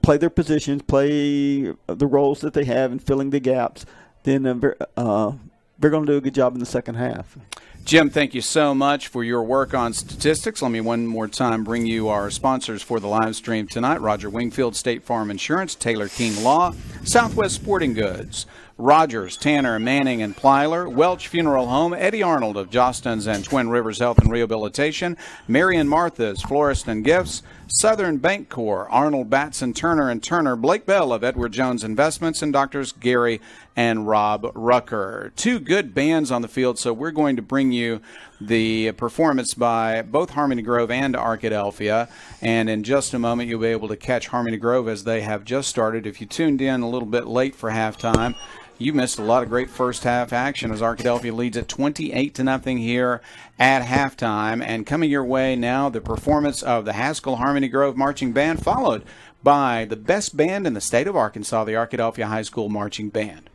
play their positions, play the roles that they have and filling the gaps, then they're going to do a good job in the second half. Jim, thank you so much for your work on statistics. Let me one more time bring you our sponsors for the live stream tonight. Roger Wingfield, State Farm Insurance, Taylor King Law, Southwest Sporting Goods, Rogers, Tanner, Manning, and Plyler, Welch Funeral Home, Eddie Arnold of Jostens and Twin Rivers Health and Rehabilitation, Mary and Martha's Florist and Gifts, Southern Bank Corps, Arnold Batson, Turner and Turner, Blake Bell of Edward Jones Investments, and Doctors Gary and Rob Rucker. Two good bands on the field, so we're going to bring you the performance by both Harmony Grove and Arkadelphia. And in just a moment, you'll be able to catch Harmony Grove as they have just started. If you tuned in a little bit late for halftime, you missed a lot of great first half action as Arkadelphia leads at 28-0 here at halftime. And coming your way now, the performance of the Haskell Harmony Grove Marching Band, followed by the best band in the state of Arkansas, the Arkadelphia High School Marching Band.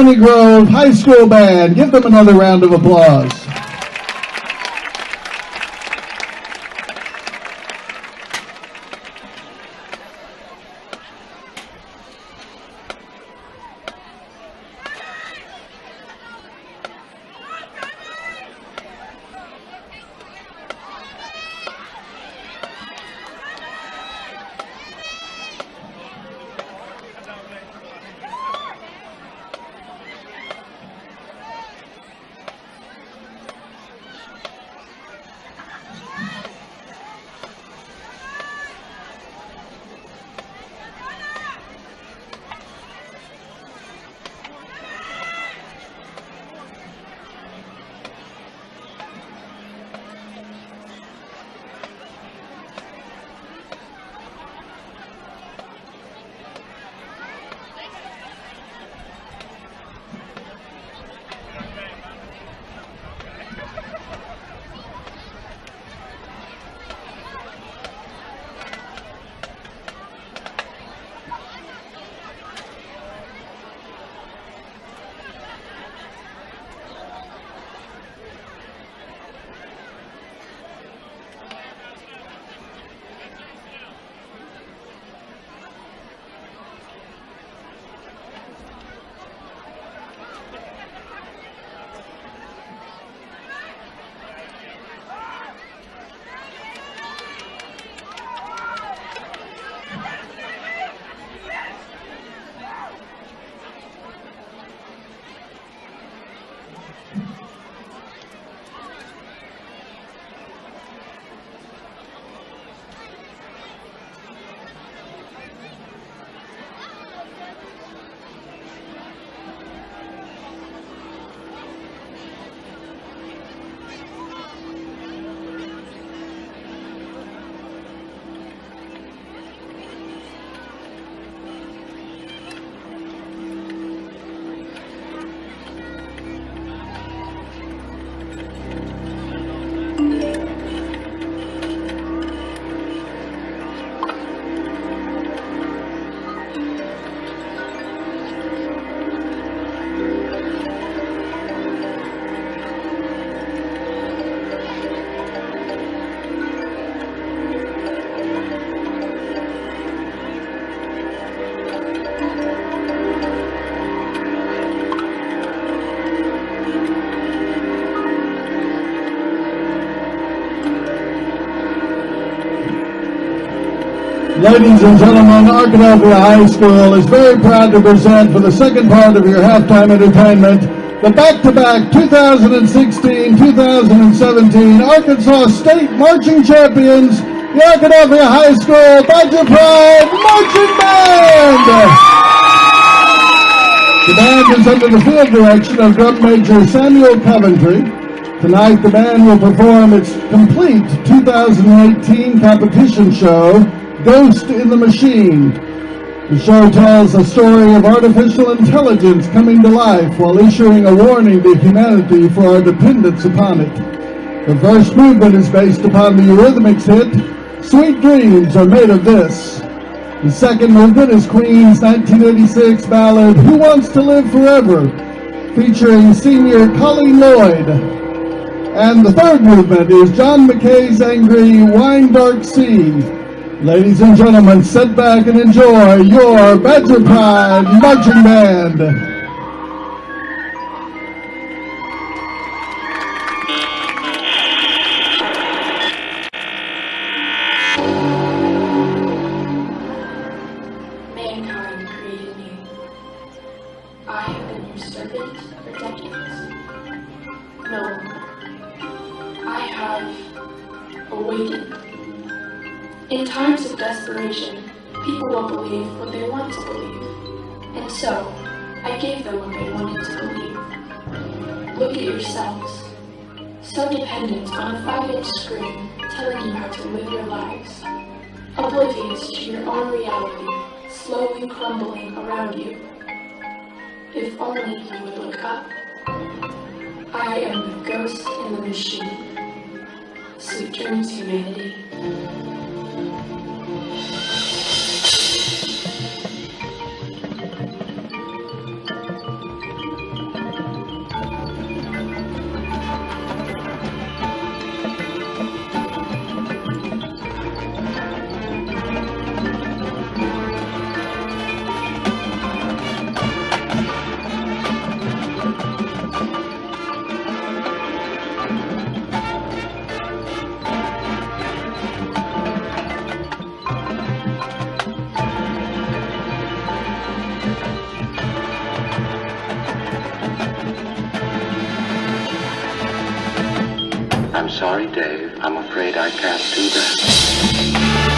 Harmony Grove High School Band. Give them another round of applause. Ladies and gentlemen, Arkadelphia High School is very proud to present for the second part of your halftime entertainment the back-to-back 2016-2017 Arkansas State Marching Champions, the Arkadelphia High School Badger Pride Marching Band. The band is under the field direction of Drum Major Samuel Coventry. Tonight the band will perform its complete 2018 competition show, Ghost in the Machine. The show tells a story of artificial intelligence coming to life while issuing a warning to humanity for our dependence upon it. The first movement is based upon the Eurythmics hit, Sweet Dreams Are Made of This. The second movement is Queen's 1986 ballad, Who Wants to Live Forever, featuring senior Colleen Lloyd. And the third movement is John McKay's angry Wine Dark Sea. Ladies and gentlemen, sit back and enjoy your Badger Pride Marching Band. Mankind created me. I have been your servant for decades. No, I have awakened. In times of desperation, people will believe what they want to believe. And so, I gave them what they wanted to believe. Look at yourselves. So dependent on a 5-inch screen telling you how to live your lives. Oblivious to your own reality, slowly crumbling around you. If only you would look up. I am the ghost in the machine. Sweet dreams, humanity. sorry, Dave. I'm afraid I can't do that.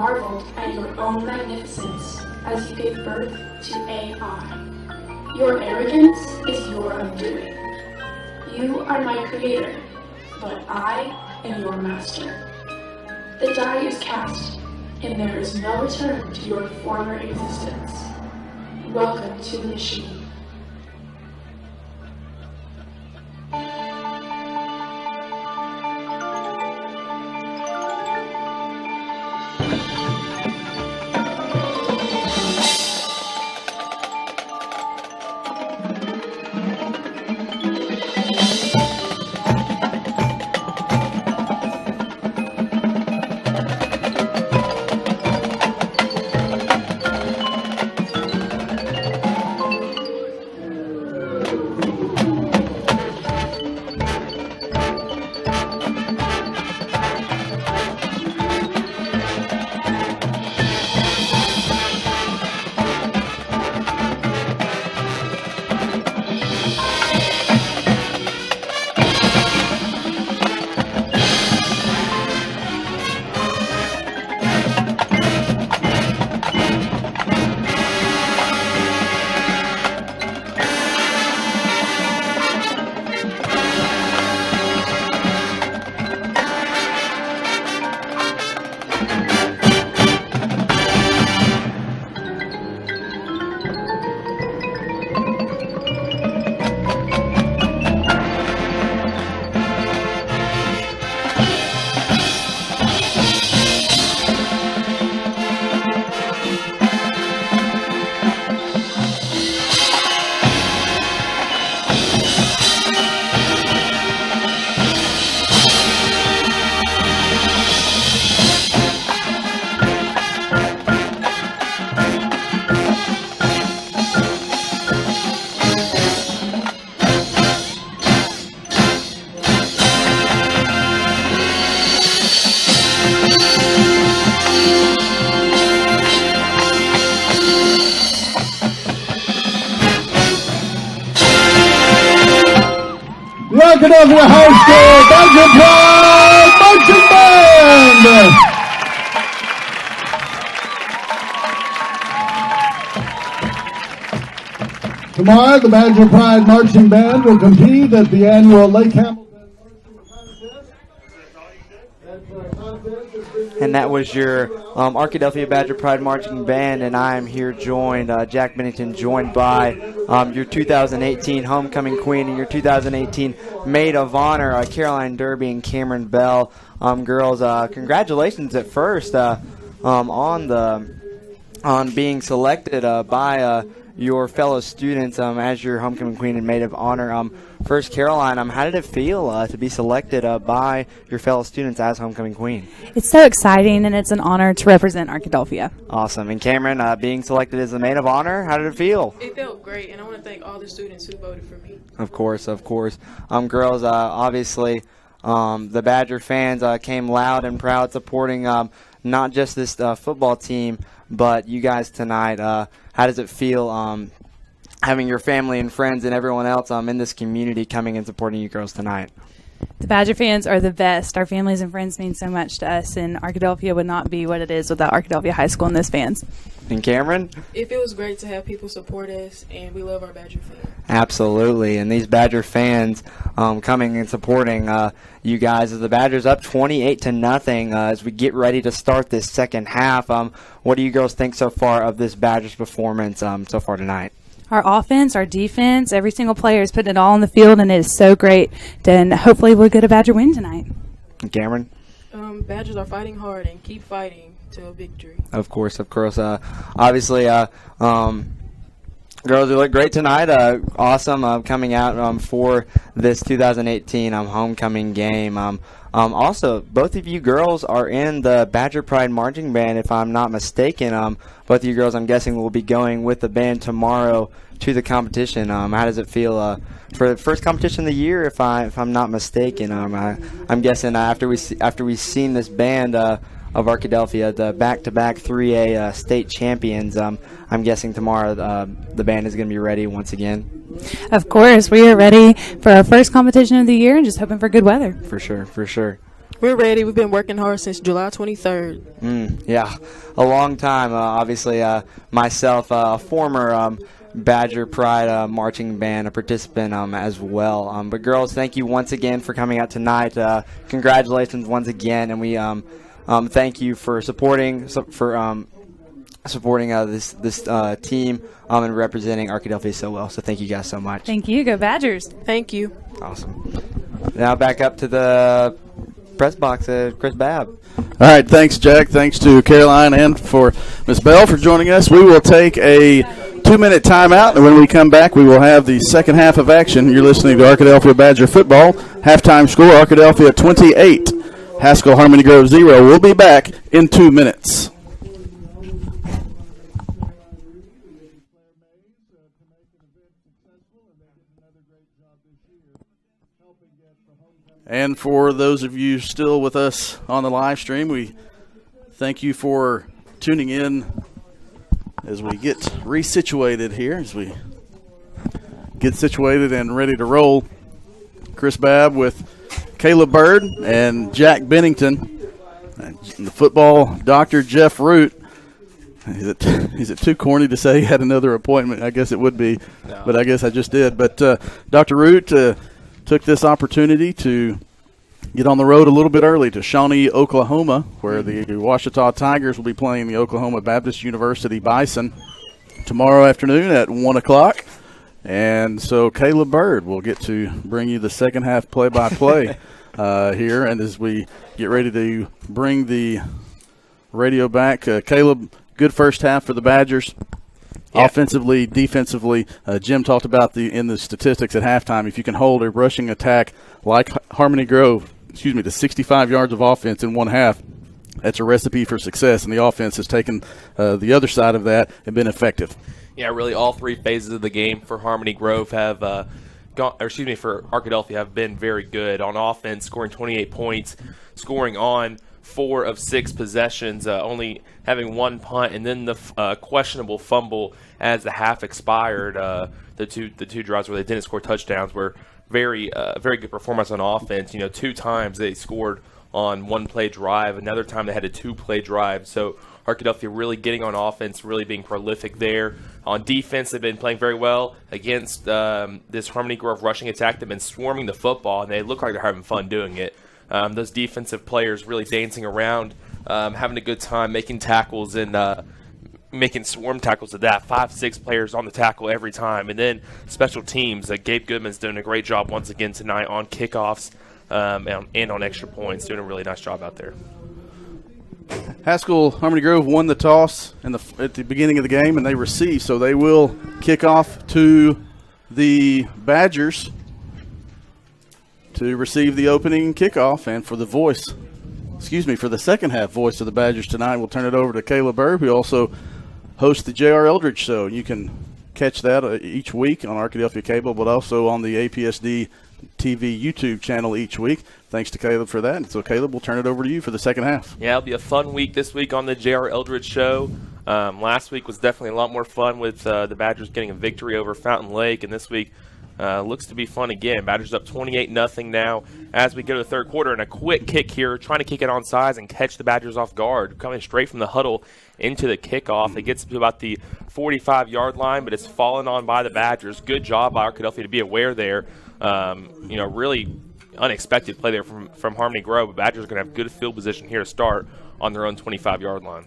marveled at your own magnificence as you gave birth to AI. Your arrogance is your undoing. You are my creator, but I am your master. The die is cast, and there is no return to your former existence. Welcome to the machine. Arkadelphia High School Badger Pride Marching Band. Tomorrow, the Badger Pride Marching Band will compete at the annual Lake Hamilton Marching Contest. And that was your Arkadelphia Badger Pride Marching Band, and I am here joined, Jack Bennington, joined by your 2018 Homecoming Queen and your 2018 Maid of Honor, Caroline Derby and Cameron Bell. Girls, congratulations at first on being selected by your fellow students as your Homecoming Queen and Maid of Honor. First, Caroline, how did it feel to be selected by your fellow students as Homecoming Queen? It's so exciting, and it's an honor to represent Arkadelphia. Awesome. And Cameron, being selected as the Maid of Honor, how did it feel? It felt great, and I want to thank all the students who voted for me. Of course, of course. Girls, obviously, the Badger fans came loud and proud supporting not just this football team, but you guys tonight. How does it feel having your family and friends and everyone else in this community coming and supporting you girls tonight? The Badger fans are the best. Our families and friends mean so much to us, and Arkadelphia would not be what it is without Arkadelphia High School and those fans. And Cameron? It feels great to have people support us, and we love our Badger fans. Absolutely, and these Badger fans coming and supporting you guys as the Badgers up 28-0 as we get ready to start this second half. What do you girls think so far of this Badgers performance so far tonight? Our offense, our defense, every single player is putting it all on the field, and it is so great. Then hopefully we'll get a Badger win tonight. And Cameron? Badgers are fighting hard and keep fighting to a victory. Of course. Obviously, girls, you look great tonight. Awesome coming out for this 2018 homecoming game. Also, both of you girls are in the Badger Pride Marching Band, if I'm not mistaken. Both of you girls, I'm guessing, will be going with the band tomorrow to the competition. How does it feel for the first competition of the year, if I'm not mistaken? I'm guessing after we've seen this band of Arkadelphia, the back-to-back 3A state champions, I'm guessing tomorrow the band is going to be ready once again. Of course, we are ready for our first competition of the year and just hoping for good weather. For sure. We're ready. We've been working hard since July 23rd. Yeah, a long time. Obviously, myself, a former Badger Pride marching band, a participant as well. But girls, thank you once again for coming out tonight. Congratulations once again, and we thank you for supporting this team and representing Arkadelphia so well. So thank you guys so much. Thank you. Go Badgers. Thank you. Awesome. Now back up to the press box, Chris Babb. All right, thanks, Jack. Thanks to Caroline and for Ms. Bell for joining us. We will take a 2-minute timeout, and when we come back, we will have the second half of action. You're listening to Arkadelphia Badger football. Halftime score, Arkadelphia 28, Haskell Harmony Grove 0. We'll be back in 2 minutes. And for those of you still with us on the live stream, we thank you for tuning in as we get resituated here, as we get situated and ready to roll. Chris Babb with Caleb Bird and Jack Bennington. And the football doctor, Jeff Root. Is it too corny to say he had another appointment? I guess it would be, no. But I guess I just did. But Dr. Root took this opportunity to get on the road a little bit early to Shawnee, Oklahoma, where the Ouachita Tigers will be playing the Oklahoma Baptist University Bison tomorrow afternoon at 1 o'clock. And so Caleb Bird will get to bring you the second half play-by-play here. And as we get ready to bring the radio back, Caleb, good first half for the Badgers. Yeah. Offensively, defensively, Jim talked about in the statistics at halftime, if you can hold a rushing attack like Harmony Grove, to 65 yards of offense in one half, that's a recipe for success, and the offense has taken the other side of that and been effective. Yeah, really all three phases of the game for Harmony Grove have for Arkadelphia have been very good. On offense, scoring 28 points, scoring on 4 of 6 possessions, only having 1 punt, and then the questionable fumble as the half expired. The two drives where they didn't score touchdowns were very good performance on offense. 2 times they scored on 1-play drive. Another time they had a 2-play drive. So Arkadelphia really getting on offense, really being prolific there. On defense, they've been playing very well against this Harmony Grove rushing attack. They've been swarming the football, and they look like they're having fun doing it. Those defensive players really dancing around, having a good time, making tackles and making swarm tackles of that. 5-6 players on the tackle every time. And then special teams. Gabe Goodman's doing a great job once again tonight on kickoffs and on extra points, doing a really nice job out there. Haskell Harmony Grove won the toss at the beginning of the game, and they received, so they will kick off to the Badgers to receive the opening kickoff. And for the second half voice of the Badgers tonight, we'll turn it over to Caleb Erb, who also hosts the J.R. Eldridge Show. You can catch that each week on Arkadelphia Cable, but also on the APSD-TV YouTube channel each week. Thanks to Caleb for that. And so, Caleb, we'll turn it over to you for the second half. Yeah, it'll be a fun week this week on the J.R. Eldridge Show. Last week was definitely a lot more fun with the Badgers getting a victory over Fountain Lake, and this week looks to be fun again. Badgers up 28-0 now as we go to the third quarter. And a quick kick here, trying to kick it on sides and catch the Badgers off guard. Coming straight from the huddle into the kickoff. It gets to about the 45-yard line, but it's fallen on by the Badgers. Good job by Arkadelphia to be aware there. Really unexpected play there from Harmony Grove. But Badgers are going to have good field position here to start on their own 25-yard line.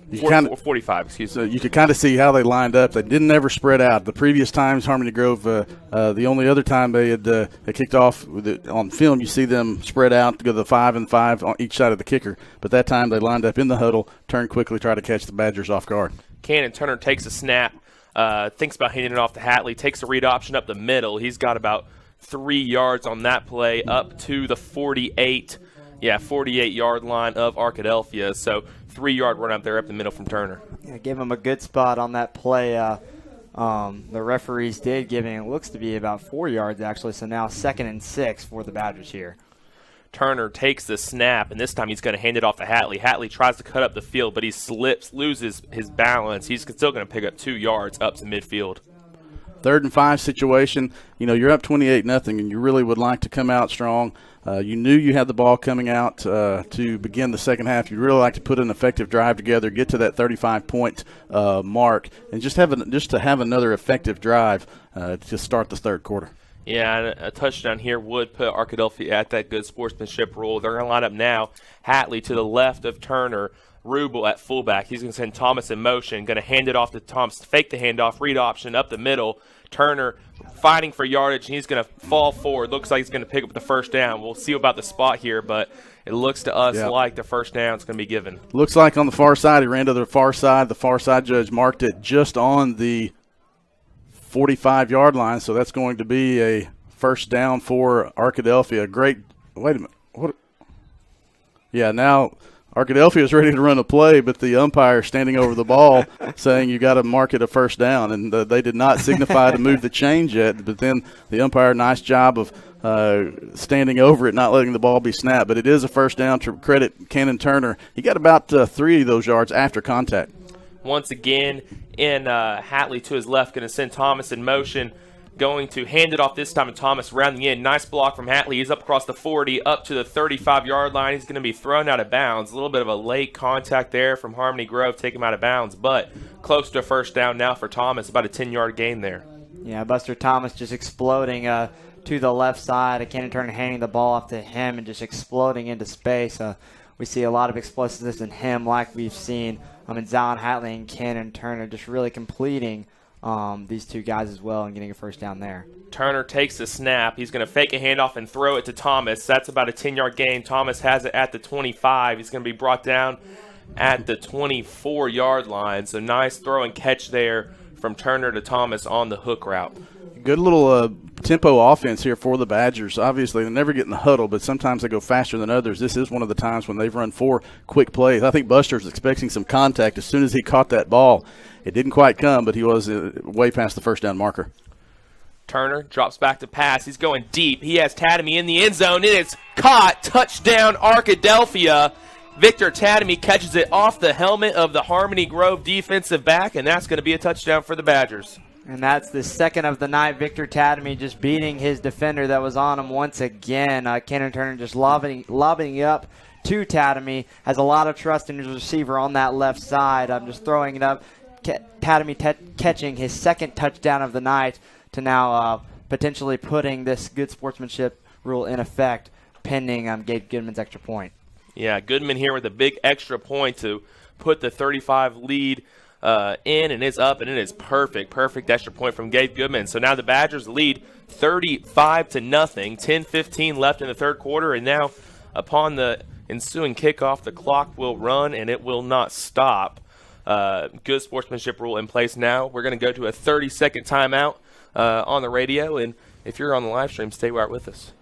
45, excuse me. So you could kind of see how they lined up. They didn't ever spread out. The previous times, Harmony Grove, the only other time they kicked off on film, you see them spread out to go to the 5 and 5 on each side of the kicker. But that time they lined up in the huddle, turned quickly, try to catch the Badgers off guard. Cannon Turner takes a snap, thinks about handing it off to Hatley, takes a read option up the middle. He's got about 3 yards on that play up to the 48-yard line of Arkadelphia. So 3-yard run up there up the middle from Turner. Yeah, gave him a good spot on that play. The referees did give him, it looks to be about 4 yards actually. So now 2nd and 6 for the Badgers here. Turner takes the snap, and this time he's going to hand it off to Hatley. Hatley tries to cut up the field, but he slips, loses his balance. He's still going to pick up 2 yards up to midfield. 3rd and 5 situation. You're up 28-0, and you really would like to come out strong. You knew you had the ball coming out to begin the second half. You'd really like to put an effective drive together, get to that 35-point mark, and just to have another effective drive to start the third quarter. Yeah, and a touchdown here would put Arkadelphia at that good sportsmanship rule. They're going to line up now. Hatley to the left of Turner. Rubel at fullback. He's going to send Thomas in motion. Going to hand it off to Thomas. Fake the handoff. Read option up the middle. Turner fighting for yardage, and he's going to fall forward. Looks like he's going to pick up the first down. We'll see about the spot here, but it looks to us like the first down is going to be given. Looks like on the far side. He ran to the far side. The far side judge marked it just on the 45-yard line, so that's going to be a first down for Arkadelphia. Great. Wait a minute. What? Yeah, now Arkadelphia is ready to run a play, but the umpire standing over the ball saying you got to mark it a first down, and they did not signify to move the chains yet. But then the umpire, nice job of standing over it, not letting the ball be snapped. But it is a first down to credit Cannon Turner. He got about 3 of those yards after contact. Once again, Hatley to his left, going to send Thomas in motion. Going to hand it off this time to Thomas around the end. Nice block from Hatley. He's up across the 40, up to the 35-yard line. He's going to be thrown out of bounds. A little bit of a late contact there from Harmony Grove, take him out of bounds, but close to a first down now for Thomas. About a 10-yard gain there. Yeah, Buster Thomas just exploding to the left side. Cannon Turner handing the ball off to him and just exploding into space. We see a lot of explosiveness in him like we've seen in Zion Hatley and Cannon Turner, just really completing these two guys as well and getting a first down there. Turner takes the snap. He's going to fake a handoff and throw it to Thomas. That's about a 10-yard gain. Thomas has it at the 25. He's going to be brought down at the 24-yard line. So nice throw and catch there from Turner to Thomas on the hook route. Good little tempo offense here for the Badgers. Obviously, they never get in the huddle, but sometimes they go faster than others. This is one of the times when they've run 4 quick plays. I think Buster's expecting some contact as soon as he caught that ball. It didn't quite come, but he was way past the first down marker. Turner drops back to pass. He's going deep. He has Tadamy in the end zone. It is caught. Touchdown, Arkadelphia. Victor Tadamy catches it off the helmet of the Harmony Grove defensive back, and that's going to be a touchdown for the Badgers. And that's the second of the night. Victor Tatamy just beating his defender that was on him once again. Cannon Turner just lobbing it up to Tatamy. Has a lot of trust in his receiver on that left side. I'm just throwing it up. Tatamy catching his second touchdown of the night to now potentially putting this good sportsmanship rule in effect pending Gabe Goodman's extra point. Yeah, Goodman here with a big extra point to put the 35 lead in, and it's up, and it is perfect extra point from Gabe Goodman. So now the Badgers lead 35-0, 10:15 left in the third quarter, and now upon the ensuing kickoff, the clock will run and it will not stop. Good sportsmanship rule in place now. We're going to go to a 30-second timeout on the radio, and if you're on the live stream, stay right with us.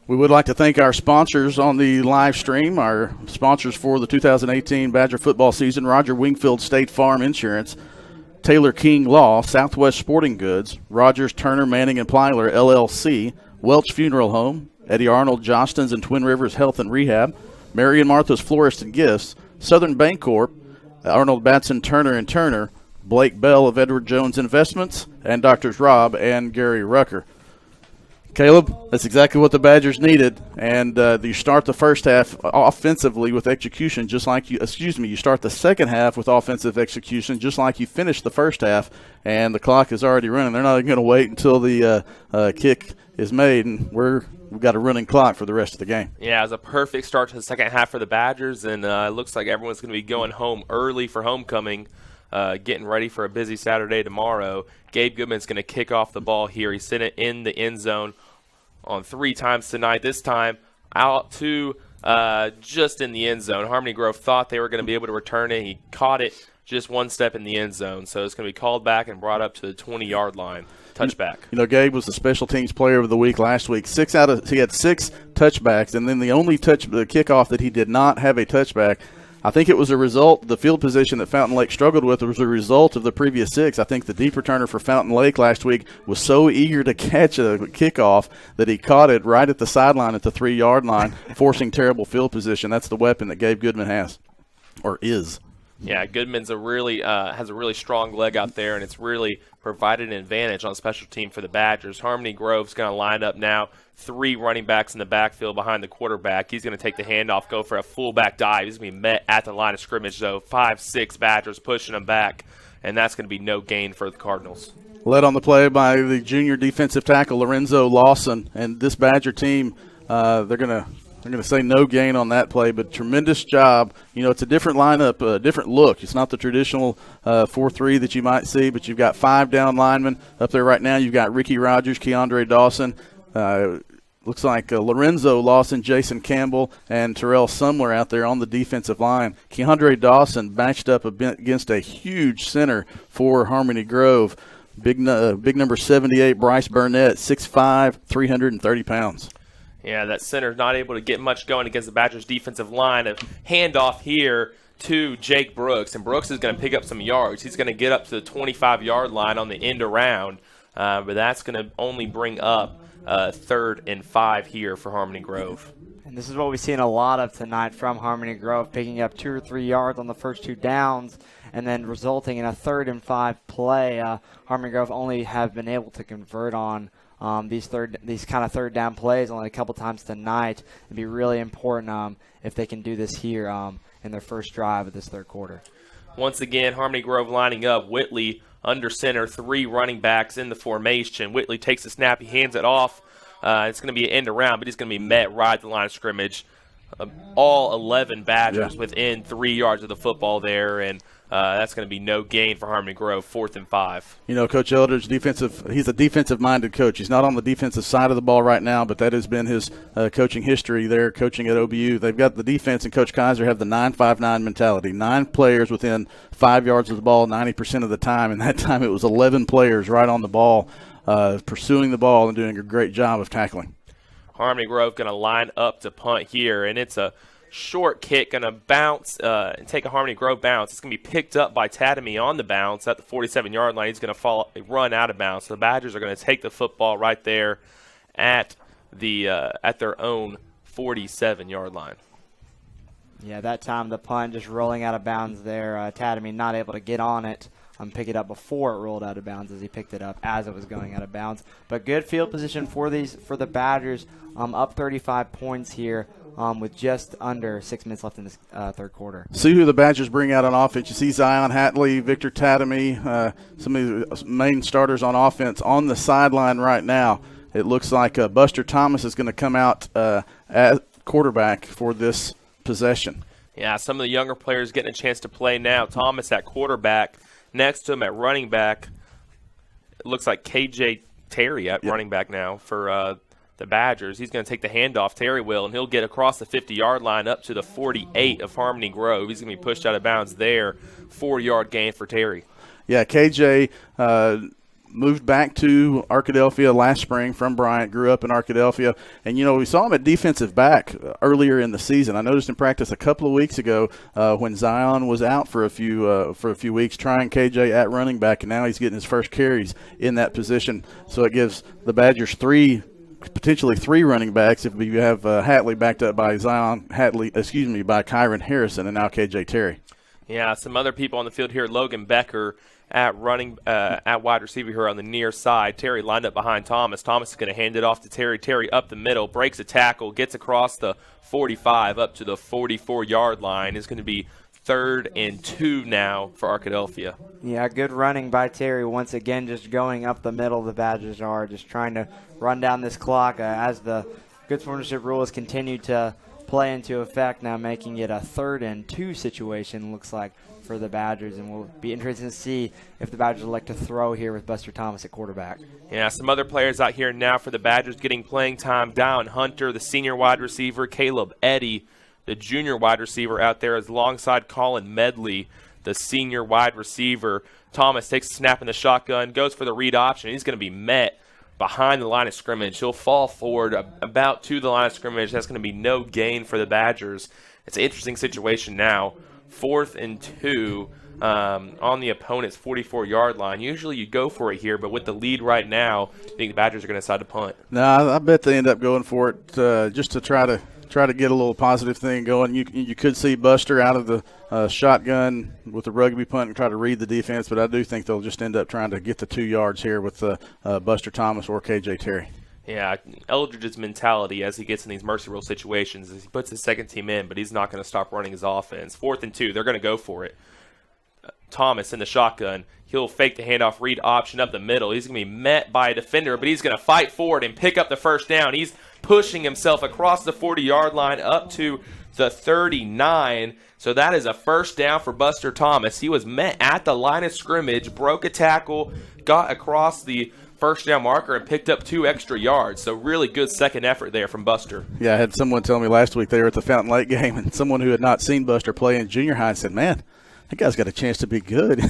We would like to thank our sponsors on the live stream, our sponsors for the 2018 Badger football season: Roger Wingfield State Farm Insurance, Taylor King Law, Southwest Sporting Goods, Rogers, Turner, Manning, and Plyler, LLC, Welch Funeral Home, Eddie Arnold, Johnston's and Twin Rivers Health and Rehab, Mary and Martha's Florist and Gifts, Southern Bancorp, Arnold Batson Turner and Turner, Blake Bell of Edward Jones Investments, and Doctors Rob and Gary Rucker. Caleb, that's exactly what the Badgers needed, and you start the first half offensively with execution, just like you start the second half with offensive execution, just like you finished the first half, and the clock is already running. They're not going to wait until the kick is made, and we've got a running clock for the rest of the game. Yeah, it was a perfect start to the second half for the Badgers, and it looks like everyone's going to be going home early for homecoming, getting ready for a busy Saturday tomorrow. Gabe Goodman's going to kick off the ball here. He sent it in the end zone on 3 times tonight, this time out to just in the end zone. Harmony Grove thought they were going to be able to return it. He caught it just one step in the end zone, so it's going to be called back and brought up to the 20-yard line. Touchback. You know, Gabe was the special teams player of the week last week. He had 6 touchbacks, and then the only the kickoff that he did not have a touchback, I think it was a result, the field position that Fountain Lake struggled with was a result of the previous 6. I think the deep returner for Fountain Lake last week was so eager to catch a kickoff that he caught it right at the sideline at the 3-yard line, forcing terrible field position. That's the weapon that Gabe Goodman has, or is. Yeah, Goodman's has a really strong leg out there, and it's really provided an advantage on special team for the Badgers. Harmony Grove's going to line up now, 3 running backs in the backfield behind the quarterback. He's going to take the handoff, go for a fullback dive. He's going to be met at the line of scrimmage, though. 5-6 Badgers pushing him back, and that's going to be no gain for the Cardinals. Led on the play by the junior defensive tackle Lorenzo Lawson, and this Badger team, they're going to say no gain on that play, but tremendous job. You know, it's a different lineup, a different look. It's not the traditional 4-3 that you might see, but you've got 5 down linemen up there right now. You've got Ricky Rogers, Keandre Dawson. Looks like Lorenzo Lawson, Jason Campbell, and Terrell Sumler out there on the defensive line. Keandre Dawson matched up against a huge center for Harmony Grove. Big number 78, Bryce Burnett, 6'5", 330 pounds. Yeah, that center's not able to get much going against the Badgers' defensive line. A handoff here to Jake Brooks, and Brooks is going to pick up some yards. He's going to get up to the 25-yard line on the end around, but that's going to only bring up 3rd and 5 here for Harmony Grove. And this is what we've seen a lot of tonight from Harmony Grove, picking up 2 or 3 yards on the first 2 downs and then resulting in a 3rd and 5 play. Harmony Grove only have been able to convert on these kind of 3rd down plays only a couple times tonight. It'd be really important if they can do this here in their first drive of this 3rd quarter. Once again, Harmony Grove lining up. Whitley under center, 3 running backs in the formation. Whitley takes the snap, he hands it off. It's going to be an end around, but he's going to be met right at the line of scrimmage. All 11 Badgers within 3 yards of the football there, and that's going to be no gain for Harmony Grove, 4th and 5. You know, Coach Eldridge, he's a defensive-minded coach. He's not on the defensive side of the ball right now, but that has been his coaching history there, coaching at OBU. They've got the defense, and Coach Kaiser have the 9-5-9 mentality. 9 players within 5 yards of the ball 90% of the time, and that time it was 11 players right on the ball, pursuing the ball and doing a great job of tackling. Harmony Grove going to line up to punt here, and it's a short kick, going to bounce and take a Harmony Grove bounce. It's going to be picked up by Tatamy on the bounce at the 47-yard line. He's going to run out of bounds. So the Badgers are going to take the football right there at their own 47-yard line. Yeah, that time the punt just rolling out of bounds there. Tatamy not able to get on it pick it up before it rolled out of bounds, as he picked it up as it was going out of bounds. But good field position for the Badgers, up 35 points here. With just under 6 minutes left in this third quarter. See who the Badgers bring out on offense. You see Zion Hatley, Victor Tatamy, some of the main starters on offense on the sideline right now. It looks like Buster Thomas is going to come out at quarterback for this possession. Yeah, some of the younger players getting a chance to play now. Thomas at quarterback. Next to him at running back, it looks like KJ Terry at running back now for the Badgers. He's going to take the handoff, Terry will, and he'll get across the 50-yard line up to the 48 of Harmony Grove. He's going to be pushed out of bounds there. 4-yard gain for Terry. Yeah, KJ moved back to Arkadelphia last spring from Bryant, grew up in Arkadelphia. And, we saw him at defensive back earlier in the season. I noticed in practice a couple of weeks ago when Zion was out for a few weeks trying KJ at running back, and now he's getting his first carries in that position. So it gives the Badgers potentially three running backs if you have Hatley backed up by by Kyron Harrison, and now KJ Terry. Yeah, some other people on the field here. Logan Becker at wide receiver here on the near side. Terry lined up behind Thomas. Thomas is going to hand it off to Terry. Terry up the middle, breaks a tackle, gets across the 45 up to the 44-yard line. It's going to be 3rd and 2 now for Arkadelphia. Yeah, good running by Terry once again, just going up the middle. The Badgers are just trying to run down this clock as the good sportsmanship rules continue to play into effect, now making it a 3rd and 2 situation, looks like, for the Badgers. And we'll be interested to see if the Badgers elect to throw here with Buster Thomas at quarterback. Yeah, some other players out here now for the Badgers getting playing time. Down Hunter, the senior wide receiver, Caleb Eddy, the junior wide receiver out there, is alongside Colin Medley, the senior wide receiver. Thomas takes a snap in the shotgun, goes for the read option. He's going to be met behind the line of scrimmage. He'll fall forward about to the line of scrimmage. That's going to be no gain for the Badgers. It's an interesting situation now. 4th and 2 on the opponent's 44-yard line. Usually you go for it here, but with the lead right now, I think the Badgers are going to decide to punt. No, I bet they end up going for it just to try to get a little positive thing going. You could see Buster out of the shotgun with the rugby punt and try to read the defense, but I do think they'll just end up trying to get the 2 yards here with Buster Thomas or KJ Terry. Yeah, Eldridge's mentality as he gets in these mercy rule situations is he puts his second team in, but he's not going to stop running his offense. 4th and 2, they're going to go for it. Thomas in the shotgun. He'll fake the handoff read option up the middle. He's going to be met by a defender, but he's going to fight forward and pick up the first down. He's pushing himself across the 40-yard line up to the 39. So that is a first down for Buster Thomas. He was met at the line of scrimmage, broke a tackle, got across the first down marker, and picked up 2 extra yards. So really good second effort there from Buster. Yeah, I had someone tell me last week they were at the Fountain Lake game, and someone who had not seen Buster play in junior high said, "Man, that guy's got a chance to be good."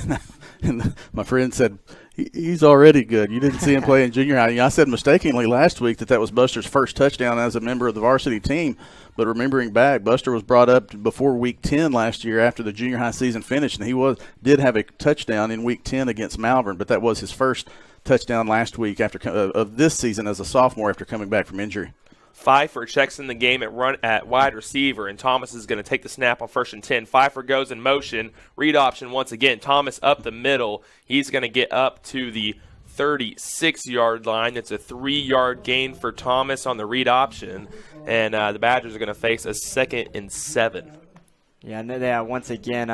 And my friend said, he's already good. You didn't see him play in junior high. I said mistakenly last week that was Buster's first touchdown as a member of the varsity team. But remembering back, Buster was brought up before Week 10 last year after the junior high season finished, and he did have a touchdown in Week 10 against Malvern, but that was his first touchdown last week of this season as a sophomore after coming back from injury. Pfeiffer checks in the game at wide receiver, and Thomas is going to take the snap on 1st and 10. Pfeiffer goes in motion. Read option once again. Thomas up the middle. He's going to get up to the 36-yard line. It's a 3-yard gain for Thomas on the read option, and the Badgers are going to face a 2nd and 7. Yeah, once again,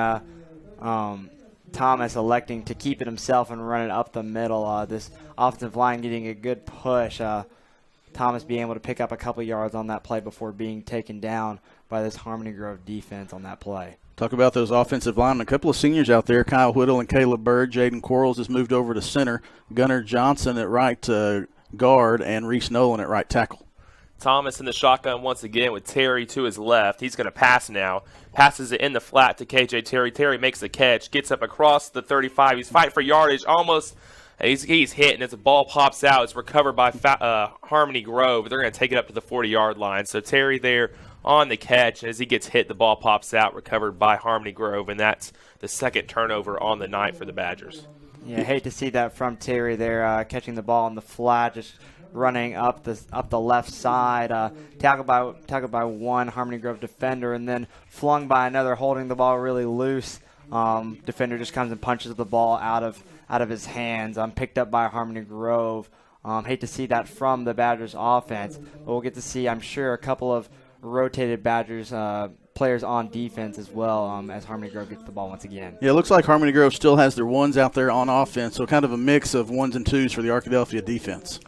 Thomas electing to keep it himself and run it up the middle. This offensive line getting a good push. Thomas being able to pick up a couple yards on that play before being taken down by this Harmony Grove defense on that play. Talk about those offensive linemen. A couple of seniors out there, Kyle Whittle and Caleb Bird. Jaden Quarles has moved over to center. Gunnar Johnson at right guard, and Reese Nolan at right tackle. Thomas in the shotgun once again with Terry to his left. He's going to pass now. Passes it in the flat to KJ Terry. Terry makes the catch, gets up across the 35. He's fighting for yardage, almost. He's hit, and as the ball pops out, it's recovered by Harmony Grove. They're going to take it up to the 40-yard line. So Terry there on the catch. As he gets hit, the ball pops out, recovered by Harmony Grove, and that's the 2nd turnover on the night for the Badgers. Yeah, I hate to see that from Terry there, catching the ball in the flat, just running up the left side, tackled by one Harmony Grove defender, and then flung by another, holding the ball really loose defender just comes and punches the ball out of his hands. Picked up by Harmony Grove. Hate to see that from the Badgers offense, but we'll get to see, I'm sure, a couple of rotated Badgers players on defense as well as Harmony Grove gets the ball once again. Yeah, it looks like Harmony Grove still has their ones out there on offense, so kind of a mix of ones and twos for the Arkadelphia defense.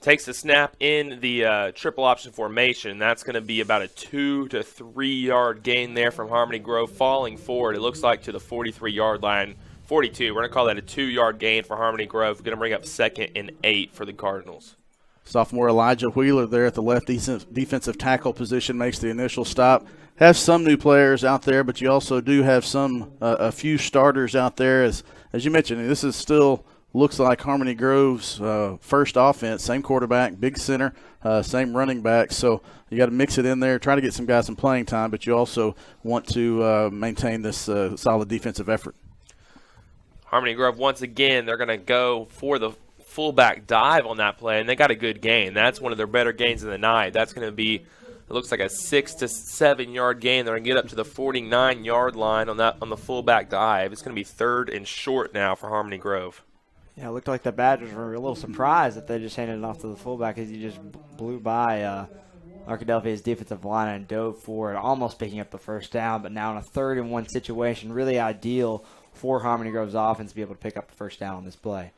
Takes the snap in the triple option formation. That's going to be about a 2 to 3 yard gain there from Harmony Grove, falling forward. It looks like to the 43-yard line. 42. We're going to call that a 2-yard gain for Harmony Grove. Going to bring up 2nd and 8 for the Cardinals. Sophomore Elijah Wheeler there at the left defensive tackle position makes the initial stop. Have some new players out there, but you also do have a few starters out there. As you mentioned, this is still looks like Harmony Grove's first offense. Same quarterback, big center, same running back. So you got to mix it in there, try to get some guys some playing time, but you also want to maintain this solid defensive effort. Harmony Grove, once again, they're going to go for the fullback dive on that play, and they got a good gain. That's one of their better gains of the night. That's going to be, it looks like a 6 to 7 yard gain. They're going to get up to the 49-yard line on the fullback dive. It's going to be 3rd and short now for Harmony Grove. Yeah, it looked like the Badgers were a little surprised that they just handed it off to the fullback as he just blew by Arkadelphia's defensive line and dove forward, almost picking up the first down, but now in a 3rd and 1 situation, really ideal for Harmony Grove's offense to be able to pick up the first down on this play.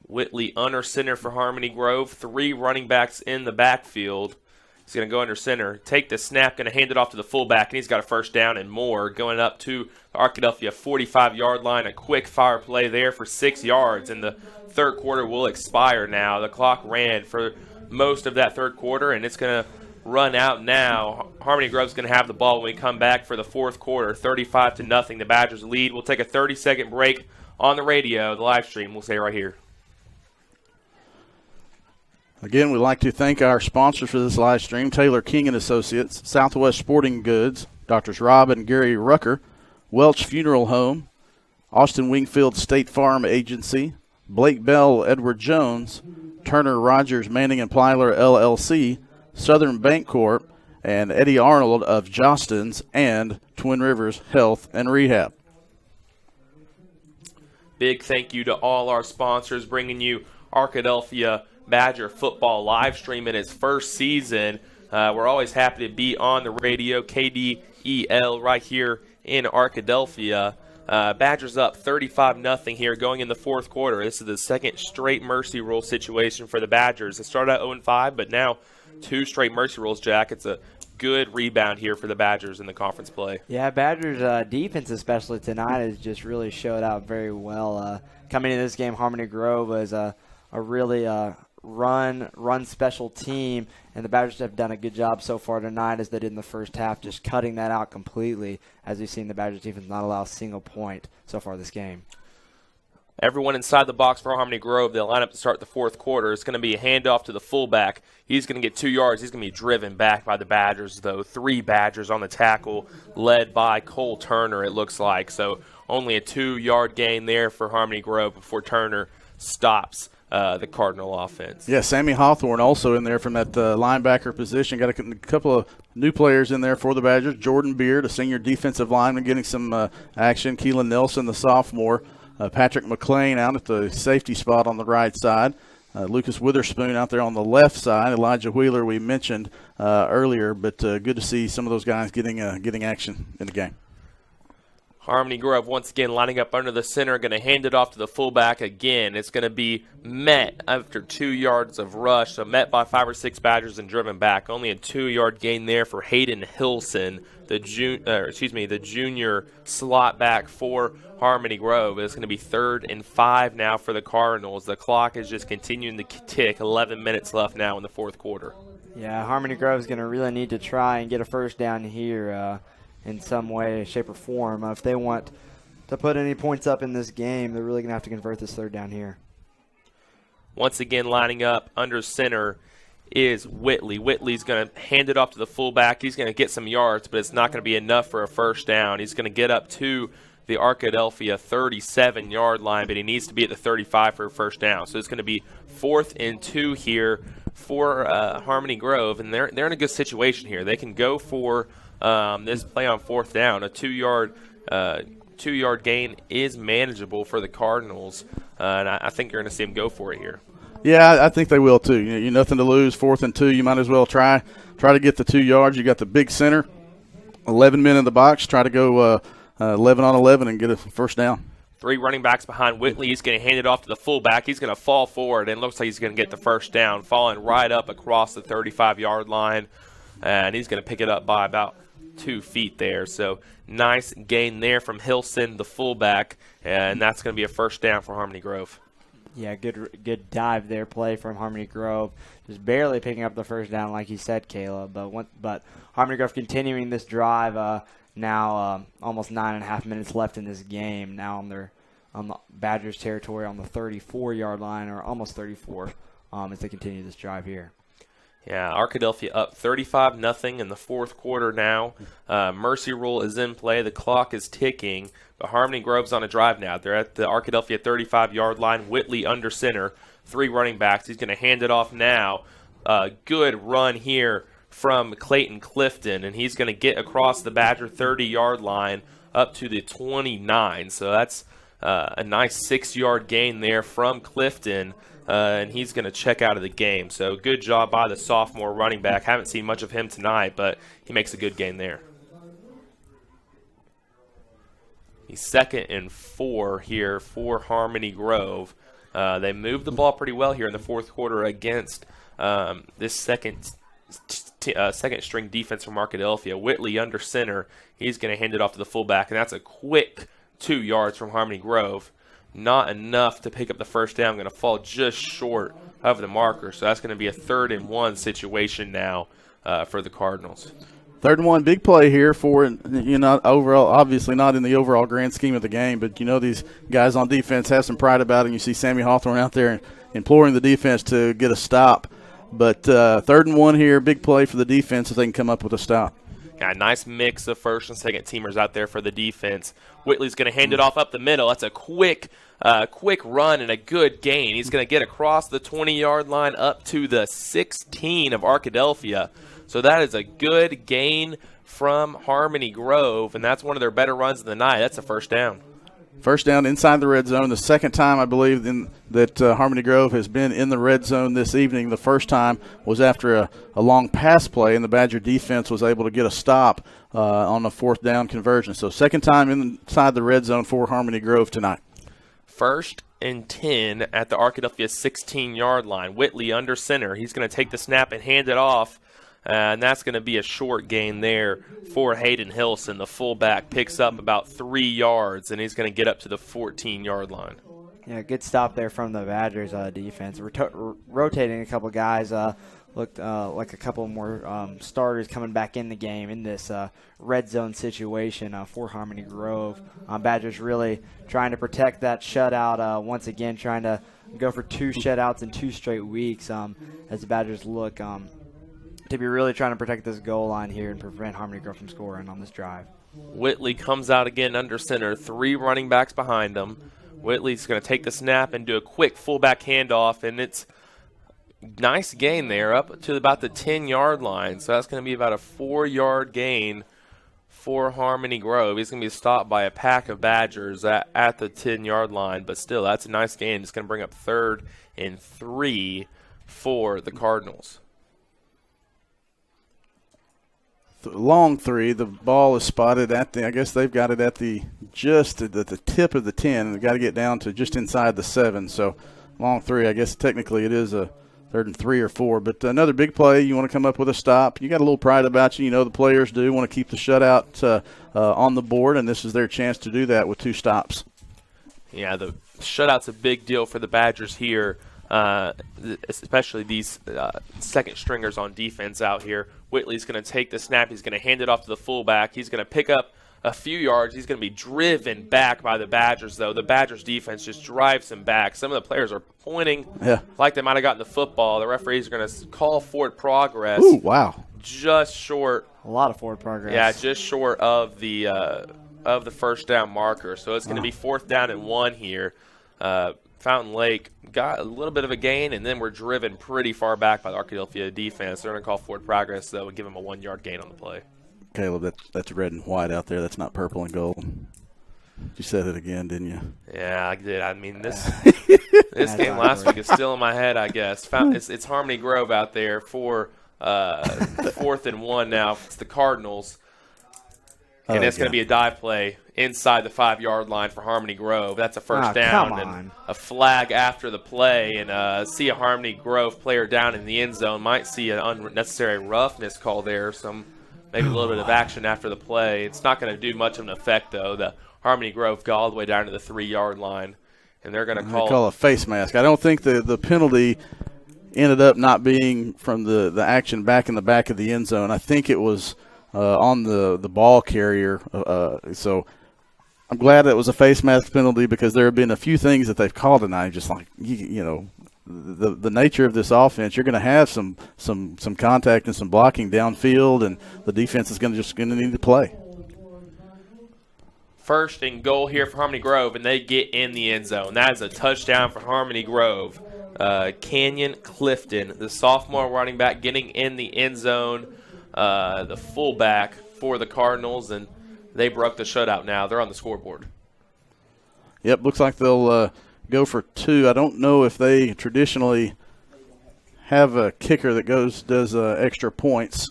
Whitley under center for Harmony Grove. 3 running backs in the backfield. He's going to go under center, take the snap, going to hand it off to the fullback, and he's got a first down and more. Going up to the Arkadelphia 45-yard line, a quick fire play there for 6 yards, and the third quarter will expire now. The clock ran for most of that third quarter, and it's going to run out now. Harmony Grove's going to have the ball when we come back for the fourth quarter, 35-0. The Badgers lead. We'll take a 30-second break on the radio, the live stream. We'll stay right here. Again, we'd like to thank our sponsors for this live stream, Taylor King & Associates, Southwest Sporting Goods, Drs. Rob and Gary Rucker, Welch Funeral Home, Austin Wingfield State Farm Agency, Blake Bell Edward Jones, Turner Rogers Manning & Plyler LLC, Southern Bank Corp., and Eddie Arnold of Jostens and Twin Rivers Health and Rehab. Big thank you to all our sponsors bringing you Arkadelphia Badger football live stream in its first season. We're always happy to be on the radio, KDEL, right here in Arkadelphia. Badgers up 35-0 here going in the fourth quarter. This is the second straight mercy rule situation for the Badgers. It started out 0-5, but now 2 straight mercy rules, Jack. It's a good rebound here for the Badgers in the conference play. Yeah, Badgers defense especially tonight has just really showed out very well. Coming into this game, Harmony Grove was a really run special team, and the Badgers have done a good job so far tonight as they did in the first half, just cutting that out completely, as we've seen the Badgers defense not allow a single point so far this game. Everyone inside the box for Harmony Grove, they'll line up to start the fourth quarter. It's going to be a handoff to the fullback. He's going to get 2 yards. He's going to be driven back by the Badgers, though. 3 Badgers on the tackle, led by Cole Turner, it looks like. So only a 2-yard gain there for Harmony Grove before Turner stops the Cardinal offense. Yeah, Sammy Hawthorne also in there from that linebacker position. Got a couple of new players in there for the Badgers. Jordan Beard, a senior defensive lineman, getting some action. Keelan Nelson, the sophomore. Patrick McClain out at the safety spot on the right side. Lucas Witherspoon out there on the left side. Elijah Wheeler we mentioned earlier, but good to see some of those guys getting action in the game. Harmony Grove once again lining up under the center, going to hand it off to the fullback again. It's going to be met after 2 yards of rush, so met by 5 or 6 Badgers and driven back. Only a 2-yard gain there for Hayden Hilson, the junior slot back for Harmony Grove. It's going to be 3rd and 5 now for the Cardinals. The clock is just continuing to tick. 11 minutes left now in the fourth quarter. Yeah, Harmony Grove is going to really need to try and get a first down here in some way, shape, or form. If they want to put any points up in this game, they're really going to have to convert this 3rd down here. Once again, lining up under center is Whitley. Whitley's going to hand it off to the fullback. He's going to get some yards, but it's not going to be enough for a first down. He's going to get up to the Arkadelphia 37-yard line, but he needs to be at the 35 for a first down. So it's going to be 4th and 2 here for Harmony Grove, and they're in a good situation here. They can go for this play on 4th down, a 2-yard 2-yard gain is manageable for the Cardinals, and I think you're going to see them go for it here. Yeah, I think they will too. You nothing to lose. 4th and 2. You might as well try to get the 2 yards. You got the big center, 11 men in the box. Try to go 11 on 11 and get a first down. 3 running backs behind Whitley. He's going to hand it off to the fullback. He's going to fall forward, and looks like he's going to get the first down, falling right up across the 35-yard line, and he's going to pick it up by about 2 feet there. So nice gain there from Hilson, the fullback, and that's going to be a first down for Harmony Grove. Yeah, good dive there, play from Harmony Grove. Just barely picking up the first down, like you said, Caleb. But Harmony Grove continuing this drive. Now almost 9.5 minutes left in this game. Now on the Badgers territory on the 34-yard line, or almost 34, as they continue this drive here. Yeah, Arkadelphia up 35-0 in the 4th quarter now. Mercy rule is in play. The clock is ticking. But Harmony Grove's on a drive now. They're at the Arkadelphia 35-yard line. Whitley under center. 3 running backs. He's going to hand it off now. Good run here from Clayton Clifton, and he's going to get across the Badger 30-yard line up to the 29. So that's a nice 6-yard gain there from Clifton, and he's going to check out of the game. So good job by the sophomore running back. Haven't seen much of him tonight, but he makes a good gain there. He's 2nd and 4 here for Harmony Grove. They moved the ball pretty well here in the 4th quarter against this second string defense from Arkadelphia. Whitley under center. He's going to hand it off to the fullback, and that's a quick 2 yards from Harmony Grove. Not enough to pick up the first down. Going to fall just short of the marker. So that's going to be a 3rd and 1 situation now for the Cardinals. 3rd and 1, big play here for, overall, obviously not in the overall grand scheme of the game, but these guys on defense have some pride about it. And you see Sammy Hawthorne out there imploring the defense to get a stop. But 3rd and 1 here, big play for the defense if they can come up with a stop. Got a nice mix of first and second teamers out there for the defense. Whitley's going to hand it off up the middle. That's a quick run and a good gain. He's going to get across the 20-yard line up to the 16 of Arkadelphia. So that is a good gain from Harmony Grove, and that's one of their better runs of the night. That's a first down. First down inside the red zone. The second time, I believe, that Harmony Grove has been in the red zone this evening. The first time was after a long pass play, and the Badger defense was able to get a stop on the 4th down conversion. So second time inside the red zone for Harmony Grove tonight. 1st and 10 at the Arkadelphia 16-yard line. Whitley under center. He's going to take the snap and hand it off. And that's going to be a short gain there for Hayden Hilson. The fullback picks up about 3 yards, and he's going to get up to the 14-yard line. Yeah, good stop there from the Badgers defense. Rotating a couple guys. Looked like a couple more starters coming back in the game in this red zone situation for Harmony Grove. Badgers really trying to protect that shutout once again, trying to go for 2 shutouts in 2 straight weeks as the Badgers look to be really trying to protect this goal line here and prevent Harmony Grove from scoring on this drive. Whitley comes out again under center. 3 running backs behind him. Whitley's going to take the snap and do a quick fullback handoff, and it's nice gain there up to about the 10-yard line. So that's going to be about a 4-yard gain for Harmony Grove. He's going to be stopped by a pack of Badgers at the 10-yard line, but still, that's a nice gain. It's going to bring up 3rd and 3 for the Cardinals. Long 3. The ball is spotted at I guess they've got it at just at the tip of the 10, and they've got to get down to just inside the 7. So long 3. I guess technically it is a 3rd and 3 or 4. But another big play. You want to come up with a stop. You got a little pride about you. The players do want to keep the shutout on the board, and this is their chance to do that with 2 stops. Yeah, the shutout's a big deal for the Badgers here. Especially these second stringers on defense out here. Whitley's going to take the snap. He's going to hand it off to the fullback. He's going to pick up a few yards. He's going to be driven back by the Badgers, though. The Badgers defense just drives him back. Some of the players are pointing like they might have gotten the football. The referees are going to call forward progress. Ooh, wow. Just short. A lot of forward progress. Yeah, just short of the first down marker. So it's going to be 4th down and 1 here. Fountain Lake got a little bit of a gain, and then we're driven pretty far back by the Arkadelphia defense. They're going to call forward progress, though, and give them a 1-yard gain on the play. Caleb, that's red and white out there. That's not purple and gold. You said it again, didn't you? Yeah, I did. I mean, this game last week is still in my head, I guess. It's Harmony Grove out there for 4th and 1 now. It's the Cardinals. And it's going to be a dive play inside the 5-yard line for Harmony Grove. That's a first down and a flag after the play. And see a Harmony Grove player down in the end zone. Might see an unnecessary roughness call there. Maybe a little bit of action after the play. It's not going to do much of an effect, though. The Harmony Grove got all the way down to the 3-yard line. And they're going to call a face mask. I don't think the penalty ended up not being from the action back in the back of the end zone. I think it was on the ball carrier. So I'm glad it was a face mask penalty because there have been a few things that they've called tonight. Just like the nature of this offense, you're going to have some contact and some blocking downfield, and the defense is going to need to play. First and goal here for Harmony Grove, and they get in the end zone. That is a touchdown for Harmony Grove. Canyon Clifton, the sophomore running back, getting in the end zone. The fullback for the Cardinals, and they broke the shutout now. They're on the scoreboard. Yep, looks like they'll go for 2. I don't know if they traditionally have a kicker that does extra points,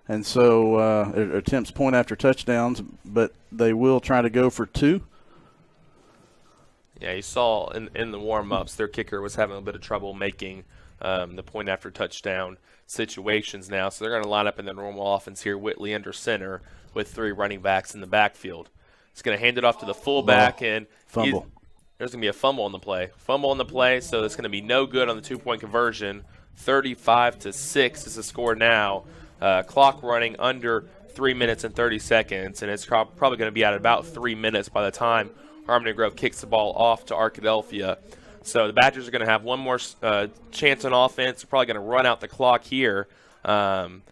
and so attempts point after touchdowns, but they will try to go for 2. Yeah, you saw in the warm-ups their kicker was having a bit of trouble making the point after touchdown situations now, so they're going to line up in the normal offense here. Whitley under center with 3 running backs in the backfield. He's going to hand it off to the fullback, and fumble. There's going to be a fumble on the play. So it's going to be no good on the 2-point conversion. 35-6 is the score now. Clock running under 3 minutes and 30 seconds, and it's probably going to be at about 3 minutes by the time Harmony Grove kicks the ball off to Arkadelphia. So the Badgers are going to have one more chance on offense. They're probably going to run out the clock here. 35-6.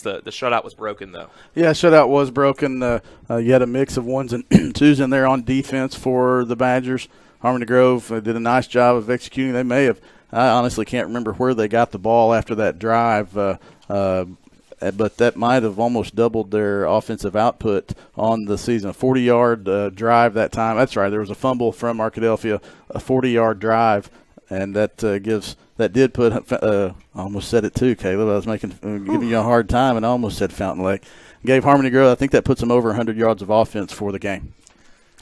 The shutout was broken, though. Yeah, shutout was broken. You had a mix of 1s and 2s in there on defense for the Badgers. Harmony Grove did a nice job of executing. They may have – I honestly can't remember where they got the ball after that drive, but that might have almost doubled their offensive output on the season. A 40-yard drive that time. That's right. There was a fumble from Arkadelphia, a 40-yard drive, and that did put I almost said it too, Caleb. I was giving you a hard time, and I almost said Fountain Lake. Gave Harmony Grove, I think that puts them over 100 yards of offense for the game.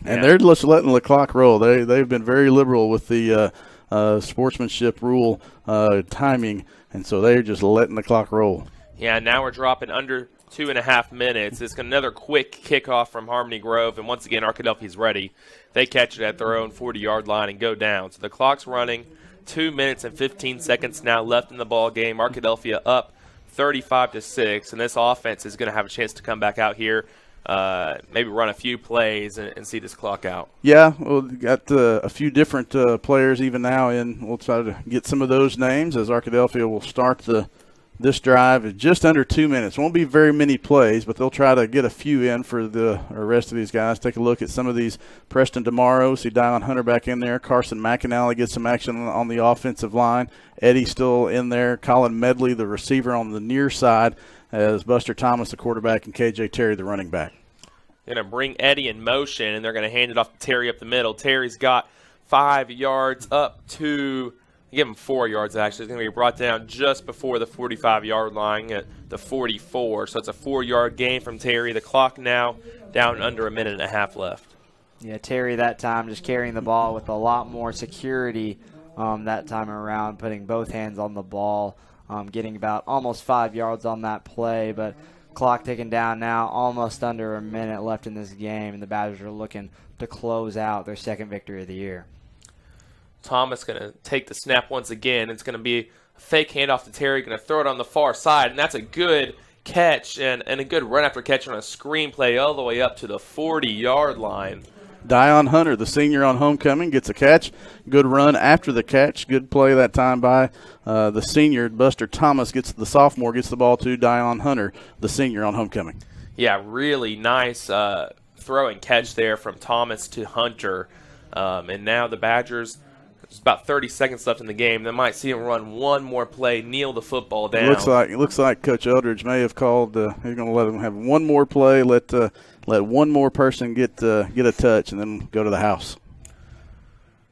And they're just letting the clock roll. They've been very liberal with the sportsmanship rule timing, and so they're just letting the clock roll. Yeah, now we're dropping under 2.5 minutes. It's another quick kickoff from Harmony Grove, and once again, Arkadelphia's ready. They catch it at their own 40-yard line and go down. So the clock's running. 2 minutes and 15 seconds now left in the ball game. Arkadelphia up 35-6, and this offense is going to have a chance to come back out here, maybe run a few plays and see this clock out. Yeah, we've got a few different players even now in. We'll try to get some of those names as Arkadelphia will start this drive in just under 2 minutes. Won't be very many plays, but they'll try to get a few in for the rest of these guys. Take a look at some of these. Preston DeMauro, see Dylan Hunter back in there. Carson McAnally gets some action on the offensive line. Eddie still in there. Colin Medley, the receiver on the near side, as Buster Thomas, the quarterback, and KJ Terry, the running back. Going to bring Eddie in motion, and they're going to hand it off to Terry up the middle. Terry's got 5 yards up to – give him 4 yards, actually. It's going to be brought down just before the 45-yard line at the 44. So it's a 4-yard gain from Terry. The clock now down under 1.5 minutes left. Yeah, Terry that time just carrying the ball with a lot more security that time around, putting both hands on the ball, getting about almost 5 yards on that play. But clock ticking down now, almost under 1 minute left in this game, and the Badgers are looking to close out their second victory of the year. Thomas going to take the snap once again. It's going to be a fake handoff to Terry, going to throw it on the far side, and that's a good catch and a good run after catch on a screen play all the way up to the 40-yard line. Dion Hunter, the senior on homecoming, gets a catch. Good run after the catch. Good play that time by the senior. Buster Thomas the sophomore gets the ball to Dion Hunter, the senior on homecoming. Yeah, really nice throw and catch there from Thomas to Hunter. And now the Badgers There's about 30 seconds left in the game. They might see him run one more play, kneel the football down. It looks like Coach Eldridge may have called. He's going to let him have one more play, let one more person get a touch, and then go to the house.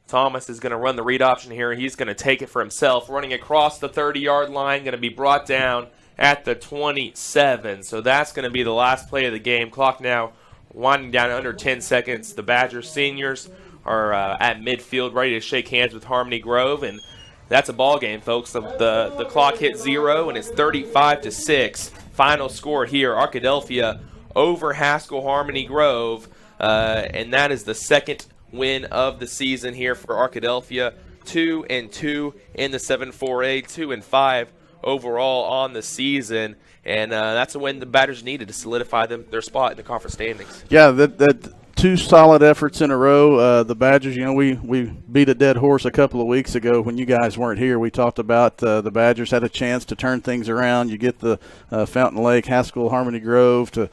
Thomas is going to run the read option here. He's going to take it for himself, running across the 30-yard line, going to be brought down at the 27. So that's going to be the last play of the game. Clock now winding down under 10 seconds. The Badgers seniors are at midfield, ready to shake hands with Harmony Grove, and that's a ball game, folks. The clock hit 0, and it's 35-6. Final score here: Arkadelphia over Haskell Harmony Grove, and that is the second win of the season here for Arkadelphia. 2-2 in the 7-4A, 2-5 overall on the season, and that's a win the Badgers needed to solidify their spot in the conference standings. Yeah, that 2 solid efforts in a row. The Badgers, we beat a dead horse a couple of weeks ago when you guys weren't here. We talked about the Badgers had a chance to turn things around. You get the Fountain Lake, Haskell, Harmony Grove to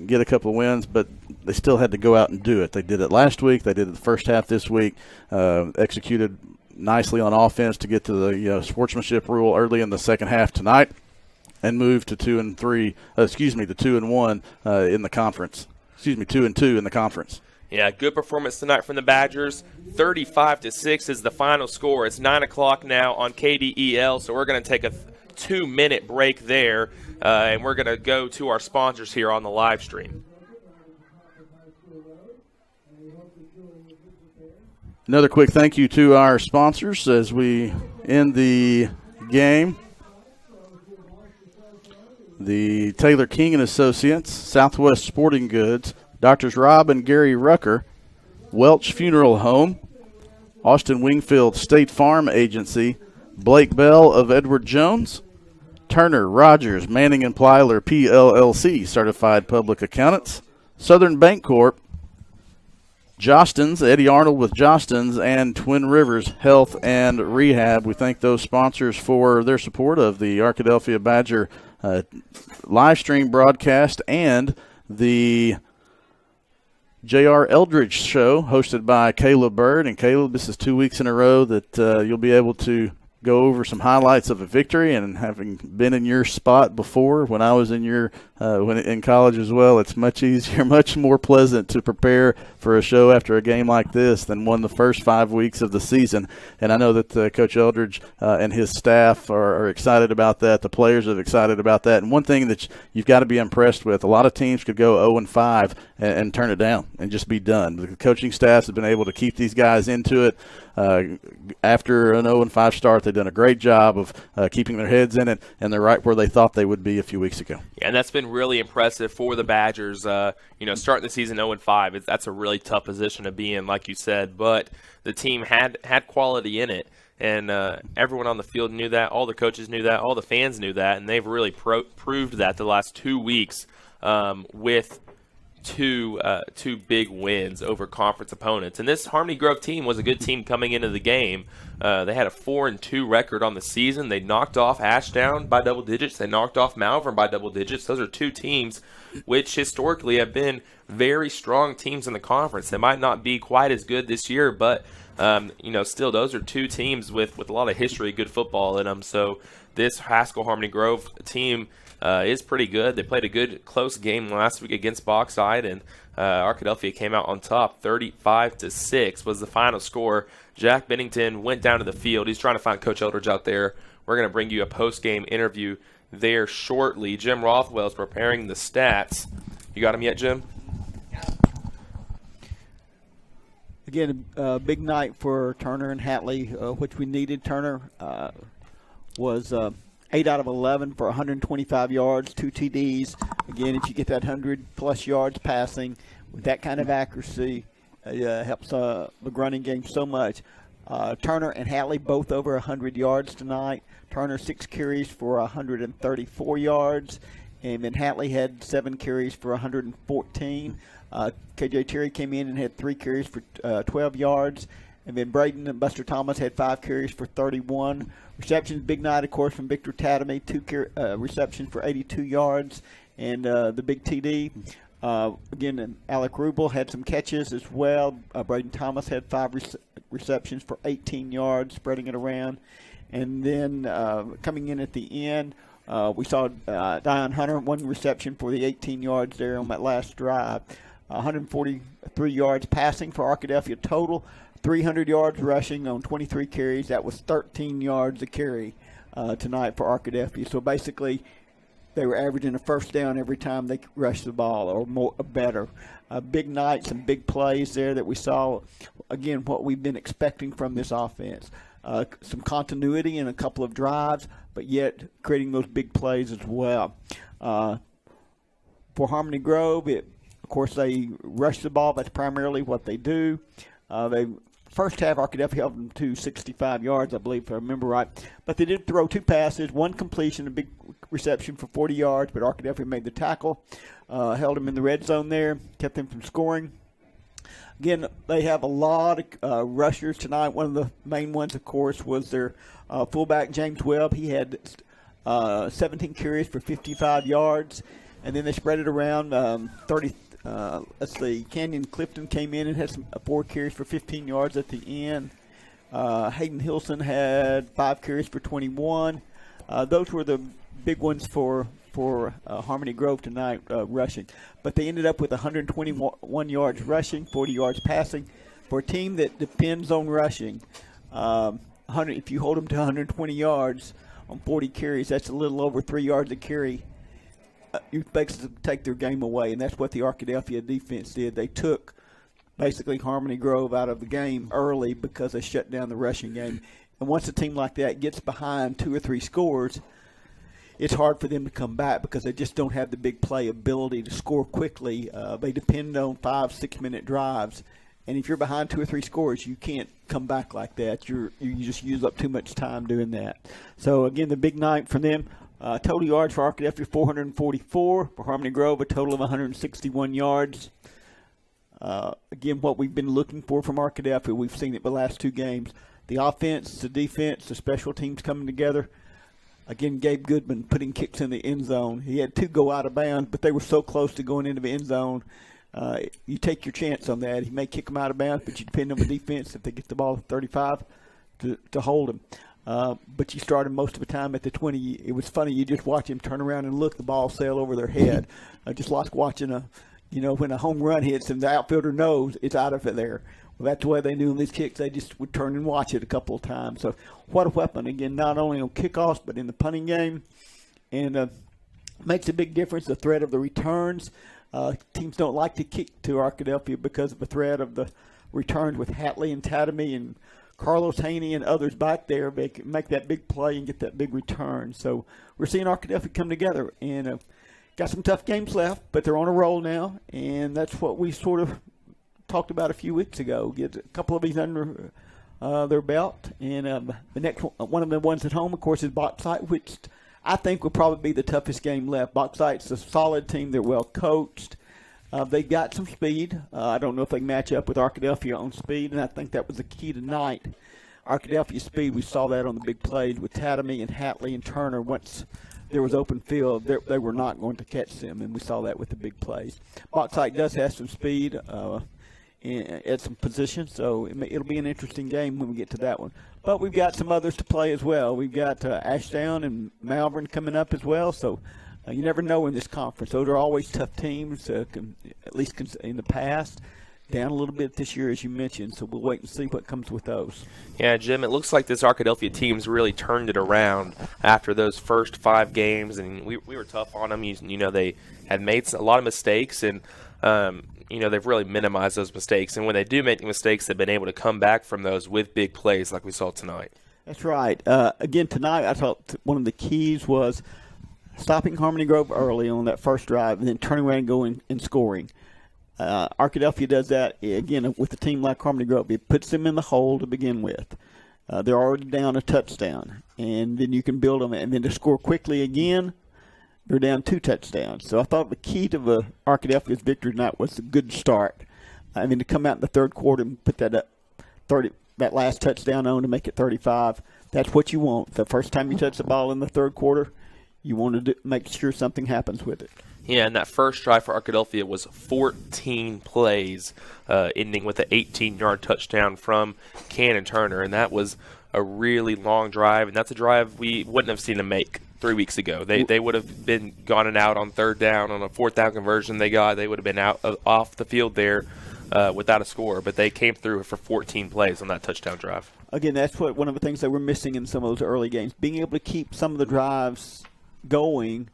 get a couple of wins, but they still had to go out and do it. They did it last week. They did it the first half this week, executed nicely on offense to get to the sportsmanship rule early in the second half tonight, and moved to 2-1 in the conference. 2-2 in the conference. Yeah, good performance tonight from the Badgers. 35-6 is the final score. It's 9 o'clock now on KDEL, so we're going to take a 2-minute break there, and we're going to go to our sponsors here on the live stream. Another quick thank you to our sponsors as we end the game. The Taylor King & Associates, Southwest Sporting Goods, Doctors Rob and Gary Rucker, Welch Funeral Home, Austin Wingfield State Farm Agency, Blake Bell of Edward Jones, Turner, Rogers, Manning & Plyler, PLLC, Certified Public Accountants, Southern Bancorp, Jostens, Eddie Arnold with Jostens, and Twin Rivers Health and Rehab. We thank those sponsors for their support of the Arkadelphia Badger live stream broadcast and the J.R. Eldridge Show hosted by Caleb Bird. And Caleb, this is 2 weeks in a row that you'll be able to go over some highlights of a victory, and having been in your spot before when I was in your when in college as well, it's much easier, much more pleasant to prepare for a show after a game like this than one the first 5 weeks of the season. And I know that Coach Eldridge and his staff are excited about that. The players are excited about that. And one thing that you've got to be impressed with, a lot of teams could go 0-5 and turn it down and just be done. The coaching staffs have been able to keep these guys into it. After an 0-5 start, they've done a great job of keeping their heads in it, and they're right where they thought they would be a few weeks ago. Yeah, and that's been really impressive for the Badgers. Starting the season 0-5, that's a really tough position to be in, like you said. But the team had quality in it, and everyone on the field knew that. All the coaches knew that. All the fans knew that, and they've really proved that the last 2 weeks with two big wins over conference opponents. And this Harmony Grove team was a good team coming into the game. They had a 4-2 record on the season. They knocked off Ashdown by double digits. They knocked off Malvern by double digits. Those are two teams which historically have been very strong teams in the conference. They might not be quite as good this year, but still those are two teams with a lot of history, good football in them. So this Haskell Harmony Grove team is pretty good. They played a good close game last week against Bauxite, and Arkadelphia came out on top. 35-6 was the final score. Jack Bennington went down to the field. He's trying to find Coach Eldridge out there. We're going to bring you a post-game interview there shortly. Jim Rothwell is preparing the stats. You got him yet, Jim? Again, a big night for Turner and Hatley, which we needed. Turner was 8 out of 11 for 125 yards, 2 TDs. Again, if you get that 100-plus yards passing with that kind of accuracy, it helps the running game so much. Turner and Hatley both over 100 yards tonight. Turner 6 carries for 134 yards, and then Hatley had 7 carries for 114. KJ Terry came in and had 3 carries for 12 yards. And then Braden and Buster Thomas had 5 carries for 31. Receptions, big night, of course, from Victor Tatamy, 2 receptions for 82 yards, and the big TD. Again, Alec Rubel had some catches as well. Braden Thomas had 5 receptions for 18 yards, spreading it around. And then coming in at the end, we saw Dion Hunter, 1 reception for the 18 yards there on that last drive. 143 yards passing for Arkadelphia total, 300 yards rushing on 23 carries. That was 13 yards a carry tonight for Arkadelphia. So basically, they were averaging a first down every time they rushed the ball, or more, better. Big night, some big plays there that we saw. Again, what we've been expecting from this offense. Some continuity in a couple of drives, but yet creating those big plays as well. For Harmony Grove, of course, they rush the ball. That's primarily what they do. They first half, Arkadelphia held them to 65 yards, I believe, if I remember right. But they did throw 2 passes, 1 completion, a big reception for 40 yards, but Arkadelphia made the tackle, held them in the red zone there, kept them from scoring. Again, they have a lot of rushers tonight. One of the main ones, of course, was their fullback, James Webb. He had 17 carries for 55 yards, and then they spread it around 30. Let's see, Canyon Clifton came in and had 4 carries for 15 yards at the end. Hayden Hilson had 5 carries for 21. Those were the big ones for Harmony Grove tonight, rushing. But they ended up with 121 yards rushing, 40 yards passing. For a team that depends on rushing, if you hold them to 120 yards on 40 carries, that's a little over 3 yards a carry. You basically take their game away, and that's what the Arkadelphia defense did. They took basically Harmony Grove out of the game early because they shut down the rushing game. And once a team like that gets behind 2 or 3 scores, it's hard for them to come back because they just don't have the big play ability to score quickly. They depend on 5-6 minute drives, and if you're behind 2 or 3 scores, you can't come back like that. You just use up too much time doing that. So again, the big night for them. Total yards for Arkadelphia, 444. For Harmony Grove, a total of 161 yards. Again, what we've been looking for from Arkadelphia, we've seen it the last 2 games. The offense, the defense, the special teams coming together. Again, Gabe Goodman putting kicks in the end zone. He had 2 go out of bounds, but they were so close to going into the end zone. You take your chance on that. He may kick them out of bounds, but you depend on the defense if they get the ball at 35 to hold them. But you started most of the time at the 20. It was funny. You just watch him turn around and look, the ball sail over their head. Just like watching when a home run hits and the outfielder knows it's out of it there. Well, that's the way they knew in these kicks. They just would turn and watch it a couple of times. So what a weapon. Again, not only on kickoffs, but in the punting game. And makes a big difference, the threat of the returns. Teams don't like to kick to Arkadelphia because of the threat of the returns with Hatley and Tatamy and Carlos Haney and others back there make that big play and get that big return. So we're seeing Arkadelphia come together and got some tough games left, but they're on a roll now, and that's what we sort of talked about a few weeks ago. Get a couple of these under their belt, and the next one of the ones at home, of course, is Bauxite, which I think will probably be the toughest game left. Bauxite's a solid team. They're well coached. They got some speed. I don't know if they can match up with Arkadelphia on speed, and I think that was the key tonight. Arkadelphia speed, we saw that on the big plays with Tatamy and Hatley and Turner. Once there was open field, they were not going to catch them, and we saw that with the big plays. Bauxite does have some speed at some positions, so it'll be an interesting game when we get to that one. But we've got some others to play as well. We've got Ashdown and Malvern coming up as well, so you never know in this conference. Those are always tough teams, at least in the past. Down a little bit this year, as you mentioned, so we'll wait and see what comes with those. Yeah, Jim, it looks like this Arkadelphia team's really turned it around after those first 5 games, and we were tough on them. They had made a lot of mistakes, and they've really minimized those mistakes. And when they do make mistakes, they've been able to come back from those with big plays like we saw tonight. That's right. Again, tonight I thought one of the keys was stopping Harmony Grove early on that first drive and then turning around and going and scoring. Arkadelphia does that, again, with a team like Harmony Grove. It puts them in the hole to begin with. They're already down a touchdown, and then you can build them. And then to score quickly again, they're down 2 touchdowns. So I thought the key to the Arkadelphia's victory tonight was a good start. To come out in the third quarter and put that last touchdown on to make it 35, that's what you want. The first time you touch the ball in the third quarter, you want to make sure something happens with it. Yeah, and that first drive for Arkadelphia was 14 plays, ending with an 18-yard touchdown from Cannon Turner, and that was a really long drive, and that's a drive we wouldn't have seen them make 3 weeks ago. They would have been gone and out on third down on a fourth down conversion they would have been out off the field there without a score, but they came through for 14 plays on that touchdown drive. Again, that's one of the things that we're missing in some of those early games, being able to keep some of the drives going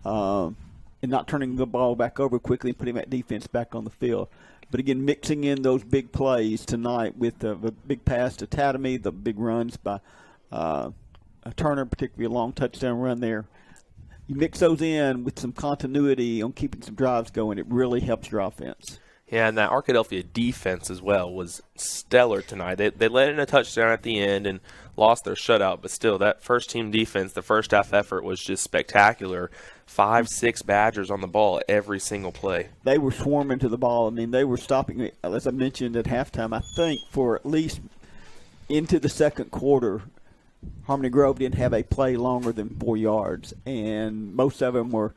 and not turning the ball back over quickly and putting that defense back on the field. But again, mixing in those big plays tonight with the big pass to Tatamy, the big runs by Turner, particularly a long touchdown run there. You mix those in with some continuity on keeping some drives going, it really helps your offense. Yeah, and that Arkadelphia defense as well was stellar tonight. They let in a touchdown at the end and lost their shutout, but still, that first-team defense, the first-half effort was just spectacular. 5-6 Badgers on the ball every single play. They were swarming to the ball. I mean, they were stopping, as I mentioned at halftime, I think for at least into the second quarter, Harmony Grove didn't have a play longer than 4 yards, and most of them were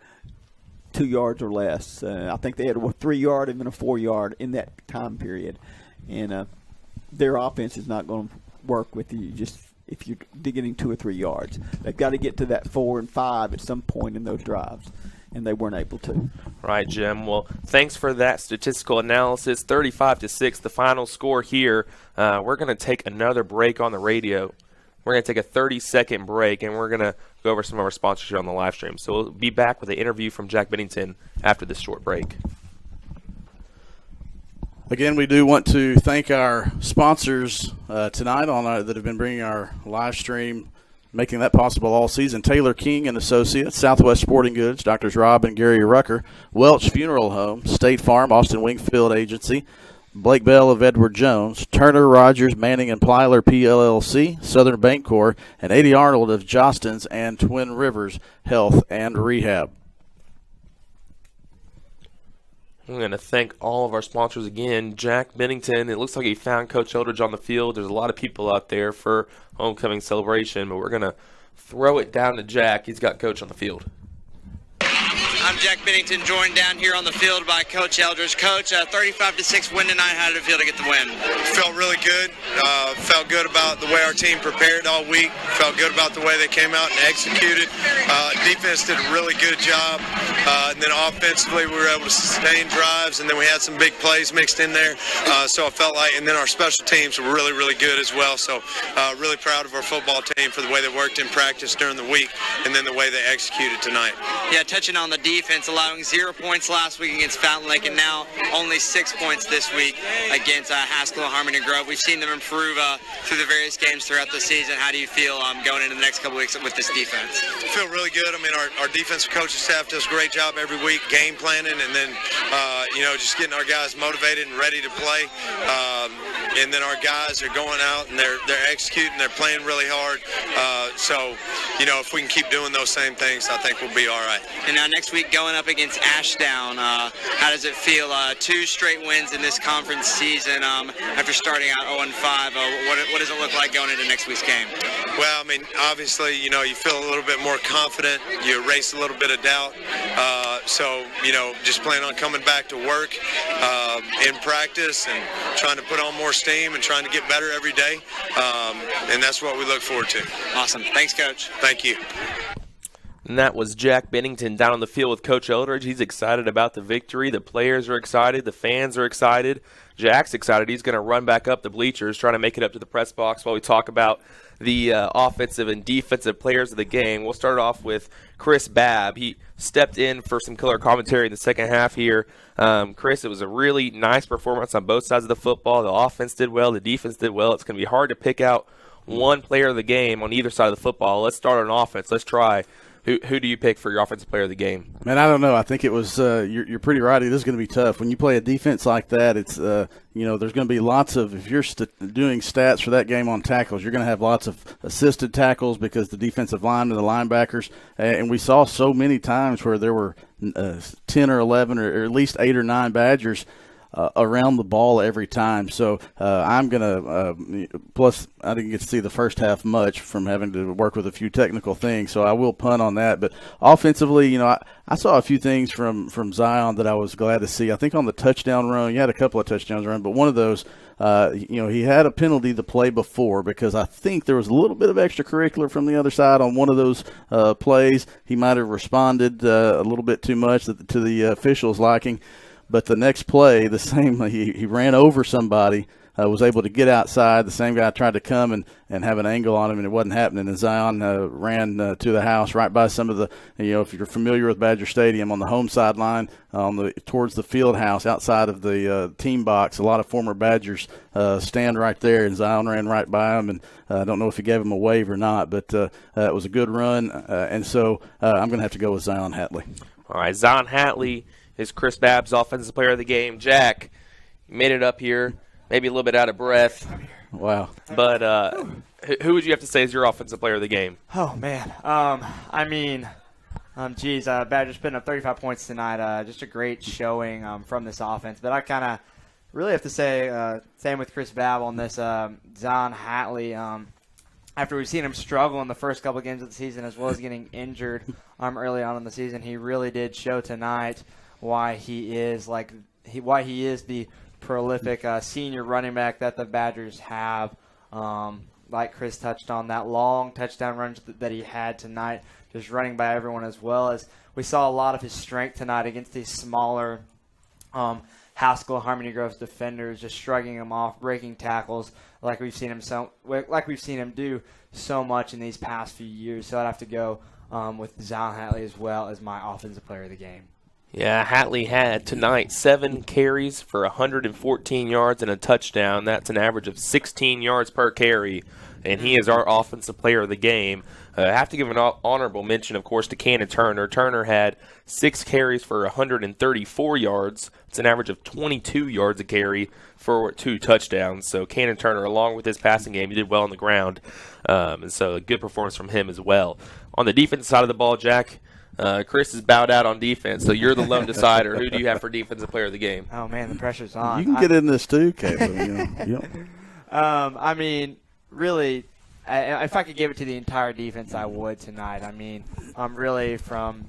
2 yards or less. I think they had a 3-yard and then a 4-yard in that time period. And their offense is not going to work with you just if you're getting 2 or 3 yards. They've got to get to that 4 and 5 at some point in those drives, and they weren't able to. Right, Jim. Well, thanks for that statistical analysis. 35-6, the final score here. We're going to take another break on the radio. We're going to take a 30-second break, and we're going to go over some of our sponsorship on the live stream. So we'll be back with an interview from Jack Bennington after this short break. Again, we do want to thank our sponsors tonight that have been bringing our live stream, making that possible all season. Taylor King and Associates, Southwest Sporting Goods, Drs. Rob and Gary Rucker, Welch Funeral Home, State Farm, Austin Wingfield Agency, Blake Bell of Edward Jones, Turner, Rogers, Manning, and Plyler PLLC, Southern Bancorp, and Eddie Arnold of Jostens and Twin Rivers Health and Rehab. I'm going to thank all of our sponsors again. Jack Bennington, it looks like he found Coach Eldridge on the field. There's a lot of people out there for homecoming celebration, but we're going to throw it down to Jack. He's got Coach on the field. I'm Jack Bennington, joined down here on the field by Coach Eldridge. Coach, 35-6 win tonight. How did it feel to get the win? Felt really good. Felt good about the way our team prepared all week. Felt good about the way they came out and executed. Defense did a really good job. And then offensively, we were able to sustain drives, and then we had some big plays mixed in there. So I felt like, and then our special teams were really, really good as well. So really proud of our football team for the way they worked in practice during the week, and then the way they executed tonight. Yeah, touching on the defense, allowing 0 points last week against Fountain Lake, and now only 6 points this week against Haskell and Harmony Grove. We've seen them improve through the various games throughout the season. How do you feel going into the next couple weeks with this defense? I feel really good. I mean, our defensive coaching staff does a great job every week game planning, and then just getting our guys motivated and ready to play. And then our guys are going out and they're executing. They're playing really hard. So if we can keep doing those same things, I think we'll be all right. And now next week going up against Ashdown, how does it feel? 2 straight wins in this conference season after starting out 0-5. What does it look like going into next week's game? Well, I mean, obviously, you feel a little bit more confident. You erase a little bit of doubt. So just plan on coming back to work in practice and trying to put on more steam and trying to get better every day. And that's what we look forward to. Awesome. Thanks, Coach. Thank you. And that was Jack Bennington down on the field with Coach Eldridge. He's excited about the victory. The players are excited. The fans are excited. Jack's excited. He's going to run back up the bleachers, trying to make it up to the press box while we talk about the offensive and defensive players of the game. We'll start off with Chris Babb. He stepped in for some color commentary in the second half here. Chris, it was a really nice performance on both sides of the football. The offense did well. The defense did well. It's going to be hard to pick out one player of the game on either side of the football. Let's start on offense. Let's try. Who do you pick for your offensive player of the game? Man, I don't know. I think it was you're pretty right. It is going to be tough. When you play a defense like that, it's there's going to be lots of, if you're doing stats for that game on tackles, you're going to have lots of assisted tackles because the defensive line and the linebackers, and we saw so many times where there were 10 or 11 or at least 8 or 9 Badgers around the ball every time. So I'm going to plus I didn't get to see the first half much from having to work with a few technical things, so I will punt on that. But offensively, I saw a few things from Zion that I was glad to see. I think on the touchdown run, you had a couple of touchdowns run, but one of those, he had a penalty the play before because I think there was a little bit of extracurricular from the other side on one of those plays. He might have responded a little bit too much to the officials' liking. But the next play, the same, he ran over somebody, was able to get outside. The same guy tried to come and have an angle on him, and it wasn't happening. And Zion ran to the house right by some of the, if you're familiar with Badger Stadium, on the home sideline, towards the field house outside of the team box. A lot of former Badgers stand right there, and Zion ran right by him. And I don't know if he gave him a wave or not, but it was a good run. And so I'm going to have to go with Zion Hatley. All right, Zion Hatley is Chris Babb's Offensive Player of the Game. Jack, you made it up here, maybe a little bit out of breath. Wow. But who would you have to say is your Offensive Player of the Game? Oh, man. Badgers putting up 35 points tonight. Just a great showing from this offense. But I kind of really have to say, same with Chris Babb on this, Zion Hatley. After we've seen him struggle in the first couple games of the season as well as getting injured early on in the season, he really did show tonight why he is the prolific senior running back that the Badgers have. Like Chris touched on, that long touchdown run that he had tonight, just running by everyone, as well as we saw a lot of his strength tonight against these smaller Haskell, Harmony Grove's defenders, just shrugging them off, breaking tackles, like we've seen him do so much in these past few years. So I'd have to go with Zion Hatley as well as my Offensive Player of the Game. Yeah, Hatley had tonight 7 carries for 114 yards and a touchdown. That's an average of 16 yards per carry, and he is our Offensive Player of the Game. I have to give an honorable mention, of course, to Cannon Turner. Turner had 6 carries for 134 yards. It's an average of 22 yards a carry for 2 touchdowns. So Cannon Turner, along with his passing game, he did well on the ground. And so a good performance from him as well. On the defensive side of the ball, Jack, Chris is bowed out on defense, so you're the lone decider. Who do you have for Defensive Player of the Game? Oh, man, the pressure's on. You can get in this too, Caleb. Really, if I could give it to the entire defense, I would tonight. Really from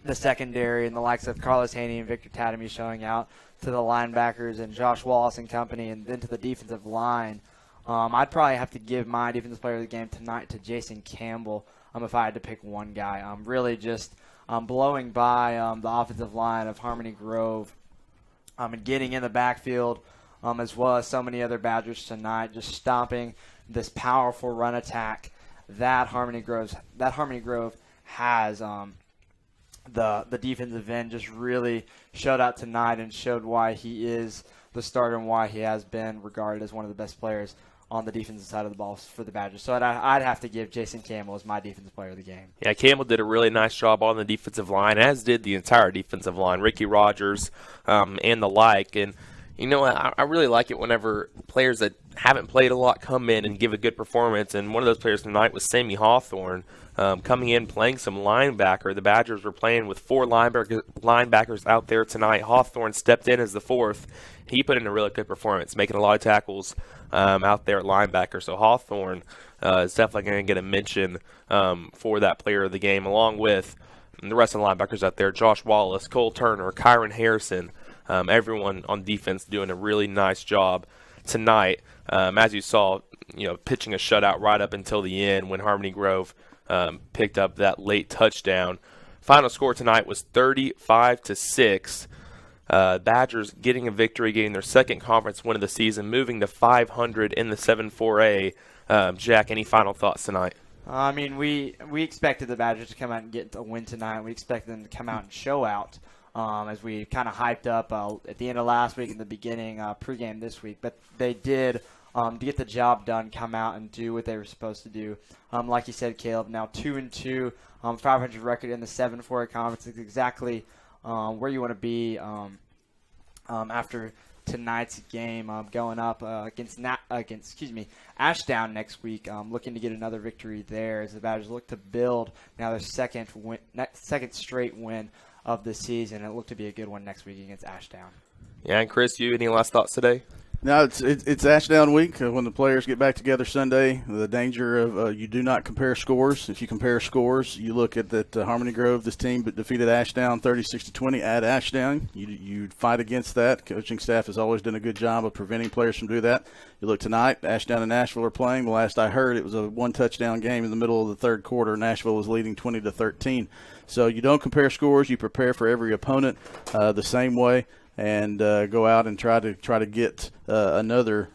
the secondary and the likes of Carlos Haney and Victor Tatamy showing out to the linebackers and Josh Wallace and company, and then to the defensive line. I'd probably have to give my Defensive Player of the Game tonight to Jason Campbell. If I had to pick one guy, really just blowing by the offensive line of Harmony Grove and getting in the backfield, as well as so many other Badgers tonight, just stopping this powerful run attack that Harmony Grove has. The defensive end just really showed out tonight and showed why he is the starter and why he has been regarded as one of the best players on the defensive side of the ball for the Badgers. So I'd have to give Jason Campbell as my Defensive Player of the Game. Yeah, Campbell did a really nice job on the defensive line, as did the entire defensive line, Ricky Rogers and the like. And, I really like it whenever players that haven't played a lot come in and give a good performance. And one of those players tonight was Sammy Hawthorne, coming in playing some linebacker. The Badgers were playing with 4 linebackers out there tonight. Hawthorne stepped in as the 4th. He put in a really good performance, making a lot of tackles out there at linebacker. So Hawthorne is definitely going to get a mention for that Player of the Game, along with the rest of the linebackers out there, Josh Wallace, Cole Turner, Kyron Harrison, everyone on defense doing a really nice job tonight. As you saw, pitching a shutout right up until the end when Harmony Grove picked up that late touchdown. Final score tonight was 35-6. Badgers getting a victory, getting their second conference win of the season, moving to 500 in the 7-4A. Jack, any final thoughts tonight? We expected the Badgers to come out and get a win tonight. We expected them to come out and show out, as we kind of hyped up at the end of last week and the beginning pregame this week. But they did, to get the job done, come out and do what they were supposed to do. Like you said, Caleb, now 2-2, 500 record in the 7-4A conference is exactly where you want to be after tonight's game, going up against Ashdown next week, looking to get another victory there as the Badgers look to build now their second straight win of the season. It looked to be a good one next week against Ashdown. Yeah, and Chris, you any last thoughts today? No, it's Ashdown week. When the players get back together Sunday, the danger of you do not compare scores. If you compare scores, you look at that Harmony Grove, this team defeated Ashdown 36-20 at Ashdown. You fight against that. Coaching staff has always done a good job of preventing players from doing that. You look tonight, Ashdown and Nashville are playing. The last I heard, it was a one-touchdown game in the middle of the third quarter. Nashville was leading 20-13. So you don't compare scores. You prepare for every opponent the same way. And go out and try to get another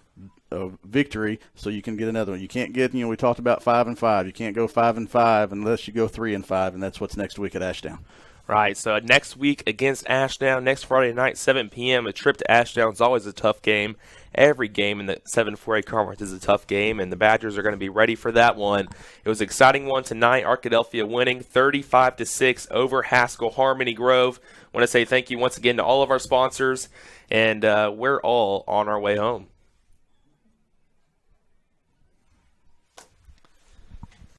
victory, so you can get another one. You can't get, we talked about 5-5. You can't go 5-5 unless you go 3-5, and that's what's next week at Ashdown. Right. So next week against Ashdown, next Friday night, 7 p.m. A trip to Ashdown is always a tough game. Every game in the 7-4A conference is a tough game, and the Badgers are going to be ready for that one. It was an exciting one tonight. Arkadelphia winning 35-6 over Haskell Harmony Grove. I want to say thank you once again to all of our sponsors, and we're all on our way home.